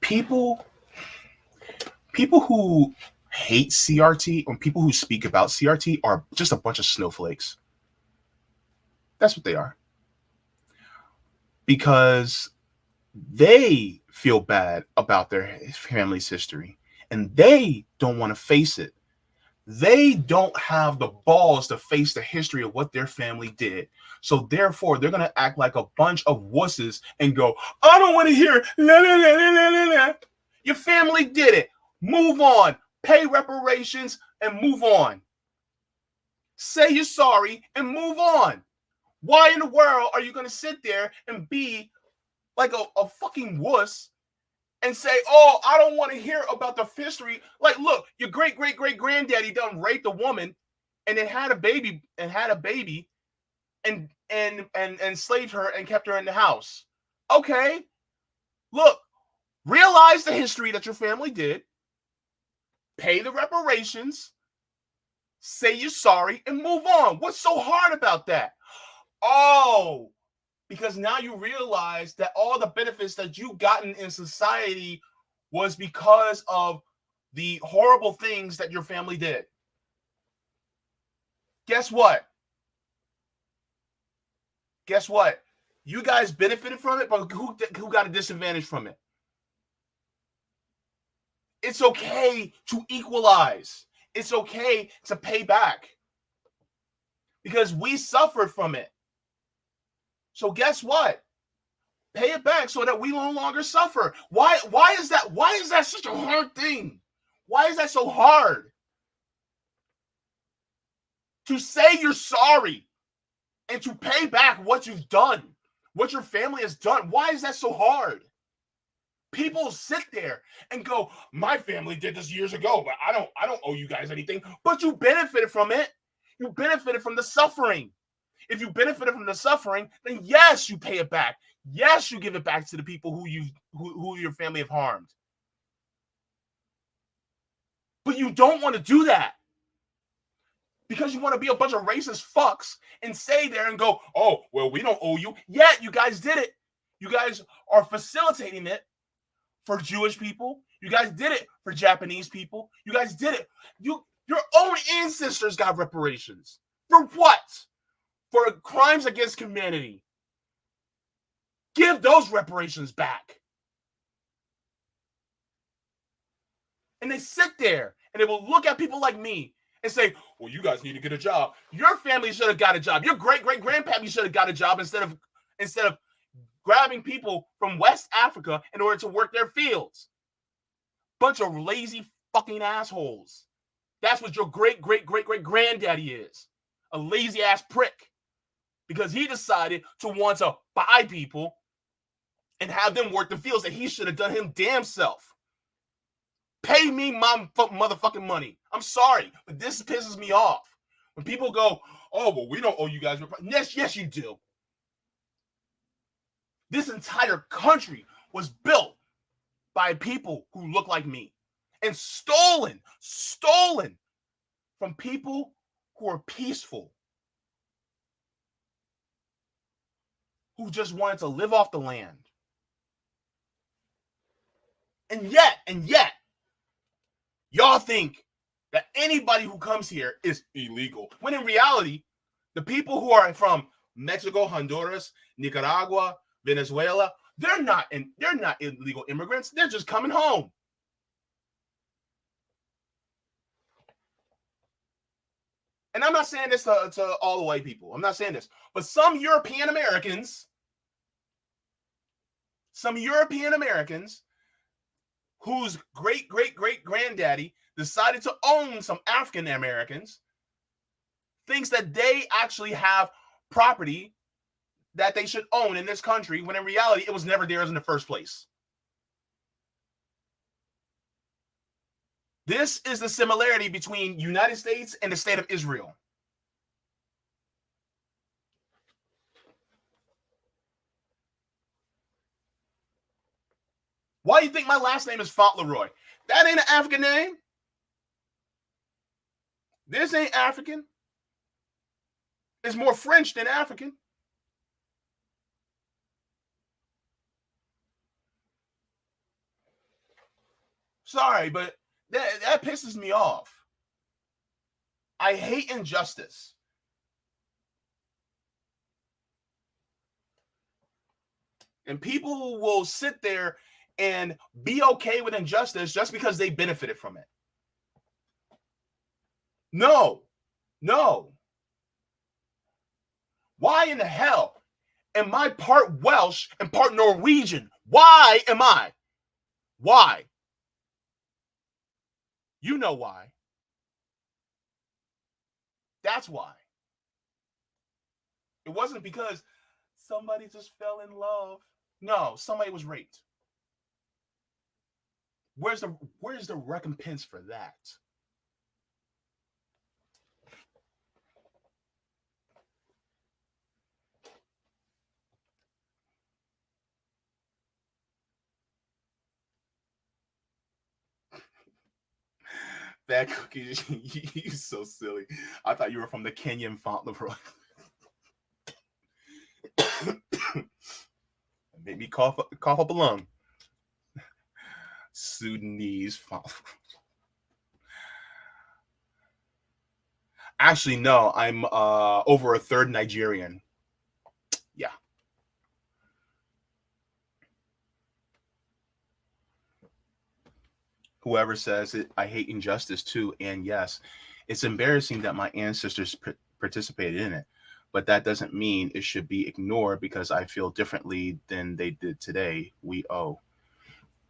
People who hate CRT or people who speak about CRT are just a bunch of snowflakes. That's what they are. Because they feel bad about their family's history and they don't want to face it. They don't have the balls to face the history of what their family did. So therefore, they're going to act like a bunch of wusses and go, "I don't want to hear la, la, la, la, la, la." Your family did it. Move on. Pay reparations and move on. Say you're sorry and move on. Why in the world are you going to sit there and be like a fucking wuss and say, "Oh, I don't want to hear about the history"? Like, look, your great-great-great-granddaddy done raped a woman and then had a baby and enslaved her and kept her in the house. Okay, look, realize the history that your family did, pay the reparations, say you're sorry, and move on. What's so hard about that? Oh, because now you realize that all the benefits that you've gotten in society was because of the horrible things that your family did. Guess what? Guess what? You guys benefited from it, but who got a disadvantage from it? It's okay to equalize. It's okay to pay back because we suffered from it. So guess what? Pay it back so that we no longer suffer. Why is that? Why is that such a hard thing? Why is that so hard? To say you're sorry and to pay back what you've done, what your family has done. Why is that so hard? People sit there and go, "My family did this years ago, but I don't owe you guys anything." But you benefited from it. You benefited from the suffering. If you benefited from the suffering, then yes, you pay it back. Yes, you give it back to the people who your family have harmed. But you don't want to do that because you want to be a bunch of racist fucks and say there and go, "Oh, well, we don't owe you." Yet you guys did it. You guys are facilitating it for Jewish people. You guys did it for Japanese people. You guys did it. Your own ancestors got reparations. For what? for crimes against humanity. Give those reparations back. And they sit there and they will look at people like me and say, well, you guys need to get a job. Your family should have got a job. Your great-great-grandpappy should have got a job instead of grabbing people from West Africa in order to work their fields. Bunch of lazy fucking assholes. That's what your great-great-great-great-granddaddy is. A lazy-ass prick. Because he decided to want to buy people and have them work the fields that he should have done him damn self. Pay me my motherfucking money. I'm sorry, but this pisses me off. When people go, oh, well, we don't owe you guys. Yes, you do. This entire country was built by people who look like me and stolen from people who are peaceful, who just wanted to live off the land. And yet, y'all think that anybody who comes here is illegal. When in reality, the people who are from Mexico, Honduras, Nicaragua, Venezuela, they're not illegal immigrants. They're just coming home. And I'm not saying this to all the white people. I'm not saying this. But some European Americans whose great-great-great-granddaddy decided to own some African Americans, thinks that they actually have property that they should own in this country, when in reality, it was never theirs in the first place. This is the similarity between United States and the state of Israel. Why do you think my last name is Fauntleroy? That ain't an African name. This ain't African. It's more French than African. Sorry, but that pisses me off. I hate injustice. And people will sit there and be okay with injustice just because they benefited from it. No. Why in the hell am I part Welsh and part Norwegian? Why am I? Why? You know why. That's why. It wasn't because somebody just fell in love. No, somebody was raped. Where's the recompense for that? Bad cookies, you so silly. I thought you were from the Kenyan Fauntleroy. Made me cough up a lung. Sudanese Fauntleroy. Actually, no, I'm over a third Nigerian. Yeah. Whoever says it, I hate injustice too. And yes, it's embarrassing that my ancestors participated in it, but that doesn't mean it should be ignored because I feel differently than they did today. We owe.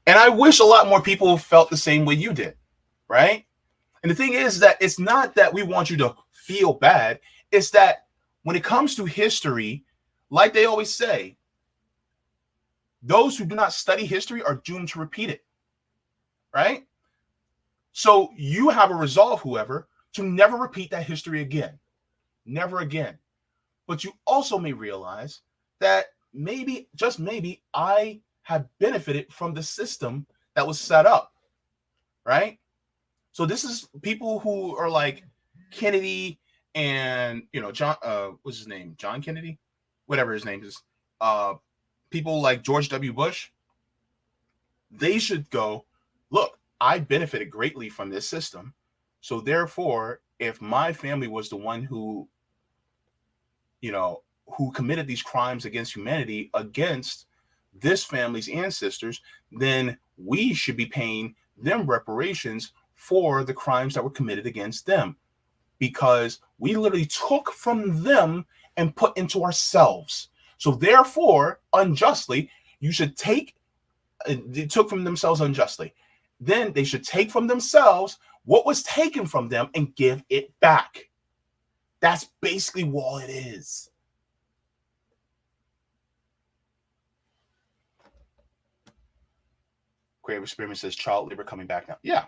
And I wish a lot more people felt the same way you did, right? And the thing is that it's not that we want you to feel bad. It's that when it comes to history, like they always say, those who do not study history are doomed to repeat it. Right? So you have a resolve, whoever, to never repeat that history again. Never again. But you also may realize that maybe, just maybe, I have benefited from the system that was set up. Right? So this is people who are like Kennedy and, John, what's his name? John Kennedy? Whatever his name is. People like George W. Bush. They should go, look, I benefited greatly from this system. So therefore, if my family was the one who who committed these crimes against humanity against this family's ancestors, then we should be paying them reparations for the crimes that were committed against them, because we literally took from them and put into ourselves. So therefore, unjustly, you should take, they took from themselves unjustly. Then they should take from themselves what was taken from them and give it back. That's basically all it is. Creative Experiment says child labor coming back now. Yeah.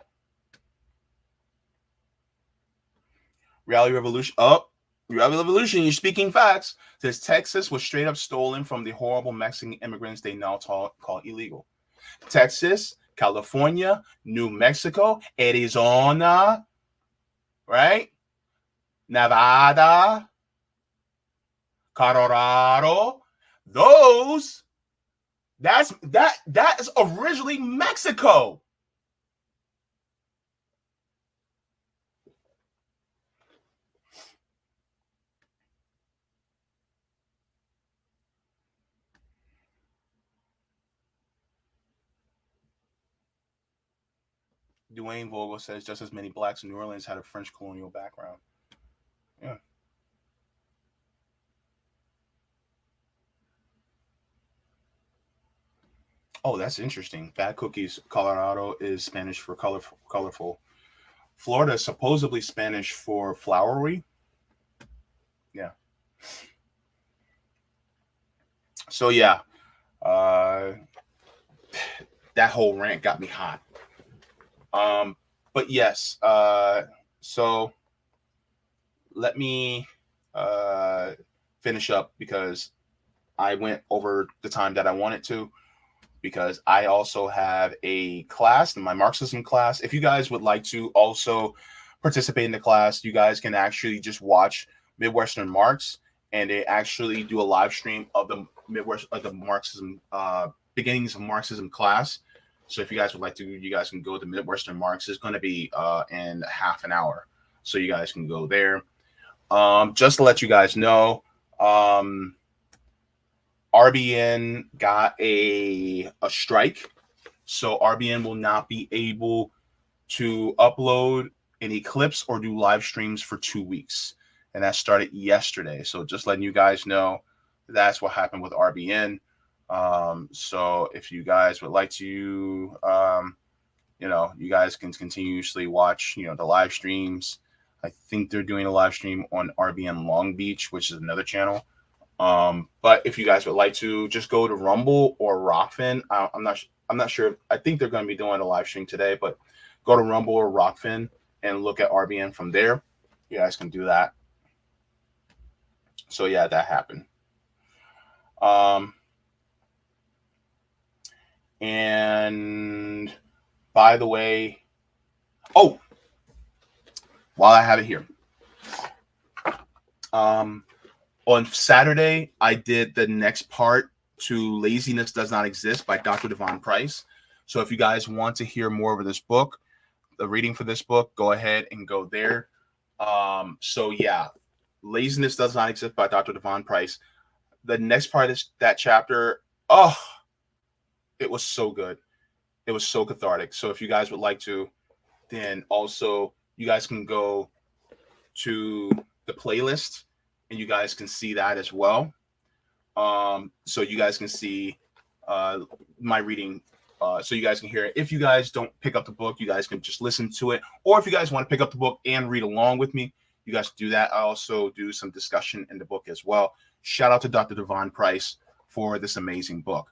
Reality Revolution. Oh, Reality Revolution, you're speaking facts. Says Texas was straight up stolen from the horrible Mexican immigrants they now call illegal. Texas, California, New Mexico, Arizona, right? Nevada, Colorado, that is originally Mexico. Dwayne Vogel says just as many blacks in New Orleans had a French colonial background. Yeah. Oh, that's interesting. Bad Cookies, Colorado is Spanish for colorful. Florida is supposedly Spanish for flowery. Yeah. So yeah, that whole rant got me hot. But yes, so let me finish up because I went over the time that I wanted to, because I also have a class in my Marxism class. If you guys would like to also participate in the class, you guys can actually just watch Midwestern Marx, and they actually do a live stream of the Marxism beginnings of Marxism class. So if you guys would like to, you guys can go to Midwestern Marx. It's going to be in half an hour, so you guys can go there. Just to let you guys know, RBN got a strike, so RBN will not be able to upload any clips or do live streams for 2 weeks, and that started yesterday. So just letting you guys know, that's what happened with RBN. So if you guys would like to, you guys can continuously watch, the live streams. I think they're doing a live stream on RBN Long Beach, which is another channel. But if you guys would like to, just go to Rumble or Rockfin. I'm not sure. I think they're going to be doing a live stream today, but go to Rumble or Rockfin and look at RBN from there. You guys can do that. So yeah, that happened. And by the way, while I have it here, on Saturday, I did the next part to Laziness Does Not Exist by Dr. Devon Price. So if you guys want to hear more of this book, the reading for this book, go ahead and go there. So yeah, Laziness Does Not Exist by Dr. Devon Price. The next part is that chapter. Oh, it was so good. It was so cathartic. So if you guys would like to, then also you guys can go to the playlist and you guys can see that as well. So you guys can see my reading. So you guys can hear it. If you guys don't pick up the book, you guys can just listen to it. Or if you guys want to pick up the book and read along with me, you guys do that. I also do some discussion in the book as well. Shout out to Dr. Devon Price for this amazing book.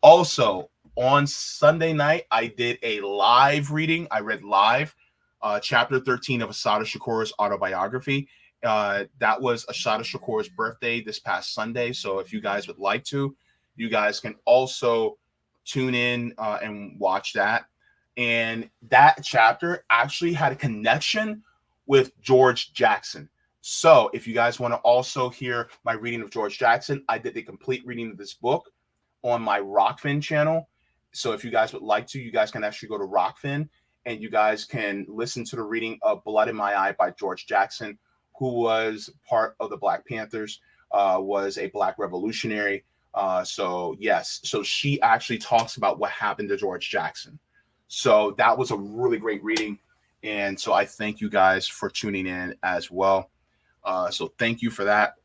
Also, on Sunday night, I did a live reading. I read live chapter 13 of Assata Shakur's autobiography. That was Assata Shakur's birthday this past Sunday. So if you guys would like to, you guys can also tune in and watch that. And that chapter actually had a connection with George Jackson. So if you guys want to also hear my reading of George Jackson, I did the complete reading of this book on my Rockfin channel. So if you guys would like to, you guys can actually go to Rockfin and you guys can listen to the reading of Blood in My Eye by George Jackson, who was part of the Black Panthers. was a Black revolutionary. So yes, so she actually talks about what happened to George Jackson. So that was a really great reading. And so I thank you guys for tuning in as well. So thank you for that.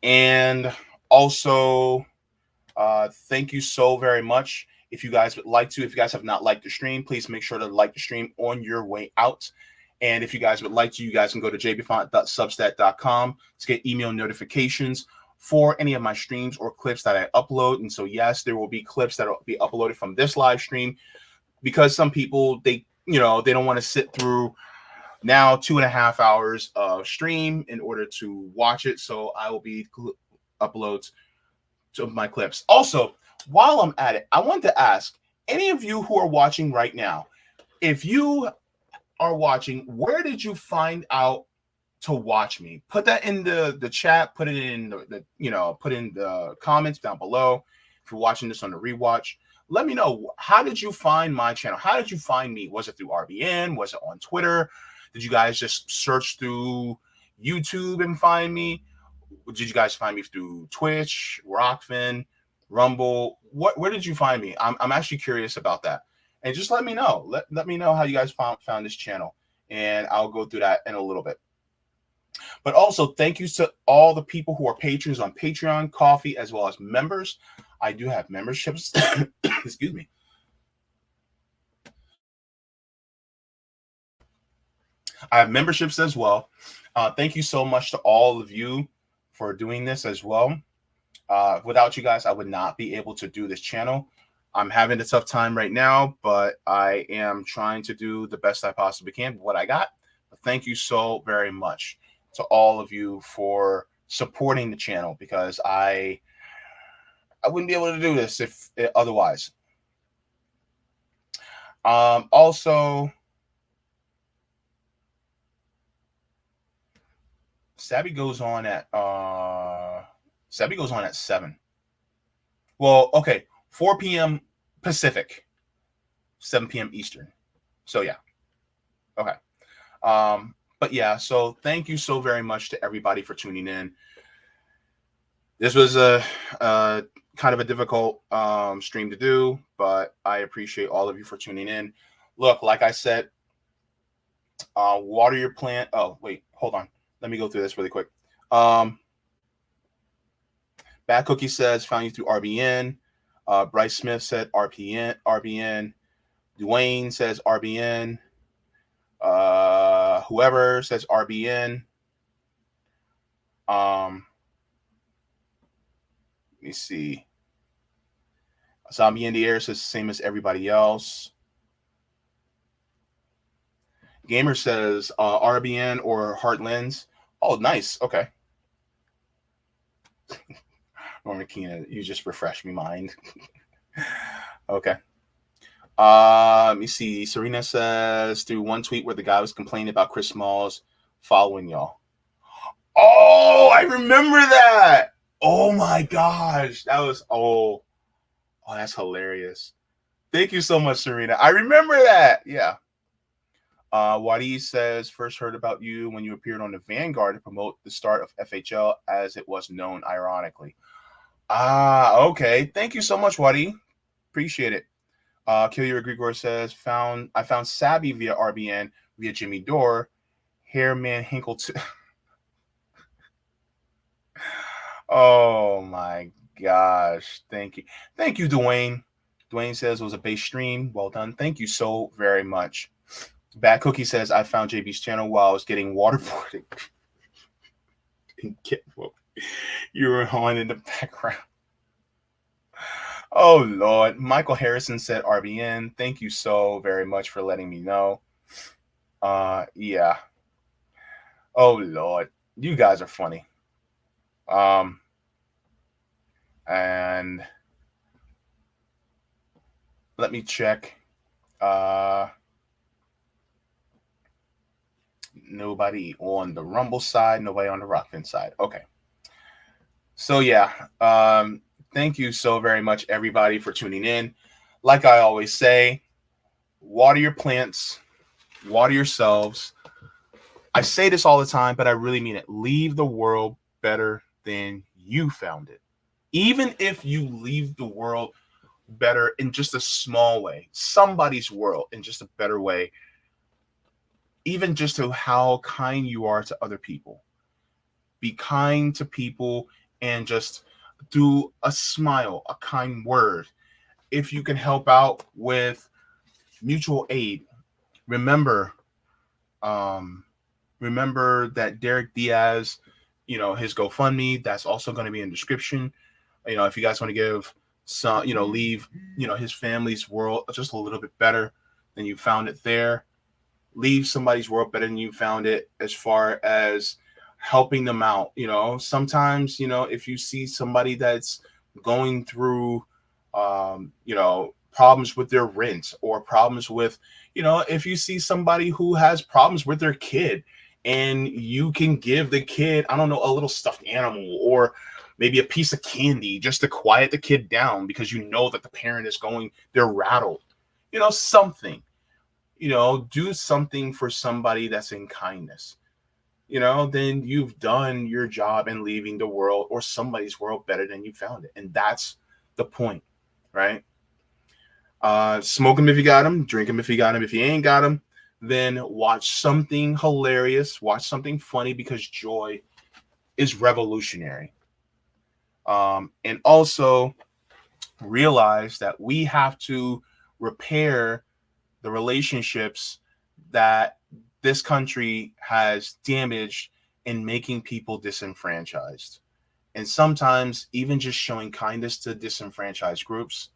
And also, thank you so very much. If you guys would like to, if you guys have not liked the stream, please make sure to like the stream on your way out. And if you guys would like to, you guys can go to jaybefaunt.substack.com to get email notifications for any of my streams or clips that I upload. And so, yes, there will be clips that will be uploaded from this live stream, because some people, they don't want to sit through now 2.5 hours of stream in order to watch it. So I will be uploads of my clips. Also, while I'm at it, I want to ask any of you who are watching right now, if you are watching, where did you find out to watch me? Put that in the chat, put it in put in the comments down below. If you're watching this on the rewatch, let me know, how did you find my channel? How did you find me? Was it through RBN? Was it on Twitter? Did you guys just search through YouTube and find me? Did you guys find me through Twitch, Rockfin, Rumble? Where did you find me? I'm actually curious about that. And just let me know. Let me know how you guys found this channel. And I'll go through that in a little bit. But also, thank you to all the people who are patrons on Patreon, Coffee, as well as members. I do have memberships. Excuse me. I have memberships as well. Thank you so much to all of you for doing this as well. Without you guys, I would not be able to do this channel. I'm having a tough time right now, but I am trying to do the best I possibly can with what I got. But thank you so very much to all of you for supporting the channel, because I wouldn't be able to do this if otherwise. Also, Sabby goes on at 7. Well, okay, 4 p.m. Pacific, 7 p.m. Eastern. So yeah. Okay. But yeah, so thank you so very much to everybody for tuning in. This was a kind of a difficult stream to do, but I appreciate all of you for tuning in. Look, like I said, water your plant. Oh, wait, hold on. Let me go through this really quick. Bad Cookie says, found you through RBN. Bryce Smith said RBN. Dwayne says RBN. Whoever says RBN. Let me see. Zombie in the Air says same as everybody else. Gamer says RBN or Heartlands. Oh, nice. Okay. Norma Keena, you just refreshed me mind. Okay. Let me see. Serena says through one tweet where the guy was complaining about Chris Smalls following y'all. Oh, I remember that. Oh my gosh. That was that's hilarious. Thank you so much, Serena. I remember that. Yeah. Wadi says, first heard about you when you appeared on the Vanguard to promote the start of FHL, as it was known, ironically. Okay. Thank you so much, Wadi. Appreciate it. Kill Your Grigor says, I found Sabby via RBN, via Jimmy Dore, Hairman Hinkle. Oh my gosh. Thank you. Thank you, Dwayne. Dwayne says it was a base stream. Well done. Thank you so very much. Bad Cookie says, I found JB's channel while I was getting waterboarding. You were on in the background. Oh, Lord. Michael Harrison said RBN. Thank you so very much for letting me know. Yeah. Oh, Lord. You guys are funny. And let me check. Nobody on the Rumble side, nobody on the Rockfin side. Okay. So yeah, thank you so very much, everybody, for tuning in. Like I always say, water your plants, water yourselves. I say this all the time, but I really mean it. Leave the world better than you found it. Even if you leave the world better in just a small way, somebody's world in just a better way, even just to how kind you are to other people. Be kind to people, and just do a smile, a kind word. If you can help out with mutual aid, remember that Derek Diaz, his GoFundMe, that's also going to be in the description. If you guys want to give some, leave, his family's world just a little bit better than you found it there. Leave somebody's world better than you found it, as far as helping them out. Sometimes, if you see somebody that's going through, problems with their rent, or problems with, if you see somebody who has problems with their kid, and you can give the kid, I don't know, a little stuffed animal, or maybe a piece of candy, just to quiet the kid down, because that the parent is they're rattled, something, do something for somebody that's in kindness, then you've done your job in leaving the world, or somebody's world, better than you found it. And that's the point, right? Smoke them if you got them, drink them if you got them. If you ain't got them, then watch something hilarious, watch something funny, because joy is revolutionary. And also realize that we have to repair the relationships that this country has damaged in making people disenfranchised. And sometimes even just showing kindness to disenfranchised groups,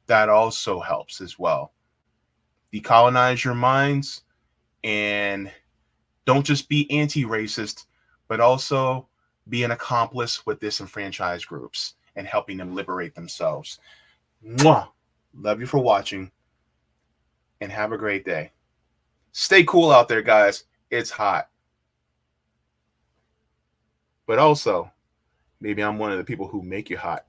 that also helps as well. Decolonize your minds, and don't just be anti-racist, but also be an accomplice with disenfranchised groups and helping them liberate themselves. Mwah! Love you for watching, and have a great day. Stay cool out there, guys. It's hot. But also, maybe I'm one of the people who make you hot.